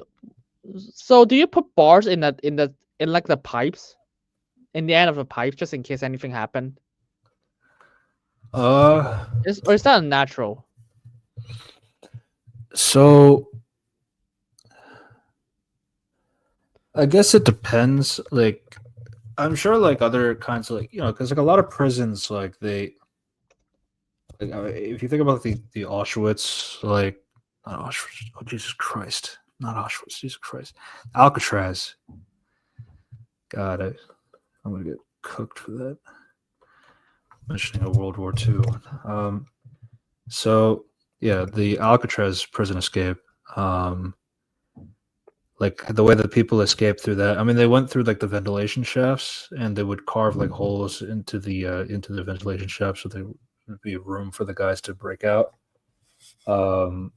do you put bars in like the pipes, in the end of the pipe, just in case anything happened? Uh, Or is that unnatural? so I guess it depends. Like, I'm sure, like other kinds of because like a lot of prisons, like if you think about the Auschwitz, like not Auschwitz, oh Jesus Christ, not Auschwitz, Jesus Christ, Alcatraz. God, I'm gonna get cooked for that. Mentioning a World War II. So yeah, the Alcatraz prison escape. Like the way that people escaped through that. I mean, they went through like the ventilation shafts, and they would carve like holes into the ventilation shafts, so there would be room for the guys to break out. But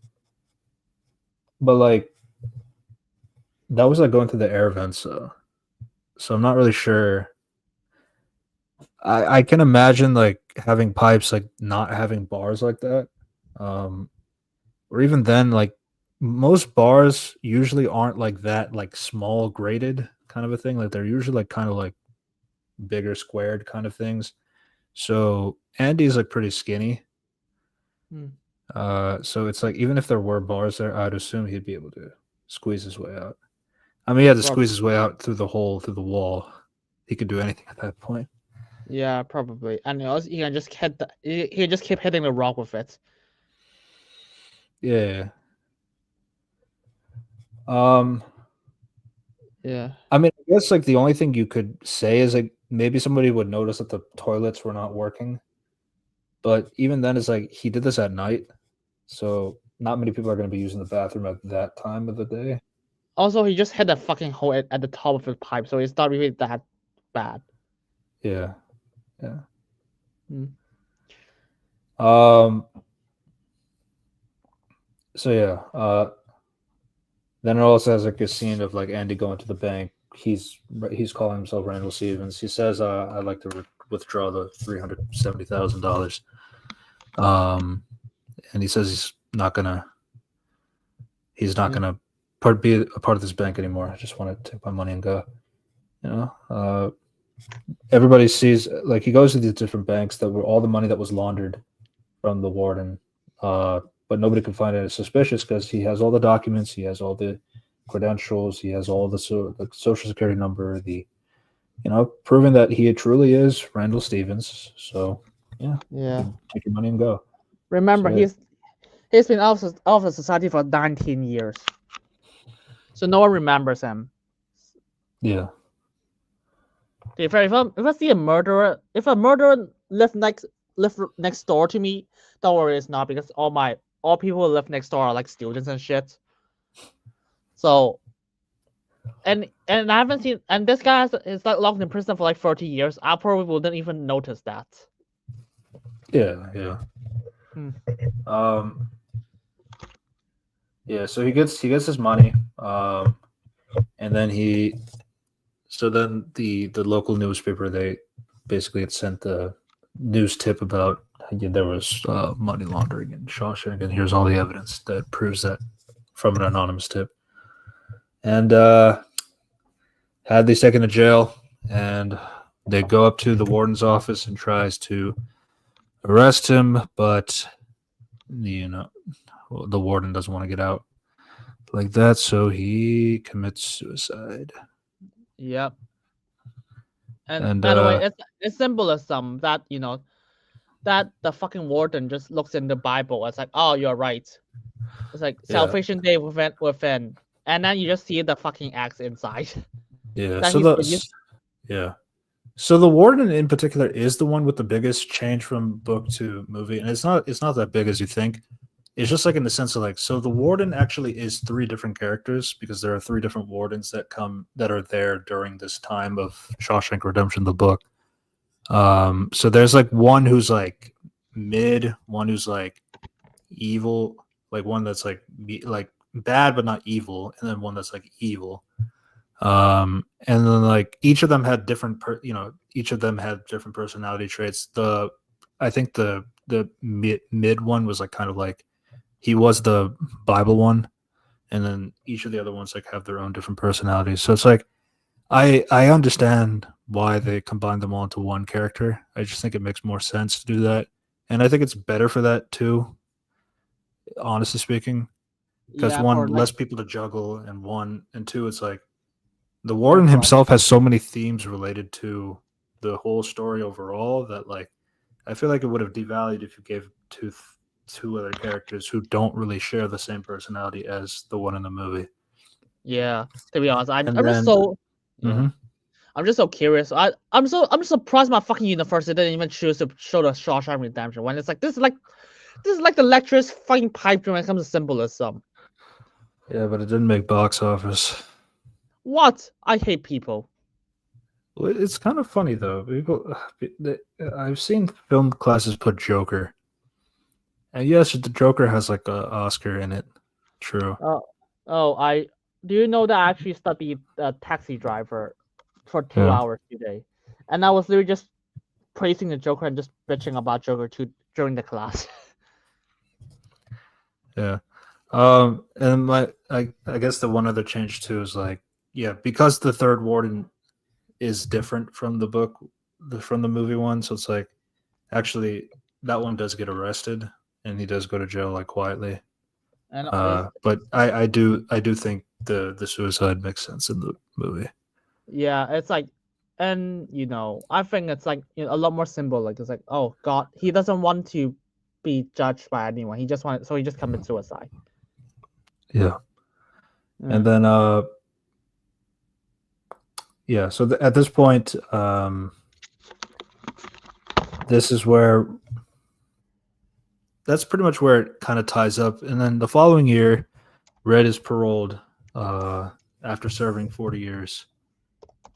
like that was like going through the air vents, so I'm not really sure. I can imagine like having pipes like not having bars like that, or even then like most bars usually aren't like that like small grated kind of a thing. Like they're usually like kind of like bigger squared kind of things. So Andy's like pretty skinny. Hmm. So it's like even if there were bars there, I'd assume he'd be able to squeeze his way out. I mean, he had to squeeze his way out through the hole through the wall. He could do anything at that point. Yeah, probably. And also, he can just he just keep hitting the rock with it. Yeah. Yeah. I mean, I guess like the only thing you could say is like maybe somebody would notice that the toilets were not working. But even then, it's like he did this at night, so not many people are going to be using the bathroom at that time of the day. Also, he just hit a fucking hole at the top of the pipe, so it's not really that bad. Yeah, yeah. Hmm. So yeah. Then it also has like a scene of like Andy going to the bank. He's calling himself Randall Stevens. He says, "I'd like to withdraw the $370,000." And he says he's not gonna be a part of this bank anymore. I just want to take my money and go. Everybody sees like he goes to these different banks that were all the money that was laundered from the warden, but nobody could find it suspicious because he has all the documents, he has all the credentials, he has all the social security number, proving that he truly is Randall Stevens. So Yeah. take your money and go. Remember, So, he's been out of the society for 19 years, so no one remembers him. Yeah. If I see a murderer, if a murderer lived next door to me, don't worry, it's not, because all people who live next door are like students and shit. So, and I haven't seen, and this guy is like locked in prison for like 30 years. I probably wouldn't even notice that. Yeah. Yeah, so he gets his money, and then the local newspaper, they basically had sent the news tip about there was money laundering in Shawshank, and here's all the evidence that proves that from an anonymous tip. And Hadley's taken to jail, and they go up to the warden's office and tries to arrest him, but the warden doesn't want to get out like that, so he commits suicide. Yep. And And by the way, it's symbolism that that the fucking warden just looks in the Bible. It's like, oh, you're right. It's like yeah, salvation day within, and then you just see the fucking axe inside yeah. that So he's been used. yeah. So the warden in particular is the one with the biggest change from book to movie, and it's not that big as you think. It's just like in the sense of like, so the warden actually is three different characters because there are three different wardens that are there during this time of Shawshank Redemption, the book. So there's like one who's like mid, one who's like evil, like one that's like bad but not evil, and then one that's like evil. And then like each of them had each of them had different personality traits. I think the mid one was like kind of like he was the Bible one, and then each of the other ones like have their own different personalities. So it's like I understand why they combined them all into one character. I just think it makes more sense to do that, and I think it's better for that too. Honestly speaking, because Yeah, for one, like less people to juggle, and one and two, it's like the they're warden drunk. himself has so many themes related to the whole story overall that like I feel like it would have devalued if you gave two other characters who don't really share the same personality as the one in the movie. Yeah, to be honest, And I'm just then so yeah. mhm. I'm just so curious. I'm surprised my fucking university didn't even choose to show the Shawshank Redemption when it's like this is like the lecturer's fucking pipe dream when it comes to symbolism. Yeah, but it didn't make box office. What? I hate people. Well, it's kind of funny though. I've seen film classes put Joker, and yes, the Joker has like a Oscar in it. True. Oh, I do you know that I actually studied taxi driver for two Yeah. hours today, and I was literally just praising the Joker and just bitching about Joker during the class. Yeah. And I guess the one other change too is like, yeah, because the third warden is different from the book, from the movie one. So it's like, actually, that one does get arrested and he does go to jail like quietly. And it's But I do think the suicide makes sense in the movie. yeah, it's like, and I think it's like a lot more symbolic. It's like, oh God, he doesn't want to be judged by anyone. He just commits suicide. Yeah. And Mm. then yeah, so at this point, this is where that's pretty much where it kind of ties up. And then the following year, Red is paroled after serving 40 years.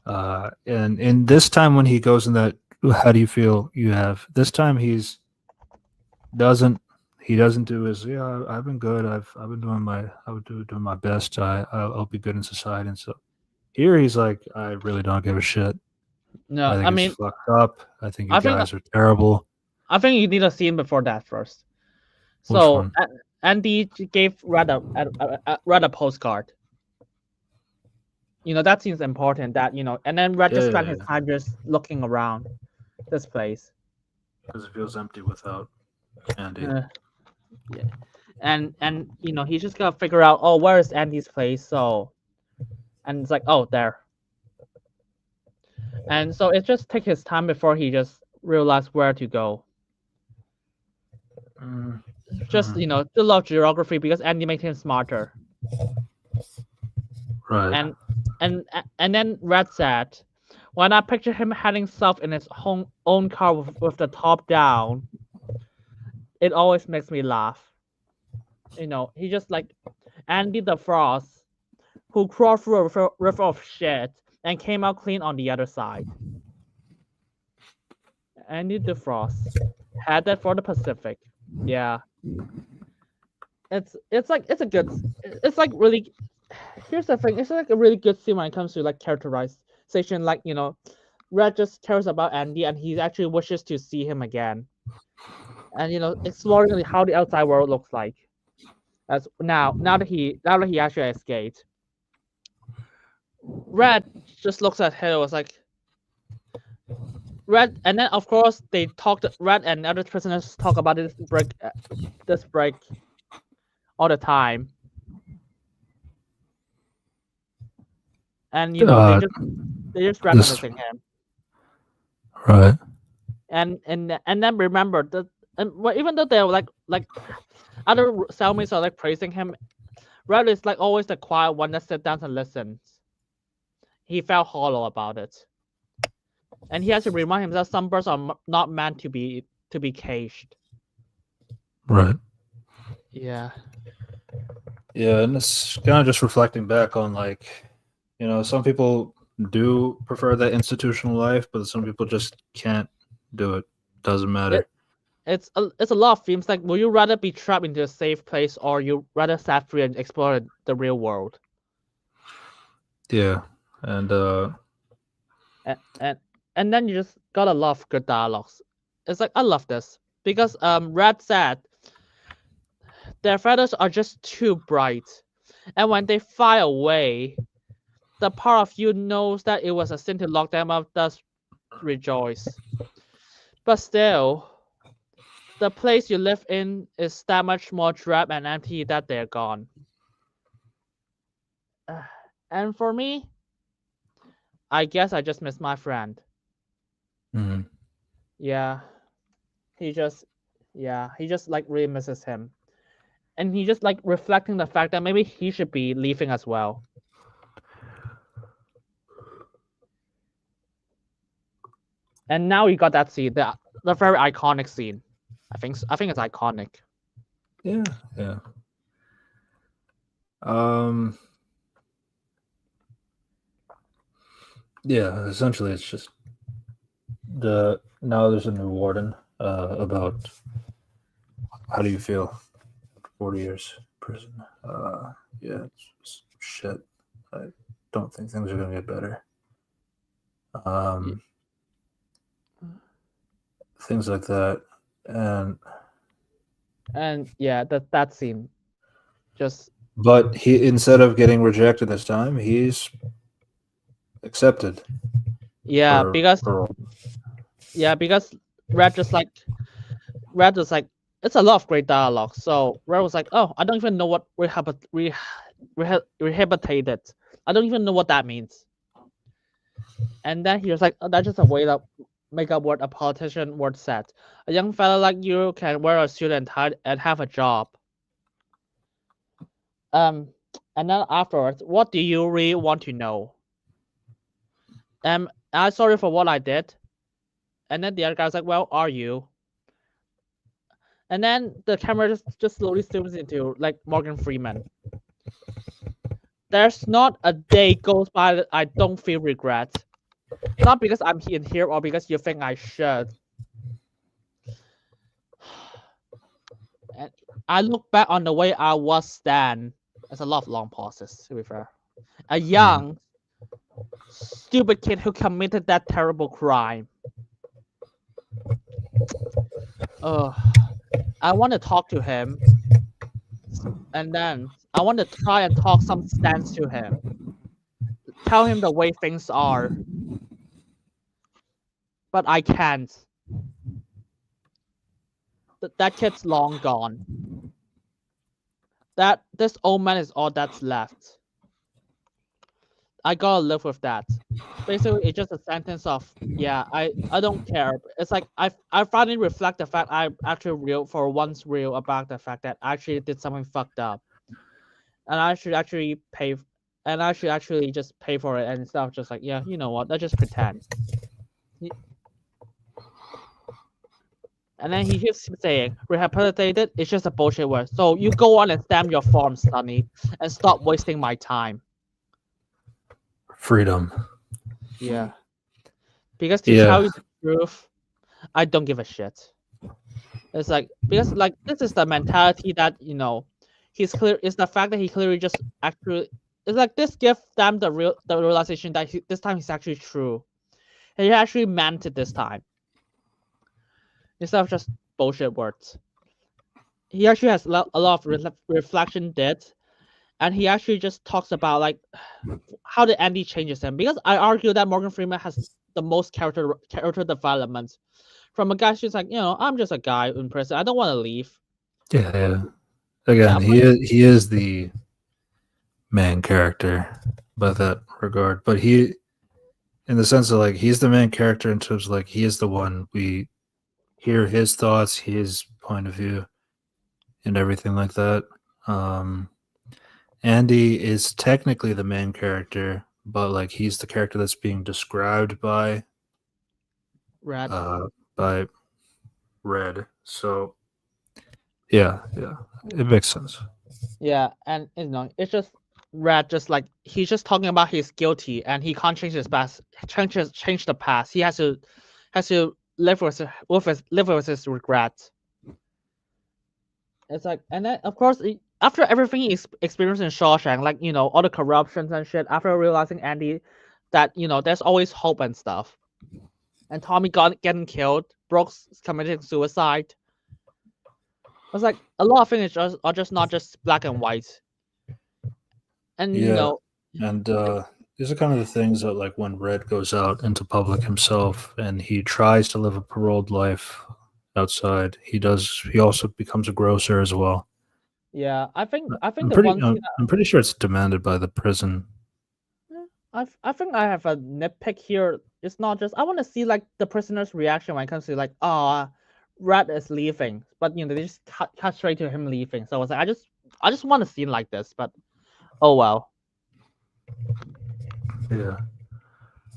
And in this time when he goes in that, how do you feel you have this time? Doesn't he doesn't do his I've been good. I've been doing my best. I'll be good in society. And so here he's like, I really don't give a shit. I No, I think it's mean, fucked up. I think you I think guys are terrible. I think you need a scene before that first. Which So one? Andy gave Red a postcard. That seems important. That and then Red just spent his Yeah, time just looking around this place. because it feels empty without Andy. Uh, yeah. And he's just gonna figure out, oh, where is Andy's place? So, and it's like, oh, there. And so it just takes his time before he just realized where to go. Mm, Just mm, to love geography because Andy makes him smarter. right. And then Red said, when I picture him heading south in his own car with the top down, it always makes me laugh. He just like Andy the Frost, who crawled through a river of shit and came out clean on the other side. Andy the Frost, headed for the Pacific. Yeah, it's like really. Here's the thing. It's like a really good scene when it comes to like characterization. Like Red just cares about Andy and he actually wishes to see him again. And exploring how the outside world looks like. As now that he actually escaped. Red just looks at him. Was like Red, and then of course they talked. Red and other prisoners talk about this break all the time. and you know they Uh, just this recognizing him, right. and then remember that, and well, even though they're like other cellmates are like praising him, Red is like always the quiet one that sits down and listens. He felt hollow about it, and he has to remind himself some birds are not meant to be caged. Right. Yeah. Yeah, and it's kind of just reflecting back on like, some people do prefer that institutional life, but some people just can't do it. Doesn't matter. It's a lot of themes. Like, would you rather be trapped into a safe place, or you rather set free and explore the real world? Yeah, and And and then you just gotta love good dialogues. It's like I love this because Red said their feathers are just too bright, and when they fly away, the part of you knows that it was a sin to lock them up. Does rejoice, but still, the place you live in is that much more drab and empty that they're gone. And for me, I guess I just miss my friend. mhm. Yeah, he just, he just like really misses him, and he just like reflecting the fact that maybe he should be leaving as well. And now we got that scene, the very iconic scene. I think it's iconic. Yeah. Um, yeah. Essentially, it's just now there's a new warden. About how do you feel? 40 years prison. Yeah, it's shit. I don't think things are gonna get better. Things like that, And yeah, that scene just but he, instead of getting rejected this time, he's accepted. yeah For, because for yeah because Red just like Red was like, it's a lot of great dialogue. So Red was like, oh, I don't even know what rehabilitated. I don't even know what that means. And then he was like, oh, that's just a way to make up what a politician would said. A young fella like you can wear a suit and tie and have a job. Um, and then afterwards, what do you really want to know? I'm sorry for what I did. And then the other guy's like, well, are you? And then the camera just slowly zooms into like Morgan Freeman. There's not a day goes by that I don't feel regret. Not because I'm in here or because you think I should. And I look back on the way I was then. There's a lot of long pauses, to be fair. A young, stupid kid who committed that terrible crime. I want to talk to him. And then I want to try and talk some sense to him. Tell him the way things are. But I can't. That kid's long gone. This old man is all that's left. I gotta live with that. Basically, it's just a sentence of yeah, I don't care. It's like I finally reflect the fact I'm actually real for once real about the fact that I actually did something fucked up, and I should actually pay, and I should actually just pay for it and stuff. Just like yeah, you know what? Let's just pretend. And then he keeps saying, rehabilitated is just a bullshit word. So you go on and stamp your form, Sonny, and stop wasting my time. freedom. Yeah. Because to tell you the truth, I don't give a shit. It's like because like this is the mentality that he's clear. It's the fact that he clearly just actually. It's like this gives them the realization that this time he's actually true, and he actually meant it this time. Instead of just bullshit words. He actually has a lot of reflection depth, and he actually just talks about like how the Andy changes him. Because I argue that Morgan Freeman has the most character development from a guy who's like, I'm just a guy in prison. I don't want to leave. Yeah. Again, he is the main character, by that regard. But he, in the sense of like, he's the main character in terms of like, he is the one we hear his thoughts, his point of view, and everything like that. Um, Andy is technically the main character, but like he's the character that's being described Red. uh by Red. So yeah, it makes sense. Yeah, and it's just Red. Just like he's just talking about he's guilty and he can't change his past. Change the past. He has to live with his regrets. It's like, and then of course, after everything he experienced in Shawshank, like all the corruptions and shit. After realizing Andy, that there's always hope and stuff. And Tommy getting killed, Brooks committing suicide. It's like a lot of things are just not just black and white. And Yeah, and these are kind of the things that like when Red goes out into public himself and he tries to live a paroled life outside, he also becomes a grocer as well. yeah, I think the one thing I'm pretty sure it's demanded by the prison. I think I have a nitpick here. It's not just I want to see like the prisoner's reaction when it comes to like, Red is leaving, but they just cut straight to him leaving. So I was like, I just want a scene like this, but oh well. Yeah.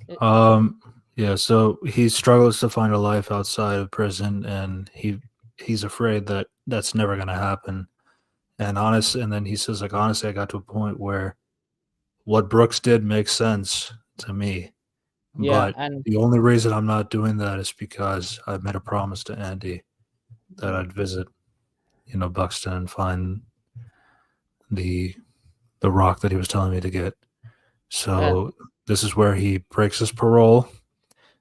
It- Yeah, so he struggles to find a life outside of prison and he's afraid that that's never going to happen. And then he says like honestly I got to a point where what Brooks did makes sense to me. yeah, But and the only reason I'm not doing that is because I made a promise to Andy that I'd visit, Buxton and find the the rock that he was telling me to get. and So this is where he breaks his parole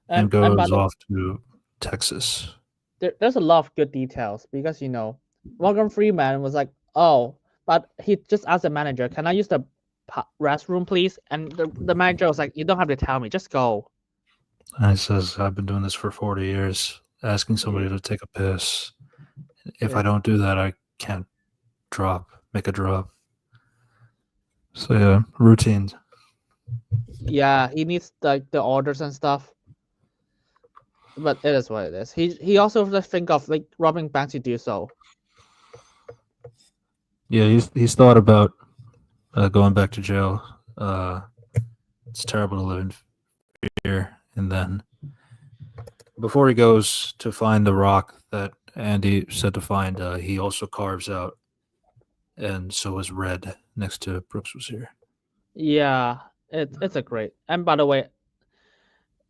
and and by goes the off to Texas. there's a lot of good details because Morgan Freeman was like, oh, but he just asked the manager, can I use the restroom, please? And the manager was like, you don't have to tell me, just go. And he says, I've been doing this for 40 years, asking somebody Yeah, to take a piss. If yeah, I don't do that, I can't make a drop. So yeah, routines. yeah, he needs like the orders and stuff. But it is what it is. He also just think of like robbing banks to do so. Yeah, he's thought about going back to jail. It's terrible to live in fear. And then before he goes to find the rock that Andy said to find, he also carves out, and so is Red next to Brooks was here. Yeah, it's a great. And by the way,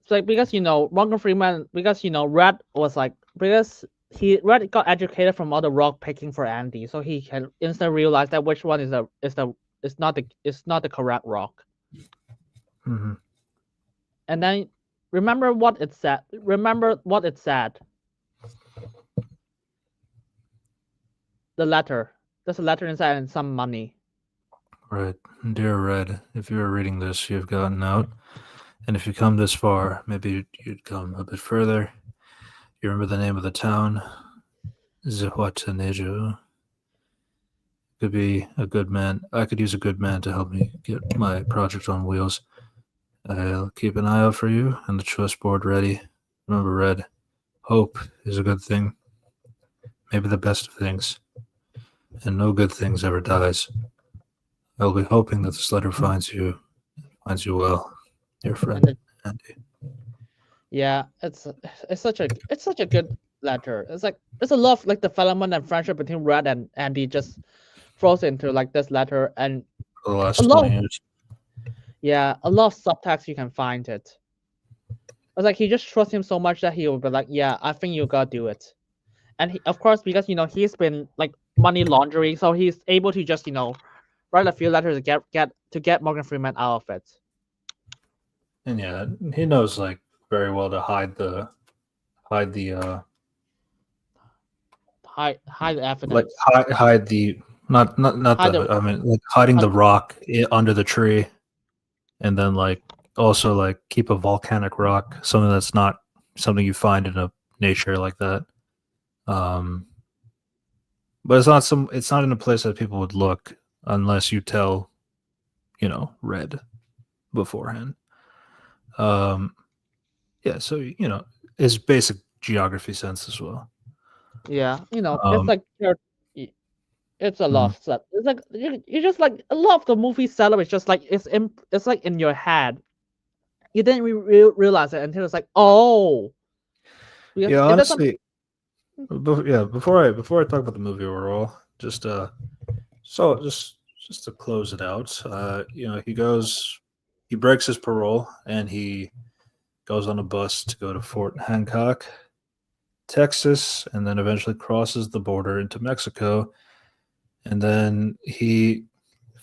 it's like because Morgan Freeman because Red was like because Red got educated from all the rock picking for Andy, so he can instantly realize that which one is not the correct rock. Mm-hmm. And then remember what it said. Remember what it said. The letter. There's a letter inside and some money. Right. Dear Red, if you are reading this, you've gotten out. And if you come this far, maybe you'd come a bit further. You remember the name of the town? Zihuatanejo. Could be a good man. I could use a good man to help me get my project on wheels. I'll keep an eye out for you and the chessboard ready. Remember, Red, hope is a good thing. Maybe the best of things. And no good things ever dies. I'll be hoping that this letter finds you well, your friend, Andy. Yeah, it's such a good letter. It's like there's a lot of like development and friendship between Red and Andy just flows into like this letter and For the a last lot 20 of, years. a lot of subtext you can find it. It's like he just trusts him so much that he will be like, yeah, I think you gotta do it. And of course, because he's been like money laundering, so he's able to just write a few letters to get Morgan Freeman out of it. And yeah, he knows like very well to hide the Hide the like evidence. hide the not Hide the the I mean like hiding hide, the rock under the tree, and then like also like keep a volcanic rock, something that's not something you find in a nature like that. Um, but it's not in a place that people would look unless you tell, Red. beforehand. Um, yeah, so his basic geography sense as well. Yeah, it's Um, like it's a mhm. love set. It's like you just like a lot of the movie setup is just like it's like in your head. You didn't realize it until it's like, oh, because Yeah, it doesn't. honestly, before I talk about the movie overall, so just to close it out, he breaks his parole and he goes on a bus to go to Fort Hancock, Texas, and then eventually crosses the border into Mexico. And then he's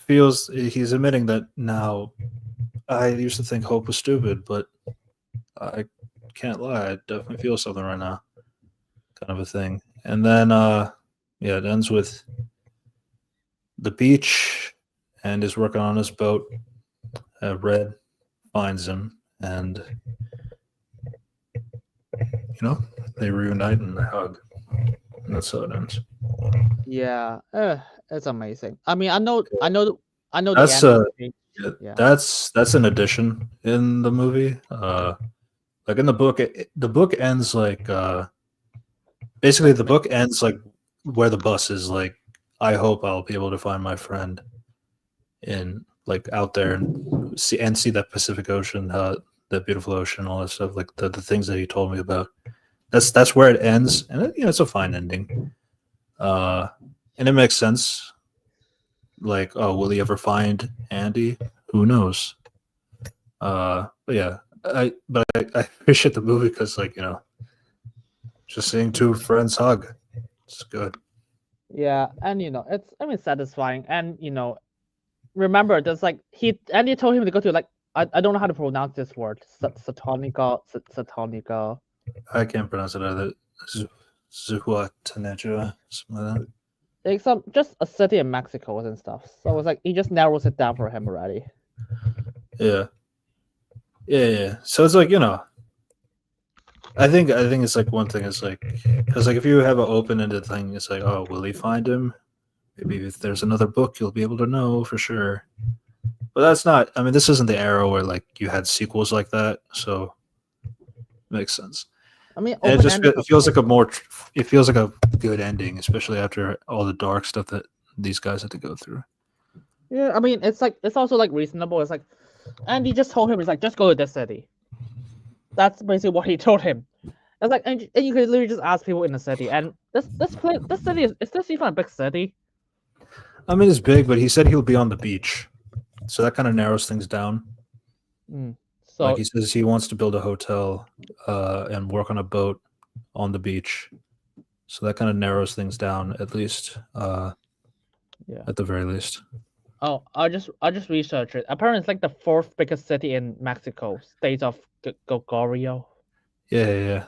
admitting that now I used to think hope was stupid, but I can't lie, I definitely feel something right now, kind of a thing. And then yeah, it ends with the beach and is working on his boat. Red finds him, and they reunite and they hug. And that's how it ends. Yeah, it's amazing. I mean, I know the That's ending page. yeah, Yeah, that's an addition in the movie. Like in the book, the book ends like basically the book ends like where the bus is. Like, I hope I'll be able to find my friend in like out there and see that Pacific Ocean, that beautiful ocean, all that stuff. Like the things that he told me about. That's where it ends, and it's a fine ending. Uh, and it makes sense. Like, oh, will he ever find Andy? Who knows? But yeah, I appreciate the movie because like just seeing two friends hug, it's good. yeah, and it's I mean satisfying, and remember there's like he told him to go to like I don't know how to pronounce this word, Satonica. I can't pronounce it either. Zuhuataneja, something like that. Like some just a city in Mexico and stuff. So it's like he just narrows it down for him already. Yeah, yeah. So it's like I think it's like one thing is like because like if you have an open ended thing, it's like, oh, will he find him? Maybe if there's another book, you'll be able to know for sure. But that's not. I mean, this isn't the era where like you had sequels like that, so it makes sense. I mean, And open ended. it feels like a more it feels like a good ending, especially after all the dark stuff that these guys had to go through. Yeah, I mean, it's also like reasonable. It's like, and he just told him, it's like just go to this city. That's basically what he told him. It's like, and you could literally just ask people in the city, and this city is this even a big city? I mean, it's big, but he said he'll be on the beach, so that kind of narrows things down. Mm. Like So he says, he wants to build a hotel and work on a boat on the beach, so that kind of narrows things down at least, yeah. at the very least. Oh, I just researched it. Apparently, it's like the fourth biggest city in Mexico, state of Goguryeo. Yeah.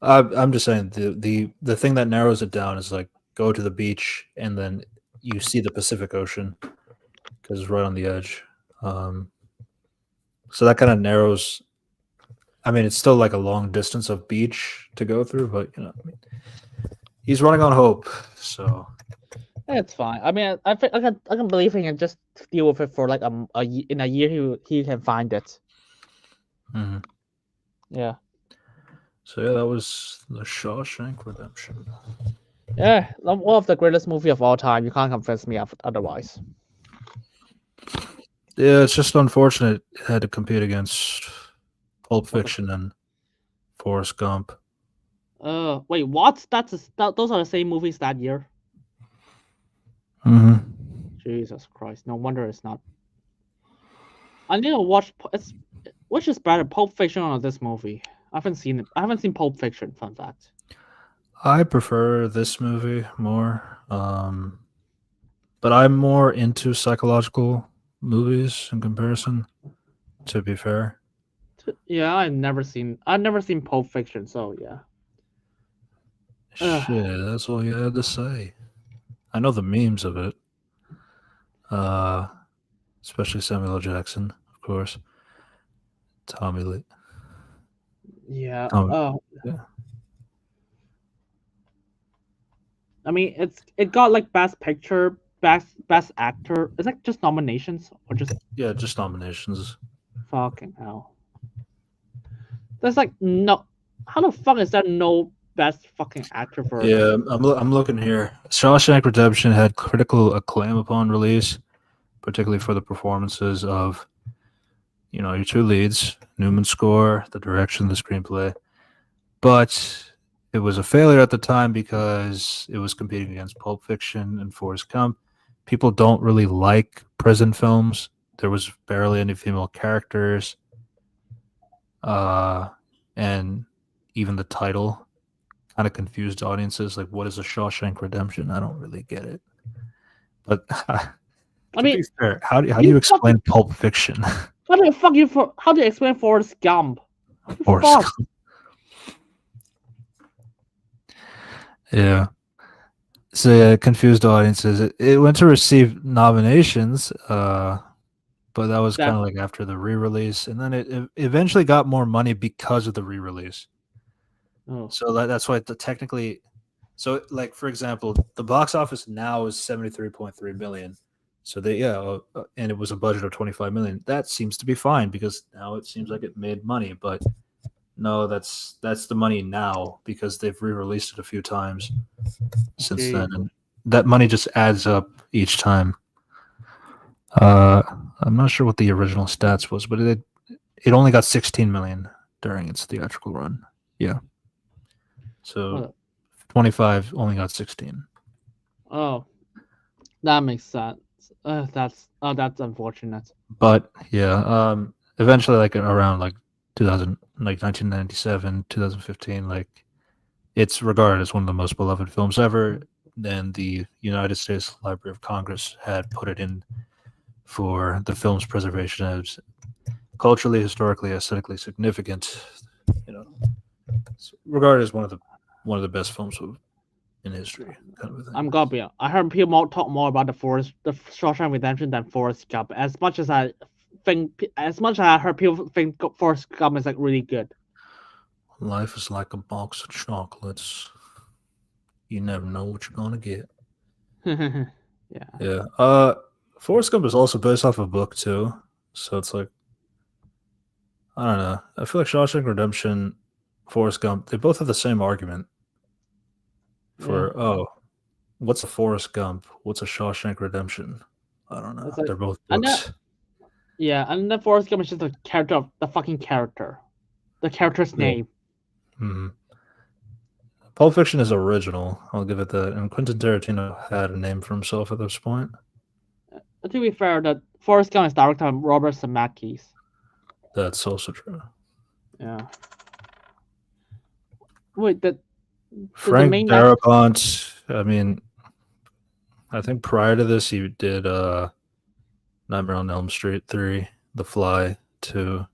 I'm just saying the thing that narrows it down is like go to the beach and then you see the Pacific Ocean because it's right on the edge. Um, so that kind of narrows. I mean, it's still like a long distance of beach to go through, but I mean, he's running on hope. So It's fine. I mean, I think I can believe he can just deal with it for like in a year he can find it. mhm. Yeah. So yeah, that was the Shawshank Redemption. Yeah, one of the greatest movie of all time. You can't convince me of otherwise. Yeah, it's just unfortunate it had to compete against Pulp What the? Fiction and Forrest Gump. Wait, what? Those are the same movies that year. Mm-hmm. Jesus Christ! No wonder it's not. I need to watch. It's which is better, Pulp Fiction or this movie? I haven't seen it. I haven't seen Pulp Fiction. Fun fact. I prefer this movie more, but I'm more into psychological movies in comparison. To be fair, Yeah, I've never seen Pulp Fiction. So yeah. shit, that's all you had to say. I know the memes of it, uh, especially Samuel L. Jackson, of course. Tommy Lee. Yeah. Tommy, yeah, I mean, it got like best picture, best actor. Is that just nominations or just yeah, just nominations. Fucking hell. There's like no. How the fuck is there no best fucking actor for? Yeah, I'm looking here. Shawshank Redemption had critical acclaim upon release, particularly for the performances of, your two leads, Newman's score, the direction, the screenplay. But it was a failure at the time because it was competing against Pulp Fiction and Forrest Gump. People don't really like prison films. There was barely any female characters. And even the title kind of confused audiences. Like, what is a Shawshank Redemption? I don't really get it. But I to mean, be fair, how do you explain Pulp Fiction? How do you explain Forrest Gump? Forrest Fuck. Gump. Yeah. So yeah, confused audiences. It went to receive nominations, but that was kind That of like after the re-release, and then it eventually got more money because of the re-release. oh, So that's why technically, so like for example, the box office now is 73.3 million. So and it was a budget of 25 million. That seems to be fine because now it seems like it made money, but no, that's the money now because they've re-released it a few times since gee. then, and that money just adds up each time. I'm not sure what the original stats was, but it only got 16 million during its theatrical run. Yeah. So What? 25 only got 16. Oh, that makes sense. That's unfortunate. But yeah, eventually like around like 2000, like 1997, 2015, like it's regarded as one of the most beloved films ever. Then the United States Library of Congress had put it in for the film's preservation as culturally, historically, aesthetically significant. You know, it's regarded as one of the best films in history, kind of a thing. I'm gonna be. I heard people talk more about the Shawshank Redemption than Forrest Gump. As much as I heard people think Forrest Gump is like really good. Life is like a box of chocolates. You never know what you're gonna get. Yeah. Yeah. Forrest Gump is also based off a book too, so it's like I don't know. I feel like Shawshank Redemption, Forrest Gump, they both have the same argument for what's a Forrest Gump? What's a Shawshank Redemption? I don't know. It's like, They're both and then books. and then Forrest Gump is just the character of the fucking character, the character's Yeah. name. Mm-hmm. Pulp Fiction is original. I'll give it that. And Quentin Tarantino had a name for himself at this point. To be fair, that Forrest Gump is directed by Robert Zemeckis. That's also true. Yeah. Wait, the Frank main Darabont. I mean, I think prior to this, he did Nightmare on Elm Street 3, The Fly 2.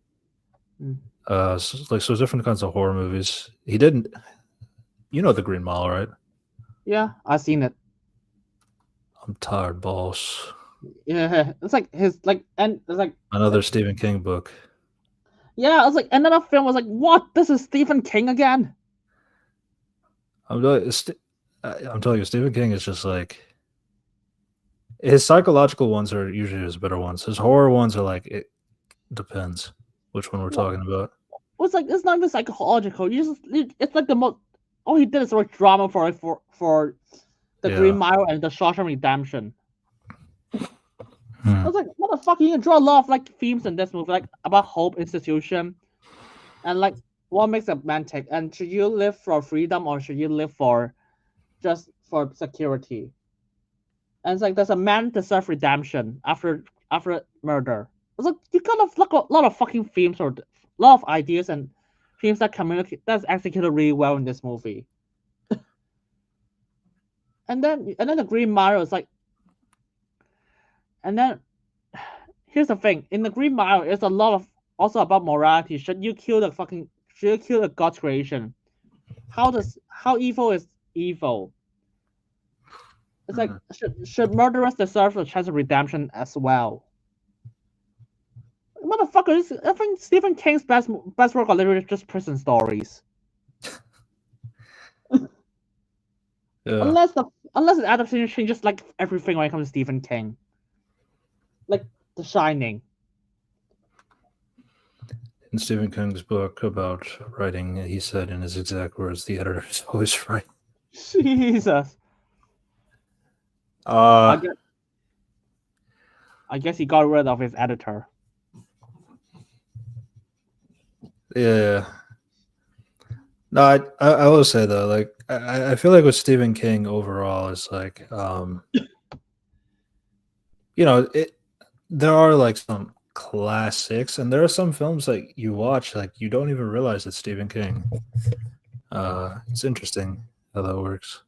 So different kinds of horror movies. He didn't. You know The Green Mile, right? Yeah, I've seen it. I'm tired, boss. Yeah, it's like his like, and it's like Another Stephen King book. yeah, I was like, another film was like, what? This is Stephen King again? I'm telling you, Stephen King is just like his psychological ones are usually his better ones. His horror ones are like it depends which one we're talking about. It's like it's not even psychological. It's like the most. All he did is like drama for the Green Mile and the Shawshank Redemption. I was like, motherfucker, you can draw a lot of like themes in this movie, like about hope, institution, and like what makes a man tick. And should you live for freedom or should you live for just for security? And it's like there's a man deserve redemption after murder. It's like you kind of look a lot of fucking themes or a lot of ideas and themes that communicate that's executed really well in this movie. and then the Green Mile is like, and then here's the thing: in the Green Mile, it's a lot of also about morality. Should you kill the God's creation? How evil is evil? It's like should murderers deserve a chance of redemption as well? Motherfucker, I think Stephen King's best work are literally just prison stories. Unless the adaptation changes like everything when it comes to Stephen King. Like The Shining. in Stephen King's book about writing, he said in his exact words, "The editor is always right." Jesus. I Uh guess he got rid of his editor. yeah. No, I will say though, like I feel like with Stephen King overall is like it there are like some classics and there are some films that you watch like you don't even realize it's Stephen King. It's interesting how that works.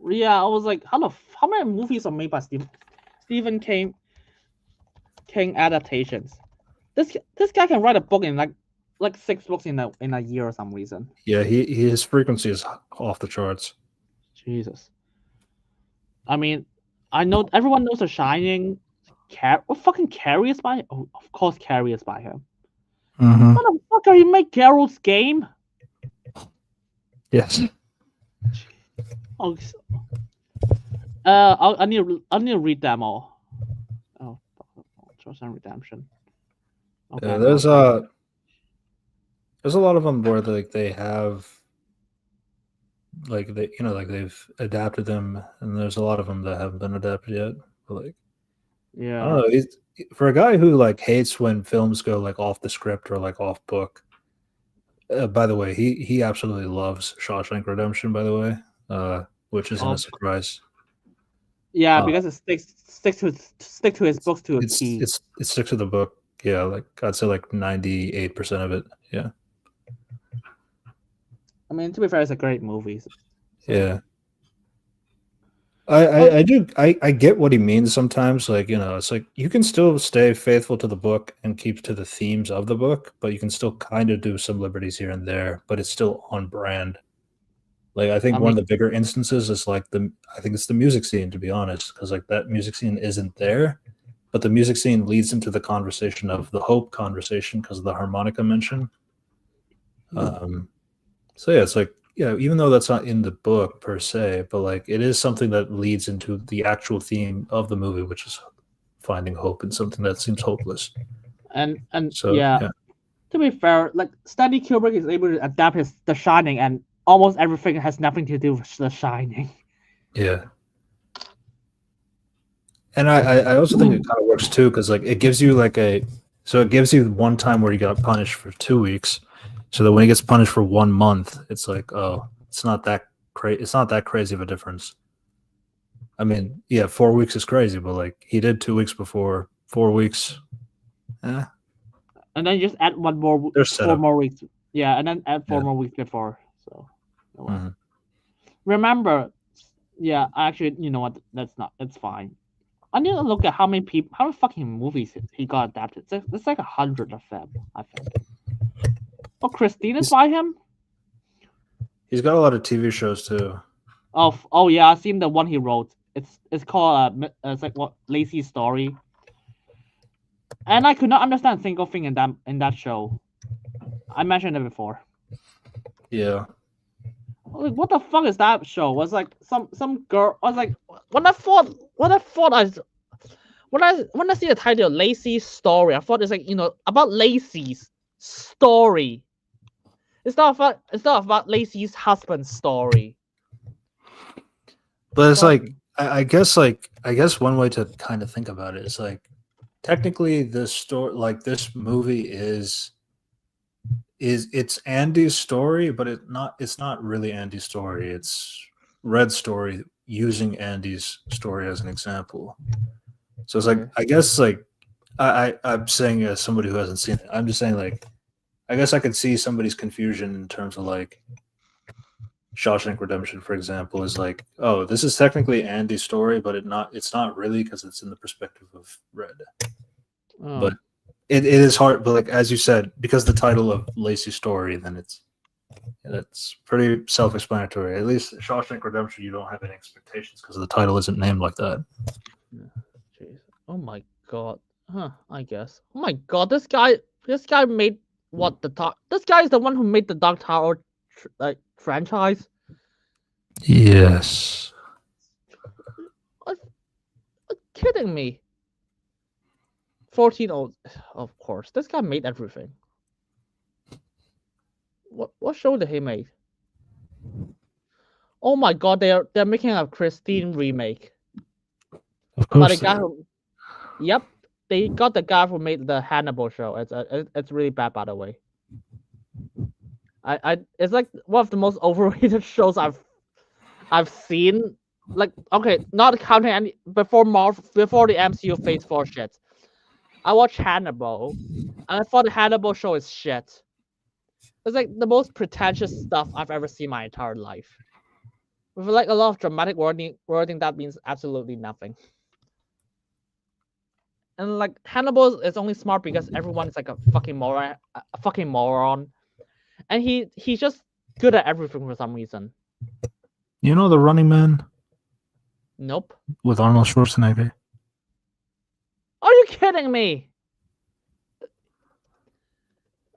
Yeah, I was like, how many movies are made by Stephen King adaptations? This guy can write a book in like 6 books in a year or some reason. Yeah, his frequency is off the charts. Jesus. I mean, I know everyone knows The Shining. What fucking Carrie is by? Oh, of course Carrie is by him. Mm-hmm. Motherfucker, he made Geralt's Game. Yes. Oh, I need to read them all. Oh, Shawshank Redemption. Okay, Yeah, I'm going. there's a lot of them where like they have like like they've adapted them, and there's a lot of them that haven't been adapted yet. But like I don't Yeah. know, for a guy who like hates when films go like off the script or like off book. By the way, he absolutely loves Shawshank Redemption. By the way, which isn't a Oh, surprise. yeah, Uh, because it stick to his books to a T. it sticks to the book. Yeah, like I'd say like 98% of it. Yeah, I mean, to be fair, it's a great movie. So. yeah. Oh, I get what he means sometimes. Like, it's like you can still stay faithful to the book and keep to the themes of the book, but you can still kind of do some liberties here and there, but it's still on brand. Like, I think I one of mean, the bigger instances is like I think it's the music scene, to be honest, because like that music scene isn't there, but the music scene leads into the conversation of the hope conversation because of the harmonica mention. Um, so yeah, it's like even though that's not in the book per se, but like it is something that leads into the actual theme of the movie, which is finding hope in something that seems hopeless. and So yeah, yeah, to be fair, like Stanley Kubrick is able to adapt his The Shining, and almost everything has nothing to do with The Shining. yeah. And I also think it kind of works too because like it gives you it gives you one time where you got punished for 2 weeks, so that when he gets punished for 1 month, it's like it's not that it's not that crazy of a difference. I mean, yeah, 4 weeks is crazy, but like he did 2 weeks before 4 weeks. Eh, And then just add they're set 4 more weeks. Yeah, and then add 4 more weeks before. So, oh well. Mm-hmm. Remember, yeah, actually, you know what? That's not. It's fine. I need to look at how many fucking movies he got adapted. It's like 100 of them, I think. Oh, Christina's by him. He's got a lot of TV shows too. Oh yeah, I've seen the one he wrote. It's called it's like what Lazy Story. And I could not understand a single thing in that show. I mentioned it before. Yeah. Like, what the fuck is that show? Was like some girl. I was like, when I see the title Lazy Story, I thought it's like about Lazy's story. It's not about Lazy's husband's story. But it's like I guess one way to kind of think about it is like technically this story like this movie is it's Andy's story, but it's not really Andy's story. It's Red's story using Andy's story as an example. So it's like I guess like I'm saying as somebody who hasn't seen it, I'm just saying like I guess I could see somebody's confusion in terms of like Shawshank Redemption, for example, is like, oh, this is technically Andy's story, but it's not really because it's in the perspective of Red. Oh. But it is hard. But like as you said, because the title of Lacey's story, then it's pretty self-explanatory. At least Shawshank Redemption, you don't have any expectations because the title isn't named like that. Jeez. Oh my god. Huh, I guess. Oh my god, this guy made what the talk. This guy is the one who made the Dark Tower franchise. Yes. Are kidding me? 14 old. Of course, this guy made everything. What show did he make? Oh my god, they're making a Christine remake. Of But the course. guy who, yep, they got the guy who made the Hannibal show. It's really bad, by the way. It's like one of the most overrated shows I've seen. Like, okay, not counting any before the MCU Phase 4 shit. I watched Hannibal, and I thought the Hannibal show is shit. It's like the most pretentious stuff I've ever seen my entire life. With like a lot of dramatic wording that means absolutely nothing. And like Hannibal is only smart because everyone is like a fucking moron, and he's just good at everything for some reason. You know The Running Man Nope. with Arnold Schwarzenegger? Are you kidding me?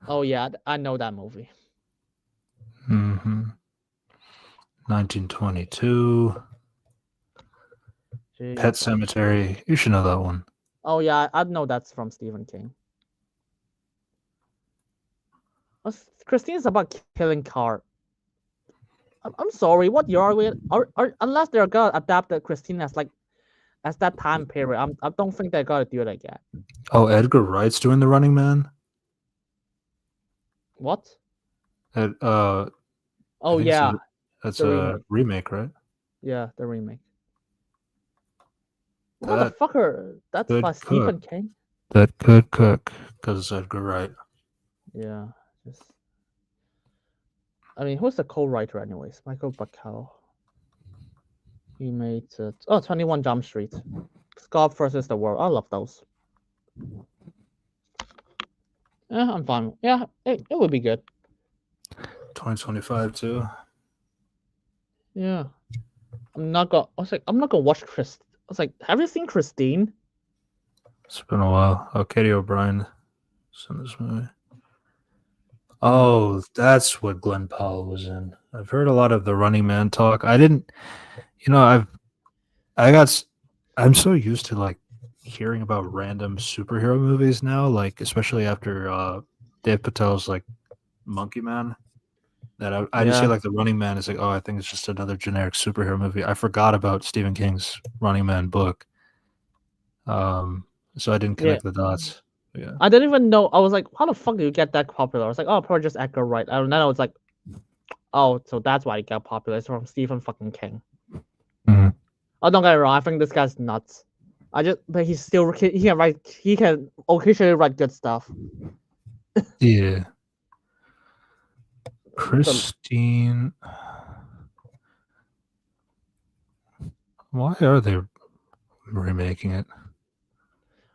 Oh yeah, I know that movie. Mm-hmm. 1922. Gee, Pet Cemetery. You should know that one. Oh yeah, I know that's from Stephen King. Christine's about killing Car. I'm sorry, what year are we? Unless they're gonna adapt the Christine as that time period, I don't think they're gonna do it again. Oh, Edgar Wright's doing The Running Man? What? I Oh think yeah, that's the a remake, right? yeah, the remake. That Motherfucker, that's could by cook. Stephen King. That could cook because it's Edgar Wright. Yeah, just. I mean, who's the co-writer anyways? Michael Bacall. He made 21 Jump Street. Scott versus the World. I love those. Yeah, I'm fine. Yeah, it would be good. 2025 too. Yeah. I'm not gonna watch Chris. I was like, have you seen Christine? It's been a while. Oh, Katie O'Brien is in this movie. Oh, that's what Glenn Powell was in. I've heard a lot of the Running Man talk. I didn't, I'm so used to like hearing about random superhero movies now, like especially after Dave Patel's like Monkey Man. That I just see Yeah. like the Running Man is like, oh, I think it's just another generic superhero movie. I forgot about Stephen King's Running Man book. So I didn't connect the dots. Yeah. I didn't even know. I was like, how the fuck did you get that popular? I was like, oh, probably just Edgar Wright. And then I was like, oh, so that's why it got popular. It's from Stephen fucking King. Mhm. Oh, don't get me wrong. I think this guy's nuts. But he's still he can write. He can occasionally write good stuff. Yeah. Christine. Why are they remaking it?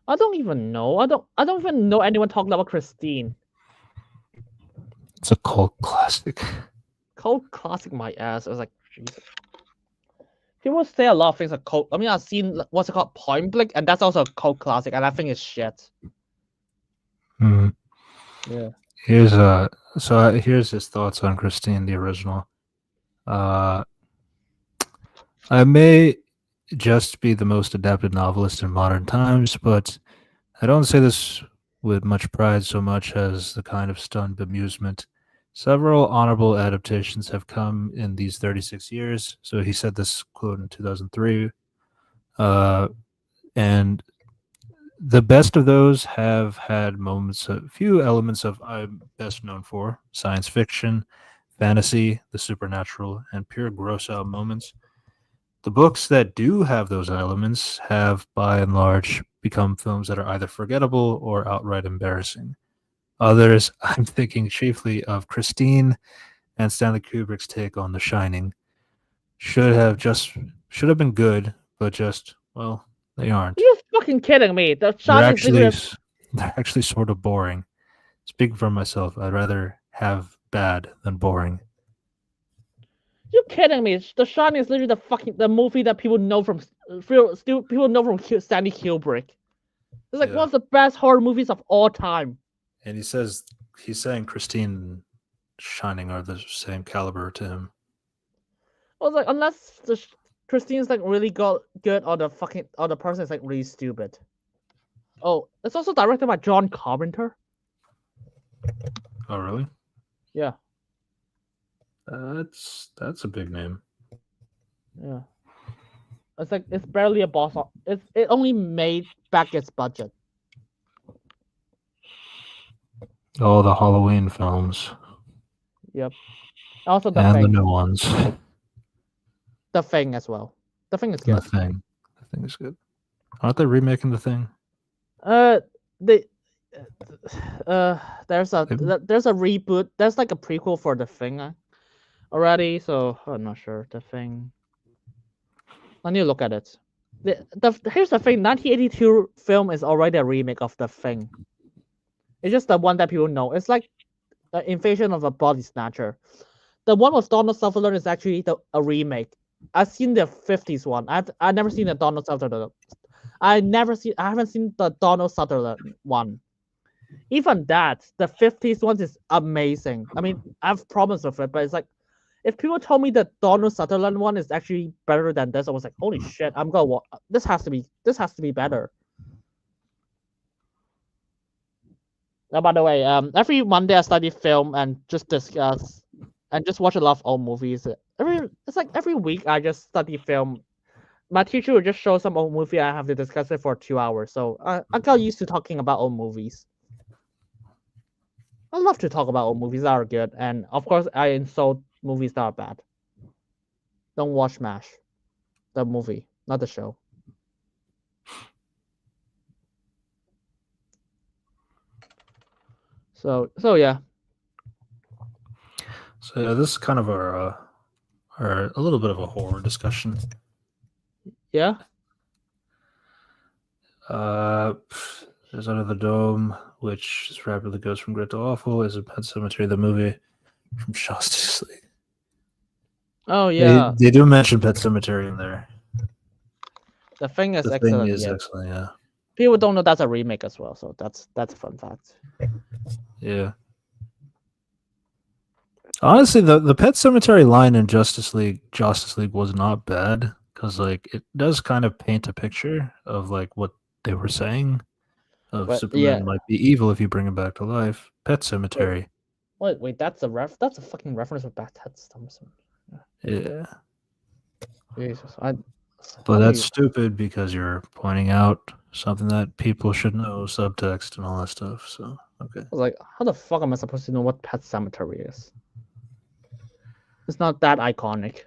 I don't even know. I don't even know anyone talking about Christine. It's a cult classic. Cult classic, my ass. I was like, Jesus. People say a lot of things are cult. I mean, I've seen what's it called, Point Blank, and that's also a cult classic, and I think it's shit. Mm. Yeah. Here's his thoughts on Christine, the original. I may just be the most adapted novelist in modern times, but I don't say this with much pride so much as the kind of stunned bemusement. Several honorable adaptations have come in these 36 years. So he said this quote in 2003. And the best of those have had few elements of I'm best known for science fiction, fantasy, the supernatural, and pure gross out moments. The books that do have those elements have, by and large, become films that are either forgettable or outright embarrassing. Others, I'm thinking chiefly of Christine and Stanley Kubrick's take on The Shining, should have been good, but just they aren't. Are you fucking kidding me? The Shining is They're actually sort of boring. Speaking for myself, I'd rather have bad than boring. You kidding me? The Shining is literally the movie that people know from Stanley Kubrick. It's like one of the best horror movies of all time. And he's saying Christine and Shining are the same caliber to him. I was like, unless Christine's like really good, or the person is like really stupid. Oh, it's also directed by John Carpenter. Oh, really? Yeah. That's a big name. Yeah, it's like it's barely a it only made back its budget. All the Halloween films Yep. Also, the and the thing, new ones. the thing as well. The thing is And the good. Thing. The Thing is good. Aren't they remaking The Thing? Uh, the there's They- there's a reboot. There's like a prequel for the thing already. So I'm not sure the thing. I need to look at it. Here's the thing: 1982 film is already a remake of the thing. It's just the one that people know. It's like the Invasion of a Body Snatcher. The one with Donald Sutherland is actually a remake. I've seen the 50s one. I've never seen the Donald Sutherland. I haven't seen the Donald Sutherland one. Even that, the 50s one is amazing. I mean, I have problems with it, but it's like if people told me the Donald Sutherland one is actually better than this, I was like, holy shit, I'm gonna watch. This has to be better. By the way, every Monday I study film and just discuss and just watch a lot of old movies. It's like every week I just study film. My teacher would just show some old movie. I have to discuss it for 2 hours. So I got used to talking about old movies. I love to talk about old movies that are good, and of course I insult movies that are bad. Don't watch MASH, the movie, not the show. So yeah. So yeah, this is kind of our a little bit of a horror discussion. Yeah. There's Under the Dome, which rapidly goes from good to awful. Is a Pet Cemetery, the movie from Shawshank Redemption. Oh yeah. They do mention Pet Cemetery in there. The Thing is The excellent. Thing is Yeah. excellent. Yeah. People don't know that's a remake as well, so that's a fun fact. Yeah. Honestly, the Pet Cemetery line in Justice League was not bad because like it does kind of paint a picture of like what they were saying of But Superman yeah. might be evil if you bring him back to life. Pet Cemetery. Wait, that's a fucking reference with Bad Ted Thompson. Yeah. Jesus, But that's stupid because you're pointing out something that people should know, subtext and all that stuff. So okay. I was like, how the fuck am I supposed to know what Pet Cemetery is? It's not that iconic.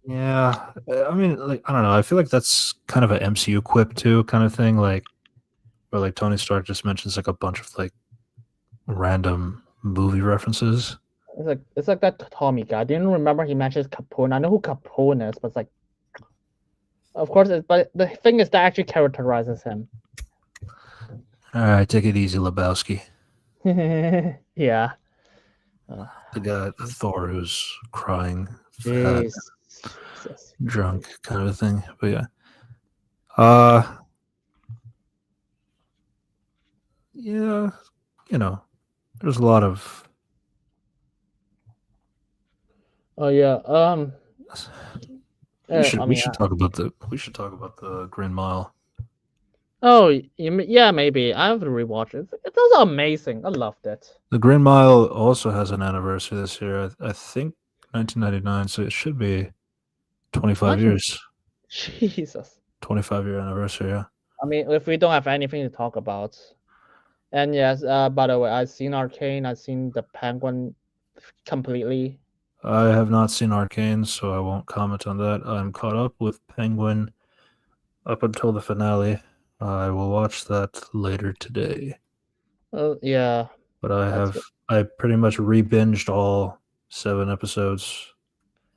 Yeah. I mean, like I don't know. I feel like that's kind of an MCU quip too, kind of thing. Like where like Tony Stark just mentions like a bunch of like random movie references. It's like that Tommy guy. I didn't remember he mentions Capone. I know who Capone is, but it's like, of course, but the thing is that actually characterizes him. All right, take it easy, Lebowski. Yeah. The guy, the Thor, who's crying, fat, Jesus. drunk, kind of thing. But yeah, yeah, you know, there's a lot of. Oh yeah. We should talk about the Green Mile. Oh yeah, maybe I have to rewatch it. It's also amazing. I loved it. The Green Mile also has an anniversary this year. I think 1999, so it should be 25 years. Jesus. 25-year anniversary. Yeah. I mean, if we don't have anything to talk about, and yes, by the way, I've seen Arcane. I've seen the Penguin completely. I have not seen Arcane, so I won't comment on that. I'm caught up with Penguin up until the finale. I will watch that later today. Yeah. But I pretty much re-binged all 7 episodes,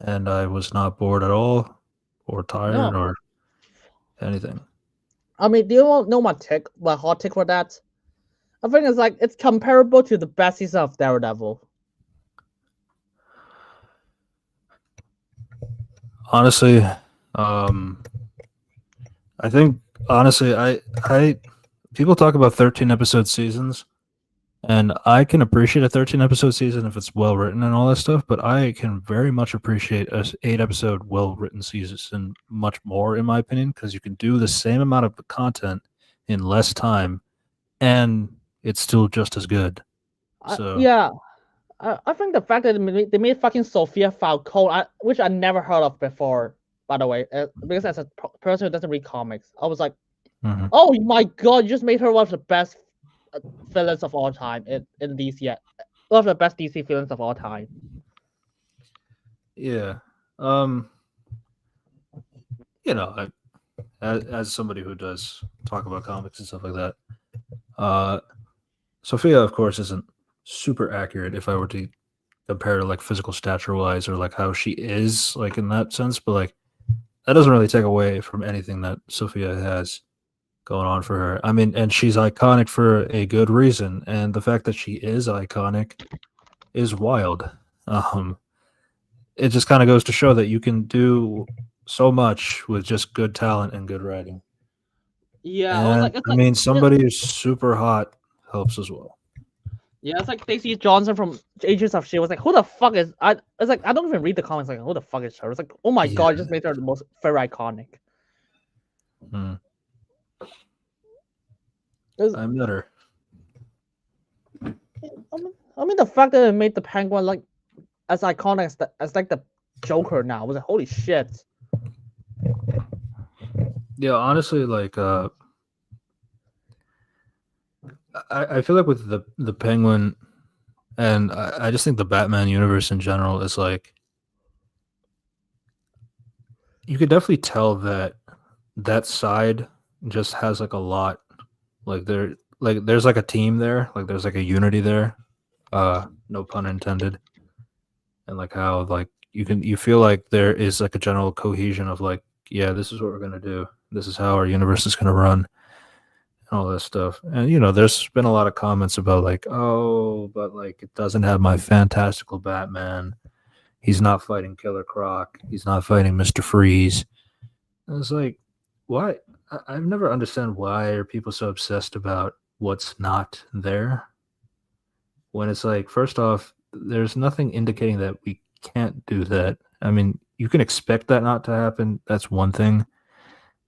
and I was not bored at all, or tired, or anything. I mean, do you know my hot take for that? I think it's like it's comparable to the best season of Daredevil. Honestly, I think honestly, I people talk about 13 episode seasons, and I can appreciate a 13 episode season if it's well written and all that stuff, but I can very much appreciate a 8 episode well written season much more, in my opinion, because you can do the same amount of content in less time, and it's still just as good. So Yeah, I think the fact that they made fucking Sophia Falcone, which I never heard of before, by the way, because as a person who doesn't read comics, I was like, Mhm. oh my god, you just made her one of the best villains of all time in DC. One of the best DC villains of all time. Yeah. You know, as somebody who does talk about comics and stuff like that, Sophia, of course, isn't super accurate if I were to compare like physical stature wise or like how she is like in that sense, but like that doesn't really take away from anything that Sophia has going on for her. I mean, and she's iconic for a good reason, and the fact that she is iconic is wild. Um, it just kind of goes to show that you can do so much with just good talent and good writing. Yeah, I was And like, it's I like, mean, somebody who's super hot helps as well. yeah, it's like Stacey Johnson from Agents of Shield was like, who the fuck is I? It's like I don't even read the comics. Like, who the fuck is her? It's like, oh my Yeah. god, you just made her the most very iconic. Hmm. It's, I met her. I mean, the fact that it made the Penguin like as iconic as like the Joker now was like, holy shit. Yeah, honestly, like I feel like with the Penguin, and I just think the Batman universe in general is like you could definitely tell that that side just has like a lot like there's like a team there, like there's like a unity there. No pun intended. And like how like you feel like there is like a general cohesion of like, yeah, this is what we're gonna do. This is how our universe is gonna run and all this stuff. And you know, there's been a lot of comments about like, oh, but like it doesn't have my fantastical Batman. He's not fighting Killer Croc. He's not fighting Mr. Freeze. And it's like, why? I've never understand why are people so obsessed about what's not there when it's like, first off, there's nothing indicating that we can't do that. I mean, you can expect that not to happen. That's one thing.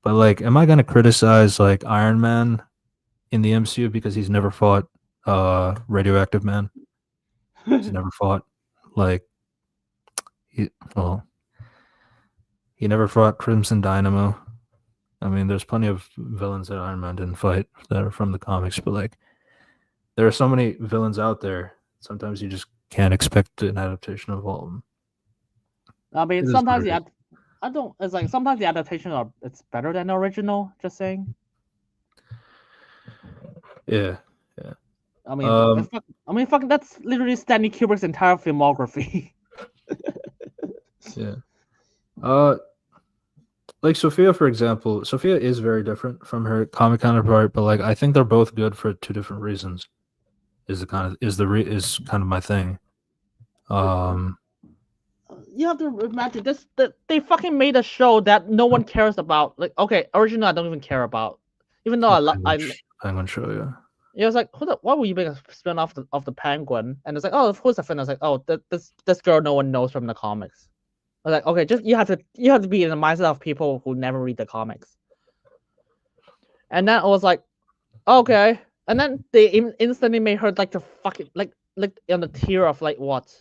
But like, am I going to criticize like Iron Man in the MCU because he's never fought Radioactive Man? He's never fought like he well, he never fought Crimson Dynamo. I mean, there's plenty of villains that Iron Man didn't fight that are from the comics, but like there are so many villains out there. Sometimes you just can't expect an adaptation of all of them. I mean, It is what sometimes it is. I don't. It's like sometimes the adaptation are it's better than the original. Just saying. Yeah, yeah. I mean, Um, fucking that's literally Stanley Kubrick's entire filmography. yeah. Uh, like Sophia, for example, Sophia is very different from her comic counterpart, but like I think they're both good for two different reasons. Is kind of my thing. Um, You have to imagine this. That they fucking made a show that no one cares about. Like, okay, original I don't even care about, even though the I Penguin show, yeah. it was like, why would you make a spin off of the Penguin? And it's like, oh, who's the fan? I was like, oh, this girl no one knows from the comics. I was like, okay, just you have to be in the mindset of people who never read the comics. And then I was like, okay. And then they instantly made her like the fucking like on the tier of like what?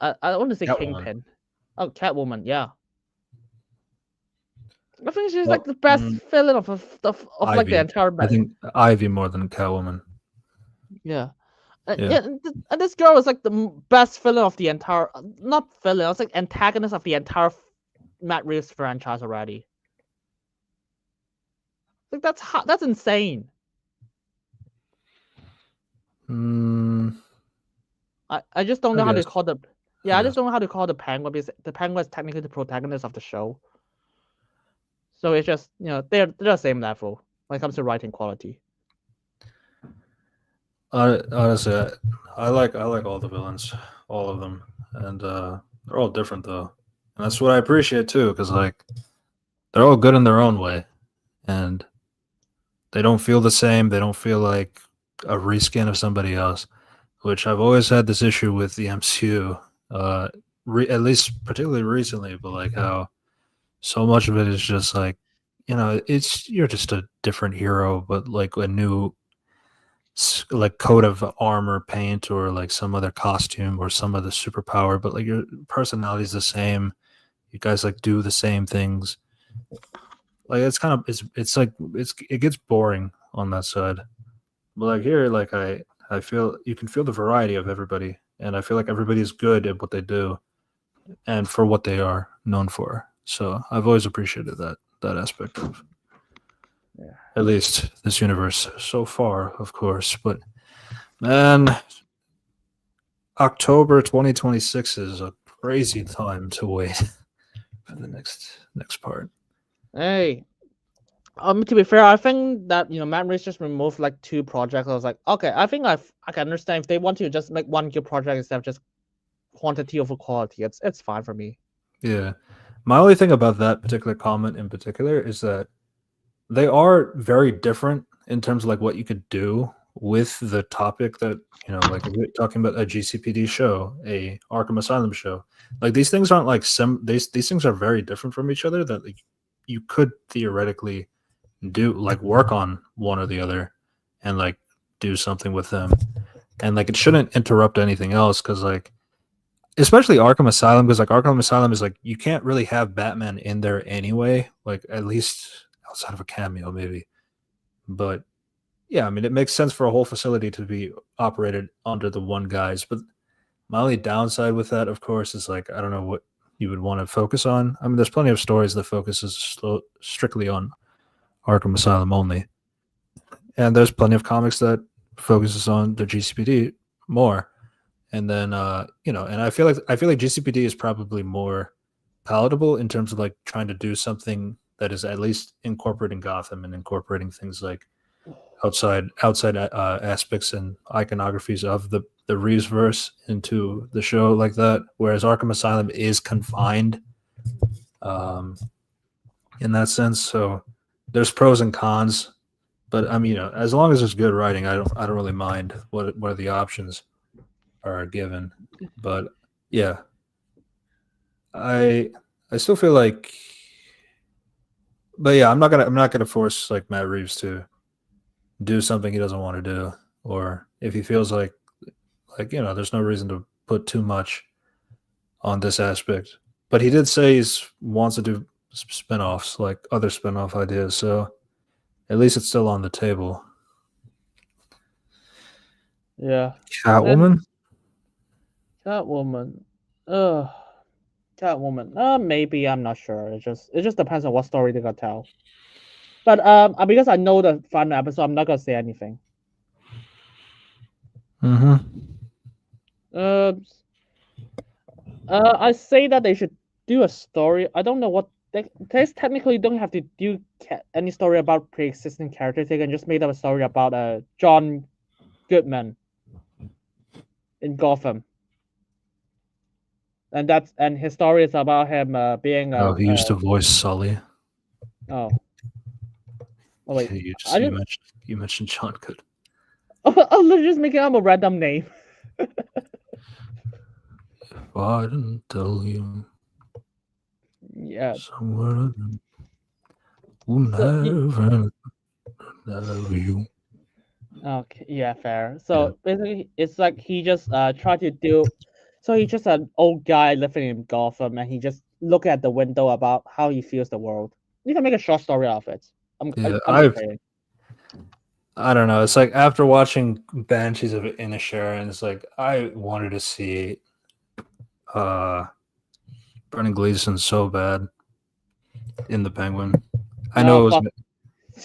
I want to say Catwoman. Kingpin. Oh, Catwoman, yeah. I think she's Well, like the best villain of like the Ivy. entire. I think Ivy more than Catwoman. Yeah. Yeah. Yeah, and this girl was like the best villain of the entire, not villain, I was like antagonist of the entire Matt Reeves franchise already. Like that's insane. Mm, I just don't I know how to guess. call the I I guess. just don't know how to call the Penguin because the Penguin is technically the protagonist of the show. So it's just they're the same level when it comes to writing quality. Honestly, I like all the villains, all of them, and they're all different though, and that's what I appreciate too, because like they're all good in their own way, and they don't feel the same. They don't feel like a reskin of somebody else, which I've always had this issue with the MCU, at least particularly recently, but like how so much of it is just like, it's you're just a different hero, but like a new like coat of armor paint or like some other costume or some other superpower, but like your personality is the same. You guys like do the same things. Like it's kind of it's like it gets boring on that side. But like here, like I feel you can feel the variety of everybody, and I feel like everybody is good at what they do and for what they are known for. So I've always appreciated that aspect of Yeah. at least this universe so far, of course. But man, October 2026 is a crazy time to wait for the next part. Hey, to be fair, I think that Matt Reeves just removed like 2 projects. I was like, okay, I think I can understand if they want to just make one good project instead of just quantity over quality. It's fine for me. Yeah. My only thing about that particular comment in particular is that they are very different in terms of like what you could do with the topic that, like if you're talking about a GCPD show, a Arkham Asylum show. Like these things aren't like these things are very different from each other that like you could theoretically do like work on one or the other and like do something with them. And like it shouldn't interrupt anything else because like especially Arkham Asylum, because like Arkham Asylum is like you can't really have Batman in there anyway, like at least outside of a cameo, maybe. But yeah, I mean, it makes sense for a whole facility to be operated under the one guys. But my only downside with that, of course, is like I don't know what you would want to focus on. I mean, there's plenty of stories that focuses strictly on Arkham Asylum only, and there's plenty of comics that focuses on the GCPD more. And then and I feel like GCPD is probably more palatable in terms of like trying to do something that is at least incorporating Gotham and incorporating things like outside aspects and iconographies of the Reeves verse into the show like that. Whereas Arkham Asylum is confined um, in that sense. So there's pros and cons, but I mean, as long as there's good writing, I don't really mind what the options are given. But yeah, I I still feel like, but yeah, I'm not gonna force like Matt Reeves to do something he doesn't want to do, or if he feels like there's no reason to put too much on this aspect. But he did say he's wants to do spinoffs, like other spinoff ideas. So at least it's still on the table. Yeah. And Catwoman. Catwoman. Ugh. Catwoman. Maybe I'm not sure. It just depends on what story they're gonna tell. But because I know the final episode, I'm not gonna say anything. Mm-hmm. Uh, I say that they should do a story. I don't know what they technically don't have to do any story about pre-existing characters. They can just make up a story about John Goodman in Gotham, and his story is about him being Oh, a he used to voice Sully. oh wait, Yeah, you I just you just mentioned you mentioned John Good. I'm just making up a random name. If I didn't tell you Yeah. somewhere who So never know you. okay, yeah, fair. Yeah. So basically, it's like he just tried to do. So he's just an old guy living in Gotham, and he just look at the window about how he feels the world. You can make a short story out of it. Yeah, I'm just saying. I don't know. It's like after watching Banshees of Inisherin, it's like I wanted to see uh Brendan Gleeson so bad in the Penguin. I know Oh it was fuck,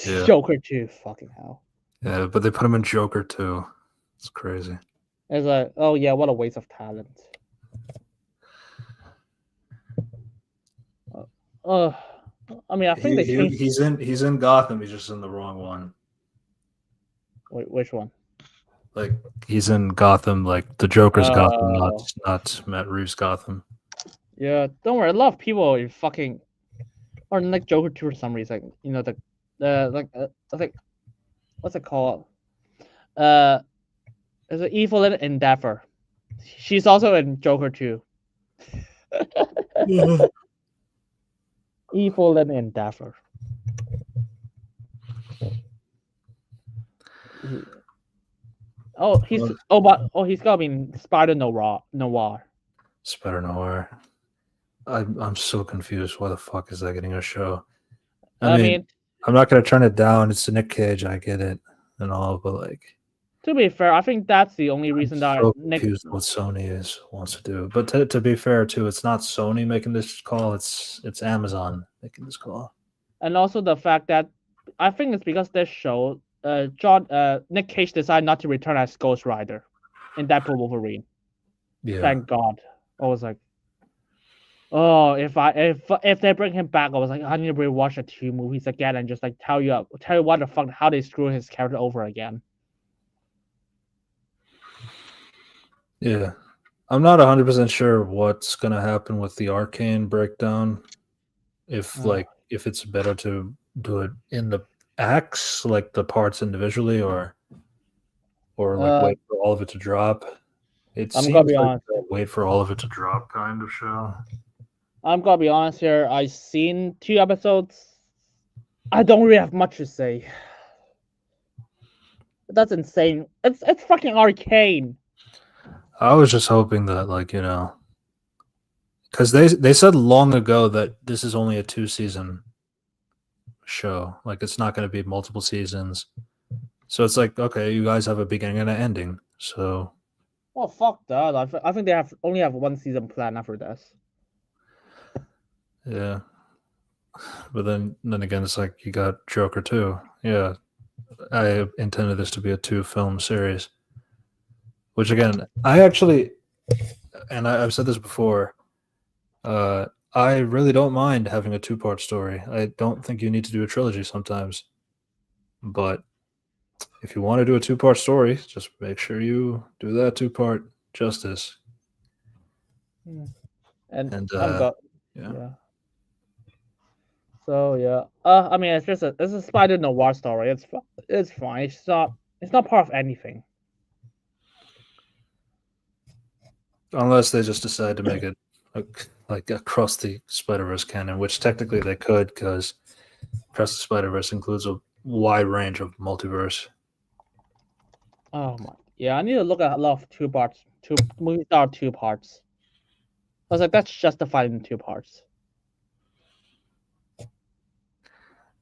yeah, Joker too. Fucking hell. yeah, but they put him in Joker too. It's crazy. It's like, oh yeah, what a waste of talent. Uh, I mean, I think they changed. He's in Gotham. He's just in the wrong one. Wait, which one? Like he's in Gotham. Like the Joker's Gotham, not Uh, not Matt Reeves' Gotham. yeah. Don't worry. A lot of people are fucking or like Joker 2 for some reason. You know the like I think what's it called? Uh, is it Evil in Endeavor? She's also in Joker 2. Evil in Endeavor. He's gotta be in Spider Noir. Spider Noir. I'm so confused. Why the fuck is that getting a show? I I mean, mean, I'm not gonna turn it down. It's Nick Cage. I get it and all, but like, to be fair, I think that's the only I'm reason that so Nick. confused what Sony wants to do. But to be fair too, it's not Sony making this call. It's Amazon making this call. And also the fact that I think it's because this show, Nick Cage decided not to return as Ghost Rider in Deadpool Wolverine. Yeah. Thank God. I was like, oh, if they bring him back, I was like, I need to rewatch the two movies again and just like tell you what the fuck how they screw his character over again. Yeah. I'm not 100% sure what's going to happen with the Arcane breakdown. If if it's better to do it in the acts, like the parts individually, or like wait for all of it to drop. It I'm gonna seems be like honest. a wait for all of it to drop kind of show. I'm gonna be honest here. I seen 2 episodes. I don't really have much to say. That's insane. It's fucking Arcane. I was just hoping that, like, because they said long ago that this is only a 2-season show. Like, it's not going to be multiple seasons. So it's like, okay, you guys have a beginning and an ending. So, Well, fuck that. I think they only have 1 season plan after this. yeah. But then again, it's like you got Joker too. Yeah, I intended this to be a 2-film series. Which again, I actually, and I've said this before, I really don't mind having a 2-part story. I don't think you need to do a trilogy sometimes. But if you want to do a 2-part story, just make sure you do that 2-part justice. And yeah. Yeah. So yeah, I mean, it's a Spider Noir story. It's fine. It's not part of anything. Unless they just decide to make it like across the Spider-Verse canon, which technically they could, because Across the Spider-Verse includes a wide range of multiverse. Oh my, yeah. I need to look at a lot of 2 parts. 2 movies that are 2 parts. I was like, that's justified in 2 parts.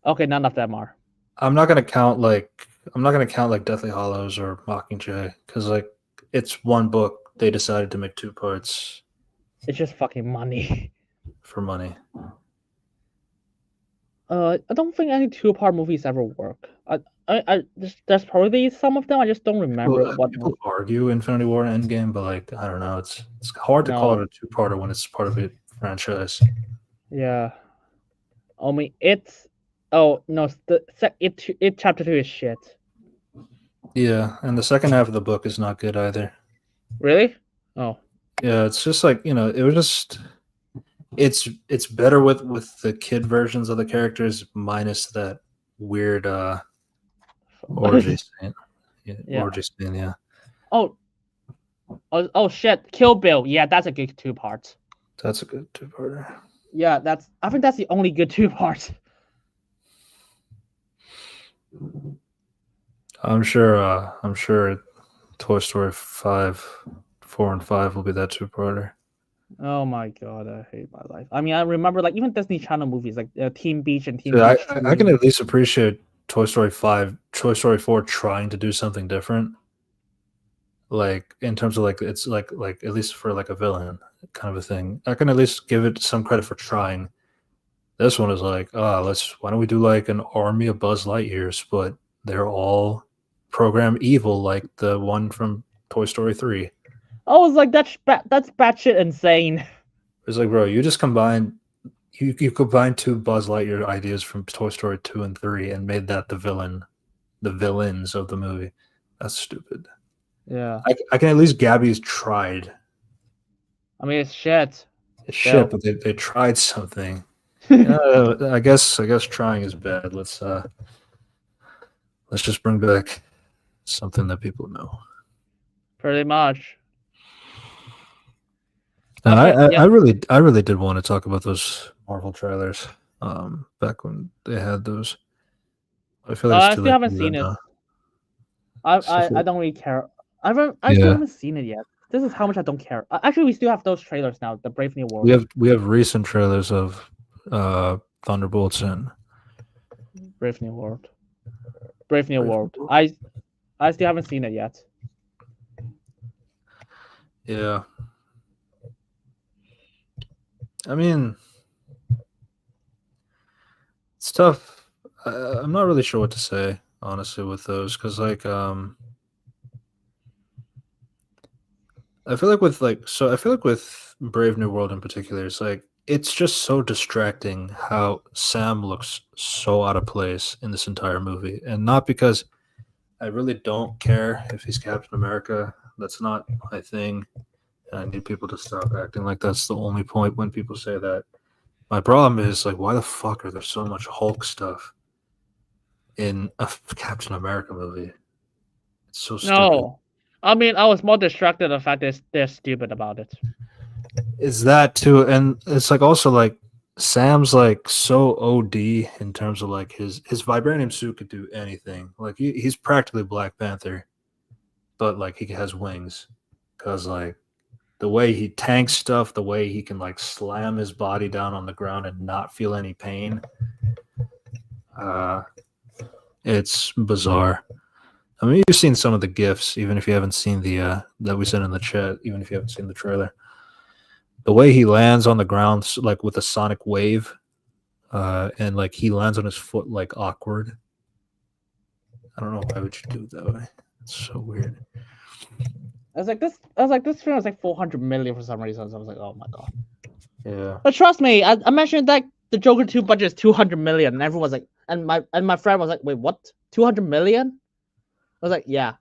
Okay, none of them are. I'm not gonna count like Deathly Hollows or Mockingjay, because like it's one book. They decided to make 2 parts. It's just fucking money. For money. I don't think any 2-part movies ever work. There's probably some of them. I just don't remember what. People argue Infinity War and Endgame, but like I don't know. It's hard to call it a 2-parter when it's part of a franchise. Yeah. I mean, it's. Oh no! It chapter 2 is shit. Yeah, and the second half of the book is not good either. Really? Oh. Yeah, it's just like it was just. It's better with the kid versions of the characters, minus that weird orgy scene. Yeah. Orgy scene, yeah. Oh shit! Kill Bill. Yeah, that's a good 2 parts. That's a good 2-parter. Yeah, I think that's the only good 2 parts. I'm sure Toy Story 5, 4 and 5 will be that 2-parter. Oh my god, I hate my life. I mean, I remember like even Disney Channel movies like Teen Beach and Teen Beach 2. I can at least appreciate Toy Story 5, Toy Story 4 trying to do something different. Like in terms of like it's like at least for like a villain kind of a thing. I can at least give it some credit for trying. This one is like, why don't we do like an army of Buzz Lightyears, but they're all program evil like the one from Toy Story 3. I was like, that's batshit insane. It's like, bro, you just combined you combined 2 Buzz Lightyear ideas from Toy Story 2 and 3 and made that the villains of the movie. That's stupid. Yeah. I can at least Gabby's tried. I mean, it's shit. It's shit, but they tried something. I guess trying is bad. Let's just bring back something that people know. Pretty much. And I really did want to talk about those Marvel trailers. Back when they had those. I feel like I still haven't seen it. I don't really care. I still Yeah, haven't seen it yet. This is how much I don't care. Actually, we still have those trailers now. The Brave New World. we have recent trailers of Thunderbolts and Brave New World. Brave New Brave New World. World. I still haven't seen it yet. Yeah, I mean, it's tough. I'm not really sure what to say honestly with those because I feel like I feel like with Brave New World in particular, it's just so distracting how Sam looks so out of place in this entire movie, and not because I really don't care if he's Captain America. That's not my thing. And I need people to stop acting like that's the only point when people say that. My problem is like, why the fuck are there so much Hulk stuff in a Captain America movie? It's so stupid. No, I mean I was more distracted the fact that they're stupid about it. Is that too? And it's like also like Sam's like so OD in terms of like his vibranium suit could do anything. Like he's practically Black Panther, but like he has wings because like the way he tanks stuff, the way he can like slam his body down on the ground and not feel any pain. Uh, it's bizarre. I mean, you've seen some of the gifs, even if you haven't seen the that we sent in the chat, even if you haven't seen the trailer. The way he lands on the ground, like with a sonic wave, and like he lands on his foot like awkward. I don't know why would you do it that way. It's so weird. I was like this film was like 400 million for some reason. So I was like, oh my god. Yeah. But trust me, I mentioned that the Joker 2 budget is 200 million, and everyone was like, and my friend was like, wait, what? 200 million? I was like, yeah.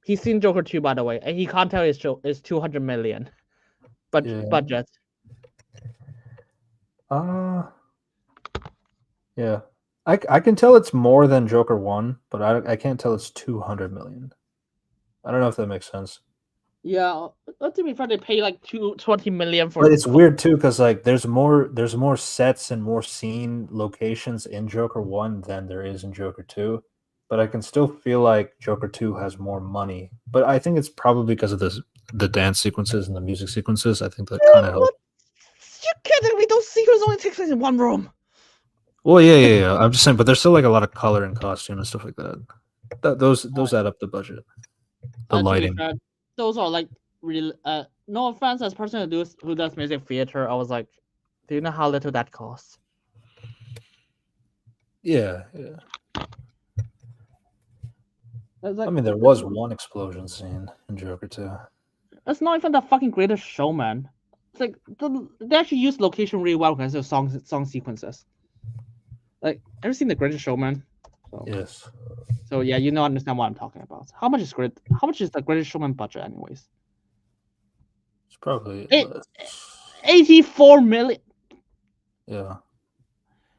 He's seen Joker 2, by the way, and he can't tell it's 200 million. But Yeah. budget. Yeah. I can tell it's more than Joker 1, but I can't tell it's 200 million. I don't know if that makes sense. Yeah, to be fair, they pay like 20 million for. But it's weird too because like there's more sets and more scene locations in Joker 1 than there is in Joker 2. But I can still feel like Joker 2 has more money. But I think it's probably because of the dance sequences and the music sequences. I think that kind of helps. You kidding me? Those sequences only take place in one room. Well, yeah. I'm just saying, but there's still like a lot of color and costume and stuff like that. Those add up the budget. The lighting. Fair, those are like real. No offense, as a person who does music theater, I was like, do you know how little that costs? Yeah. Like, I mean, there was one explosion scene in Joker 2. It's not even the fucking Greatest Showman. It's like they actually use location really well because of song sequences. Like, ever seen The Greatest Showman? So, Yes. So yeah, you know, understand what I'm talking about. How much is the Greatest Showman budget, anyways? It's probably 84 million. Yeah.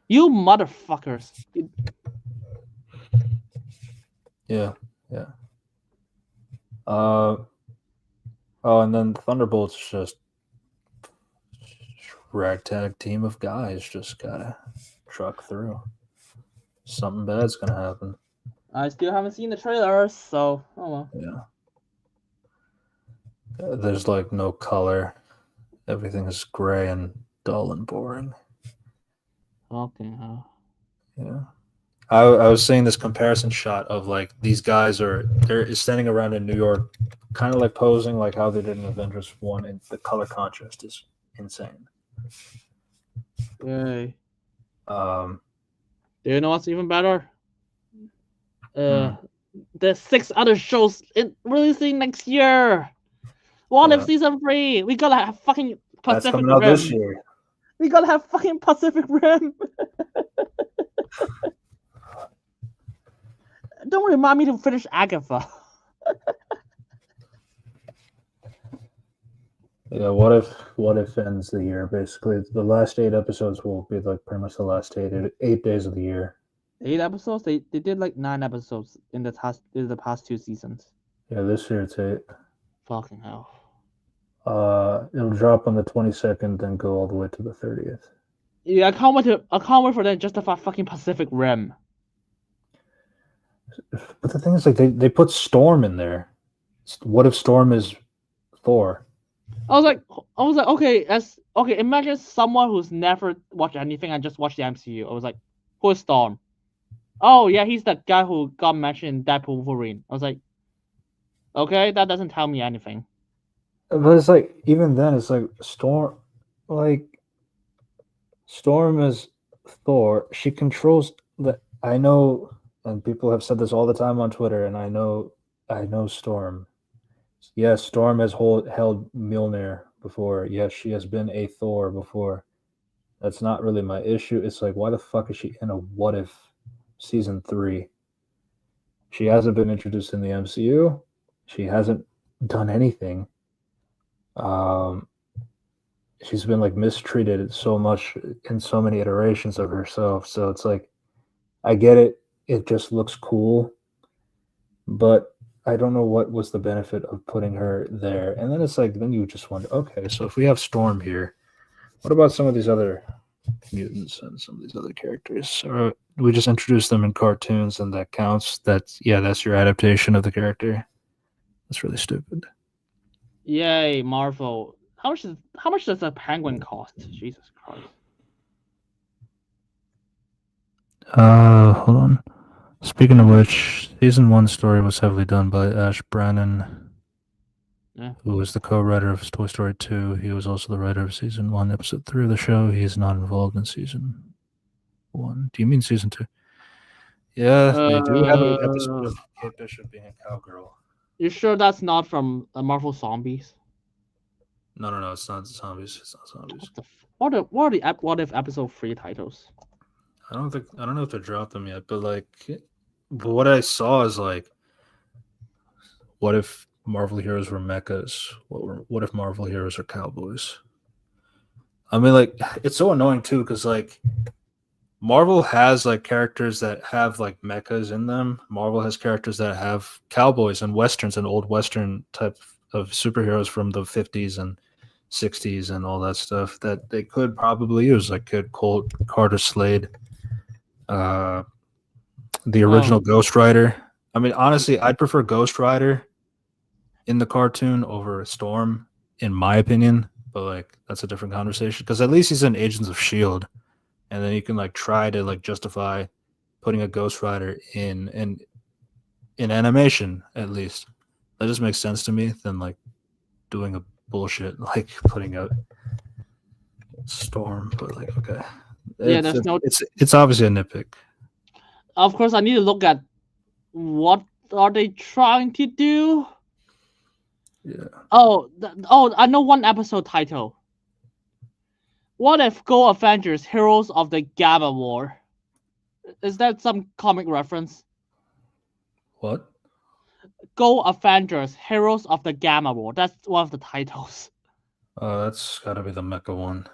You motherfuckers. Yeah. Oh, and then Thunderbolts just ragtag team of guys just gotta truck through. Something bad's gonna happen. I still haven't seen the trailers, so oh well. Yeah. There's like no color. Everything is gray and dull and boring. Okay. Yeah. I was seeing this comparison shot of like these guys they're standing around in New York, kind of like posing like how they did in Avengers 1, and the color contrast is insane. Yay. Do you know what's even better? The 6 other shows releasing next year. What if season 3? We gotta have fucking Pacific That's coming out Rim. this year. We gotta have fucking Pacific Rim. Don't remind me to finish Agatha. Yeah, what if ends the year basically? The last 8 episodes will be like pretty much the last 8 days of the year. 8 episodes? They did like 9 episodes in the past 2 seasons. Yeah, this year it's 8. Fucking hell. It'll drop on the 22nd, then go all the way to the 30th. Yeah, I can't wait for them to justify fucking Pacific Rim. But the thing is, like, they put Storm in there. What if Storm is Thor? I was like, okay. Imagine someone who's never watched anything and just watched the MCU. I was like, who's Storm? Oh yeah, he's that guy who got mentioned in Deadpool Wolverine. I was like, okay, that doesn't tell me anything. But it's like, even then, it's like like Storm is Thor. She controls the. I know, and people have said this all the time on Twitter, and I know Storm. Yes, Storm has held Mjolnir before. Yes, she has been a Thor before. That's not really my issue. It's like, why the fuck is she in a What If season 3? She hasn't been introduced in the MCU. She hasn't done anything. Um, she's been like mistreated so much in so many iterations of herself. So it's like, I get it. It just looks cool, but I don't know what was the benefit of putting her there. And then it's like, then you just wonder, okay, so if we have Storm here, what about some of these other mutants and some of these other characters? Or we just introduce them in cartoons and that counts? That's your adaptation of the character. That's really stupid. Yay, Marvel! How much does a penguin cost? Jesus Christ! Hold on. Speaking of which, season 1 story was heavily done by Ash Brannon, who was the co-writer of Toy Story 2. He was also the writer of season 1, episode 3 of the show. He is not involved in season 1. Do you mean season 2? Yeah, they do have an episode of Kate Bishop being a cowgirl. You sure that's not from Marvel Zombies? No, it's not zombies. It's not zombies. What are the What If episode 3 titles? I don't know if they dropped them yet, but what I saw is like, what if Marvel heroes were mechas? What if Marvel heroes are cowboys? I mean, like, it's so annoying too, because like Marvel has like characters that have like mechas in them. Marvel has characters that have cowboys and westerns and old western type of superheroes from the 50s and 60s and all that stuff that they could probably use, like Kid Colt, Carter Slade, the original Ghost Rider. I mean, honestly, I'd prefer Ghost Rider in the cartoon over Storm, in my opinion. But like, that's a different conversation, because at least he's in Agents of Shield, and then you can like try to like justify putting a Ghost Rider in animation. At least that just makes sense to me than like doing a bullshit like putting out Storm. But like, okay, it's obviously a nitpick. Of course, I need to look at what are they trying to do. Yeah. I know one episode title. What if Go Avengers Heroes of the Gamma War? Is that some comic reference? What? Go Avengers Heroes of the Gamma War. That's one of the titles. That's gotta be the mecha one.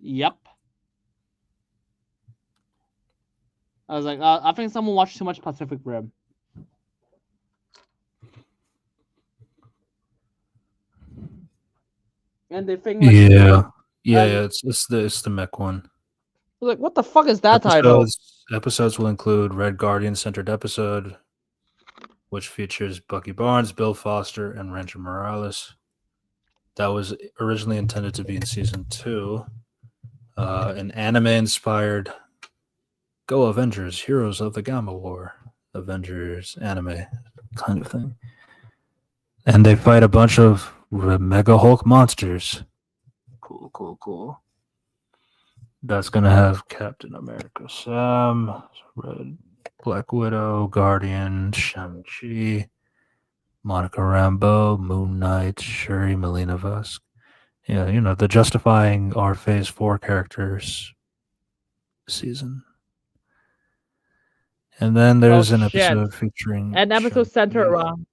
Yep. I was like, I think someone watched too much Pacific Rim. And they think like, it's the mech one. I was like, what the fuck is that title? Episodes will include Red Guardian centered episode, which features Bucky Barnes, Bill Foster, and Ranger Morales. That was originally intended to be in season 2. An anime-inspired Go Avengers, Heroes of the Gamma War, Avengers anime kind of thing. And they fight a bunch of Mega Hulk monsters. Cool. That's going to have Captain America, Sam, Red, Black Widow, Guardian, Shang-Chi, Monica Rambeau, Moon Knight, Shuri, Melina Vosk. Yeah, the justifying our Phase 4 characters season. And then there's an episode featuring... An episode centered around...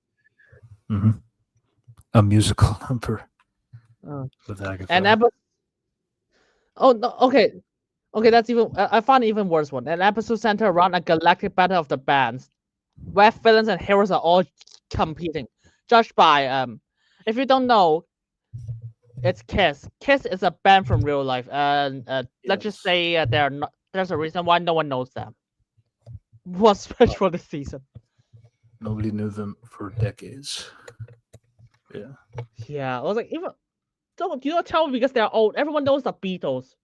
a musical number with Agatha. An episode... Oh, no, okay. Okay, that's even... I found an even worse one. An episode centered around a galactic battle of the bands, where villains and heroes are all competing. Judged by... If you don't know, it's Kiss. Kiss is a band from real life. And let's just say there's a reason why no one knows them. What's special for this season? Nobody knew them for decades. Yeah. Yeah, I was like, even don't you don't tell me because they're old. Everyone knows the Beatles.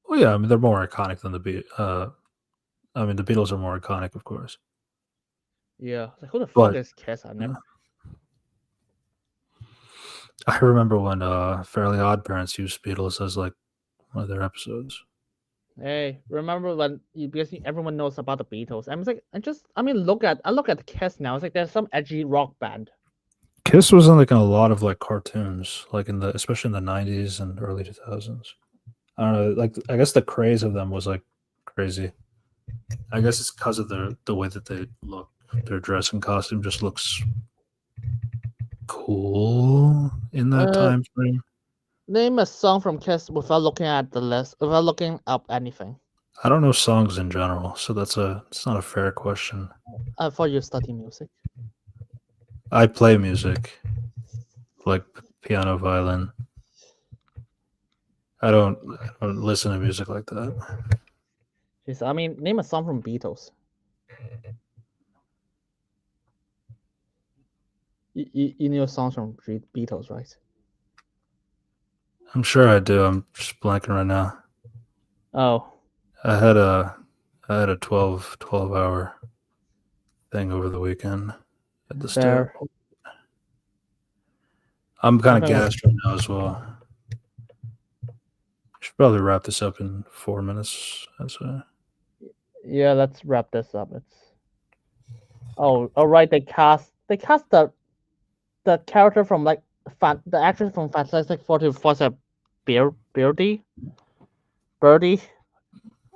Well, yeah. I mean, they're more iconic than the I mean, the Beatles are more iconic, of course. Yeah, like who the fuck But is Kiss? I never. I remember when Fairly Odd Parents used Beatles as like one of their episodes. Hey, remember when you because everyone knows about the Beatles? I mean, look at Kiss now. It's like there's some edgy rock band. Kiss was in like in a lot of like cartoons, like in the especially in the '90s and early 2000s. I don't know, like I guess the craze of them was like crazy. I guess it's because of the way that they look. Their dress and costume just looks cool in that Uh, time frame. Name a song from Kiss without looking at the list, without looking up anything. I don't know songs in general, so it's not a fair question. I thought you study music. I play music like piano, violin. I don't listen to music like that. Jeez, I mean, name a song from Beatles. You knew songs from Beatles, right? I'm sure I do. I'm just blanking right now. Oh, I had a 12 hour thing over the weekend at the stare. fair. I'm kind of Nothing was. gassed right now as well. Should probably wrap this up in 4 minutes. Yeah, let's wrap this up. It's. Oh, all right. They cast the character from like the actress from Fantastic Four to voice a Birdie. Birdie.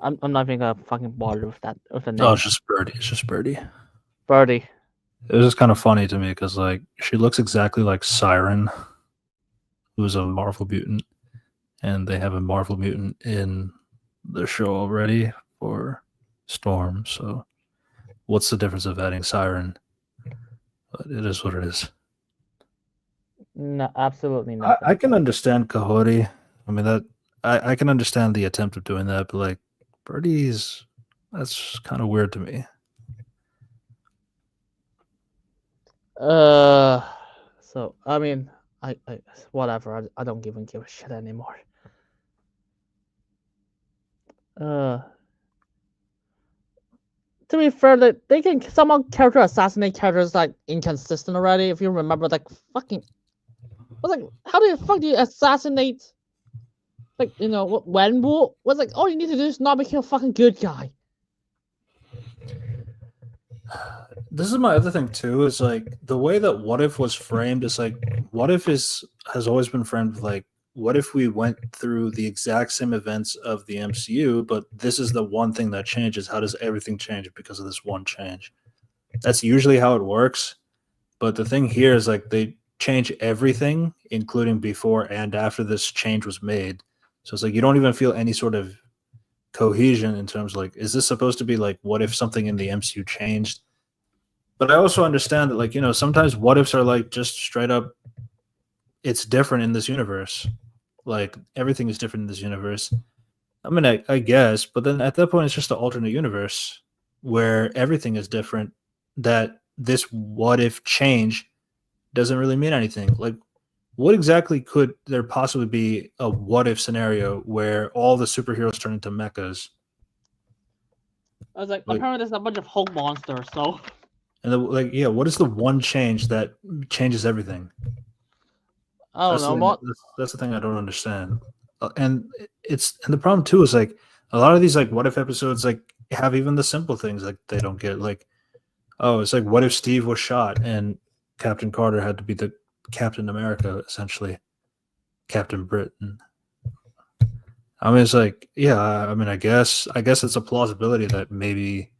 I'm not even gonna fucking bother with the Oh, name. it's just Birdie. It's just Birdie. Birdie. It was just kind of funny to me because like she looks exactly like Siren, who's a Marvel mutant, and they have a Marvel mutant in the show already for Storm. So, what's the difference of adding Siren? But it is what it is. No, absolutely nothing. I can understand Kahori. I mean that I can understand the attempt of doing that, but like Birdie's that's kind of weird to me. So I mean, I whatever. I don't even give a shit anymore. Uh, to be fair, they can somehow character assassinate characters like inconsistent already. If you remember, like fucking, I was like, how the fuck do you assassinate? Like what Wenwu was like. All you need to do is not make him a fucking good guy. This is my other thing too. Is like the way that What If was framed is like What If has always been framed like what if we went through the exact same events of the MCU, but this is the one thing that changes. How does everything change because of this one change? That's usually how it works. But the thing here is like they change everything, including before and after this change was made. So it's like you don't even feel any sort of cohesion in terms of like, is this supposed to be like what if something in the MCU changed? But I also understand that like, sometimes what ifs are like just straight up it's different in this universe. Like everything is different in this universe. I mean, I guess, but then at that point, it's just an alternate universe where everything is different. That this what if change doesn't really mean anything. Like, what exactly could there possibly be a what if scenario where all the superheroes turn into mechas? I was like, Like, apparently there's a bunch of Hulk monsters. So and like, yeah, what is the one change that changes everything? I don't That's the know. thing. That's the thing I don't understand. And the problem too is like a lot of these like what if episodes like have even the simple things like they don't get like it's like what if Steve was shot and Captain Carter had to be the Captain America essentially, Captain Britain. I mean it's like yeah I mean I guess it's a plausibility that maybe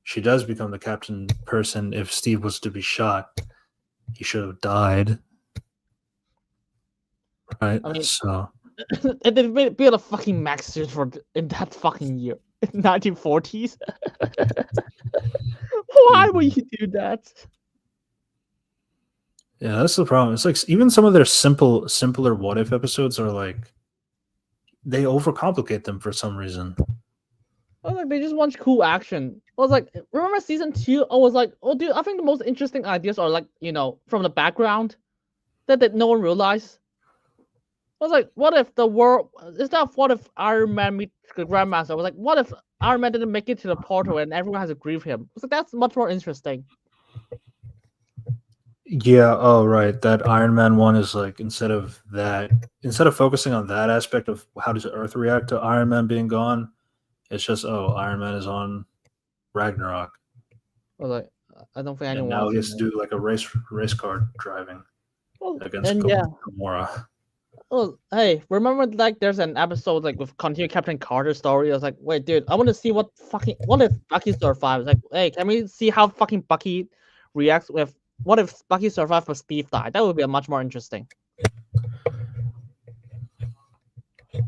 she does become the captain person if Steve was to be shot. He should have died. Right. I mean, So and they built a fucking max suit in that fucking year, 1940s. Why would you do that? yeah, that's the problem. It's like even some of their simpler what if episodes are like they overcomplicate them for some reason. I was like, they just want cool action. I was like, remember season 2? I was like, oh, dude, I think the most interesting ideas are like, from the background that no one realized. I was like, what if the world instead of what if Iron Man meet the Grandmaster? I was like, what if Iron Man didn't make it to the portal and everyone has to grieve him? I was like, that's much more interesting. Yeah, oh right. That Iron Man one is like instead of focusing on that aspect of how does Earth react to Iron Man being gone, it's just Iron Man is on Ragnarok. I was like, I don't think And anyone now wants he to has to know. do like a race car driving Well, against and yeah. Gamora. Oh, hey, remember like there's an episode like with continue Captain Carter story. I was like, wait, dude, I want to see what if Bucky survives? Like, hey, can we see how fucking Bucky reacts with what if Bucky survived but Steve died? That would be a much more interesting. I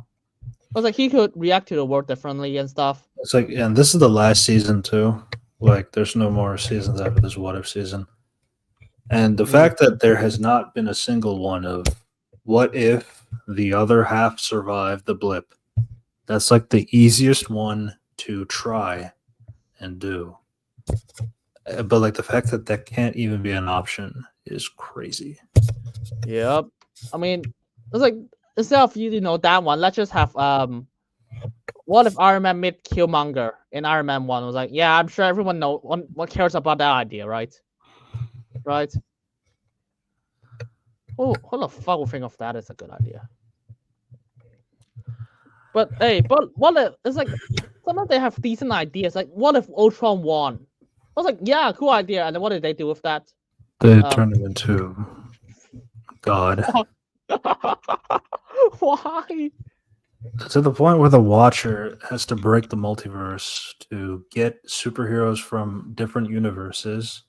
was like, he could react to the world differently and stuff. It's like, and this is the last season too. Like, there's no more seasons after this What If season. And the fact that there has not been a single one of what if the other half survived the blip, that's like the easiest one to try and do. But like the fact that that can't even be an option is crazy. Yep. I mean, it's like instead of that one, let's just have what if Iron Man met Killmonger in Iron Man 1? I was like, yeah, I'm sure everyone what cares about that idea, right? Right? Oh, who the fuck would think of that as a good idea? But hey, but what if it's like sometimes they have decent ideas. Like, what if Ultron won? I was like, yeah, cool idea. And then what did they do with that? They turned him into God. Why? To the point where the Watcher has to break the multiverse to get superheroes from different universes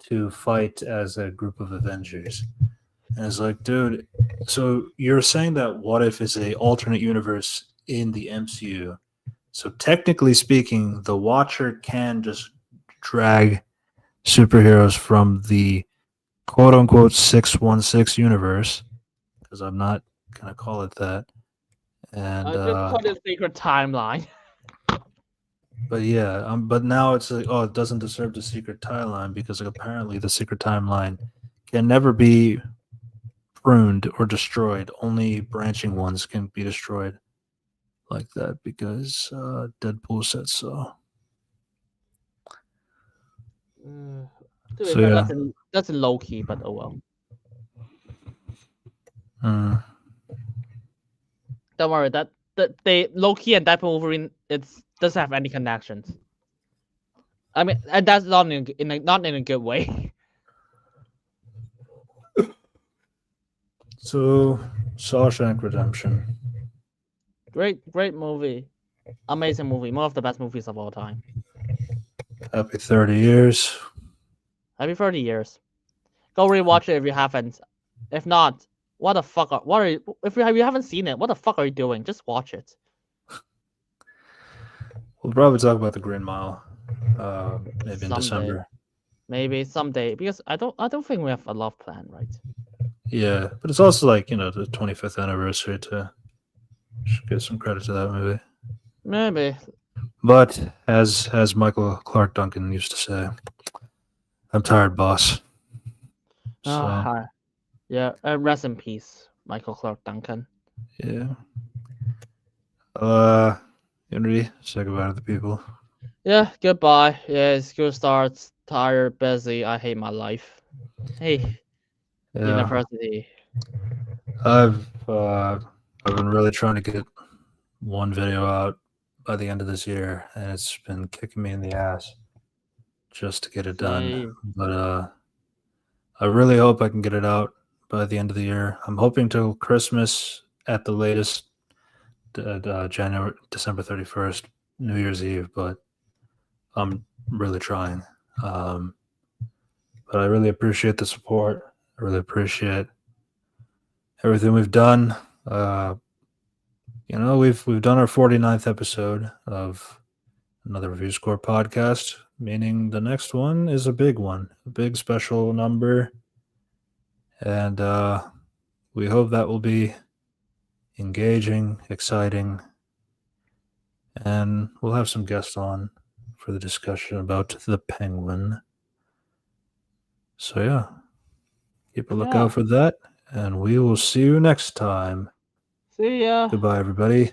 to fight as a group of Avengers. And it's like, dude, so you're saying that What If is a alternate universe in the MCU. So technically speaking, the Watcher can just drag superheroes from the quote unquote 616 universe, because I'm not gonna call it that. And Just call it Secret Timeline. but yeah, but now it's like, it doesn't deserve the secret timeline because like, apparently the secret timeline can never be pruned or destroyed. Only branching ones can be destroyed like that because Deadpool said so. To be So fair, yeah. that's a low key, but oh well. Don't worry, that they low key and Deadpool Wolverine it doesn't have any connections. I mean, and that's not not in a good way. So Shawshank Redemption. Great movie, amazing movie, one of the best movies of all time. Happy 30 years. Happy 30 years. Go rewatch it if you haven't. If not, what the fuck? What are you? If you haven't seen it, what the fuck are you doing? Just watch it. We'll probably talk about the Green Mile, maybe in Someday. December. Maybe someday, because I don't think we have a love plan, right? Yeah, but it's also like the 25th anniversary to give some credit to that movie. Maybe. But as Michael Clark Duncan used to say, I'm tired, boss. So yeah. Rest in peace, Michael Clark Duncan. yeah. Henry, say goodbye to the people. Yeah, goodbye. Yeah, school starts. Tired, busy. I hate my life. Hey, university. I've been really trying to get one video out by the end of this year, and it's been kicking me in the ass just to get it done. But I really hope I can get it out by the end of the year. I'm hoping till Christmas at the latest, December 31st, New Year's Eve. But I'm really trying. But I really appreciate the support. I really appreciate everything we've done. We've done our 49th episode of another Review Score podcast, meaning the next one is a big one, a big special number. And we hope that will be engaging, exciting, and we'll have some guests on for the discussion about the Penguin. So yeah, keep a lookout for that, and we will see you next time. See ya. Goodbye, everybody.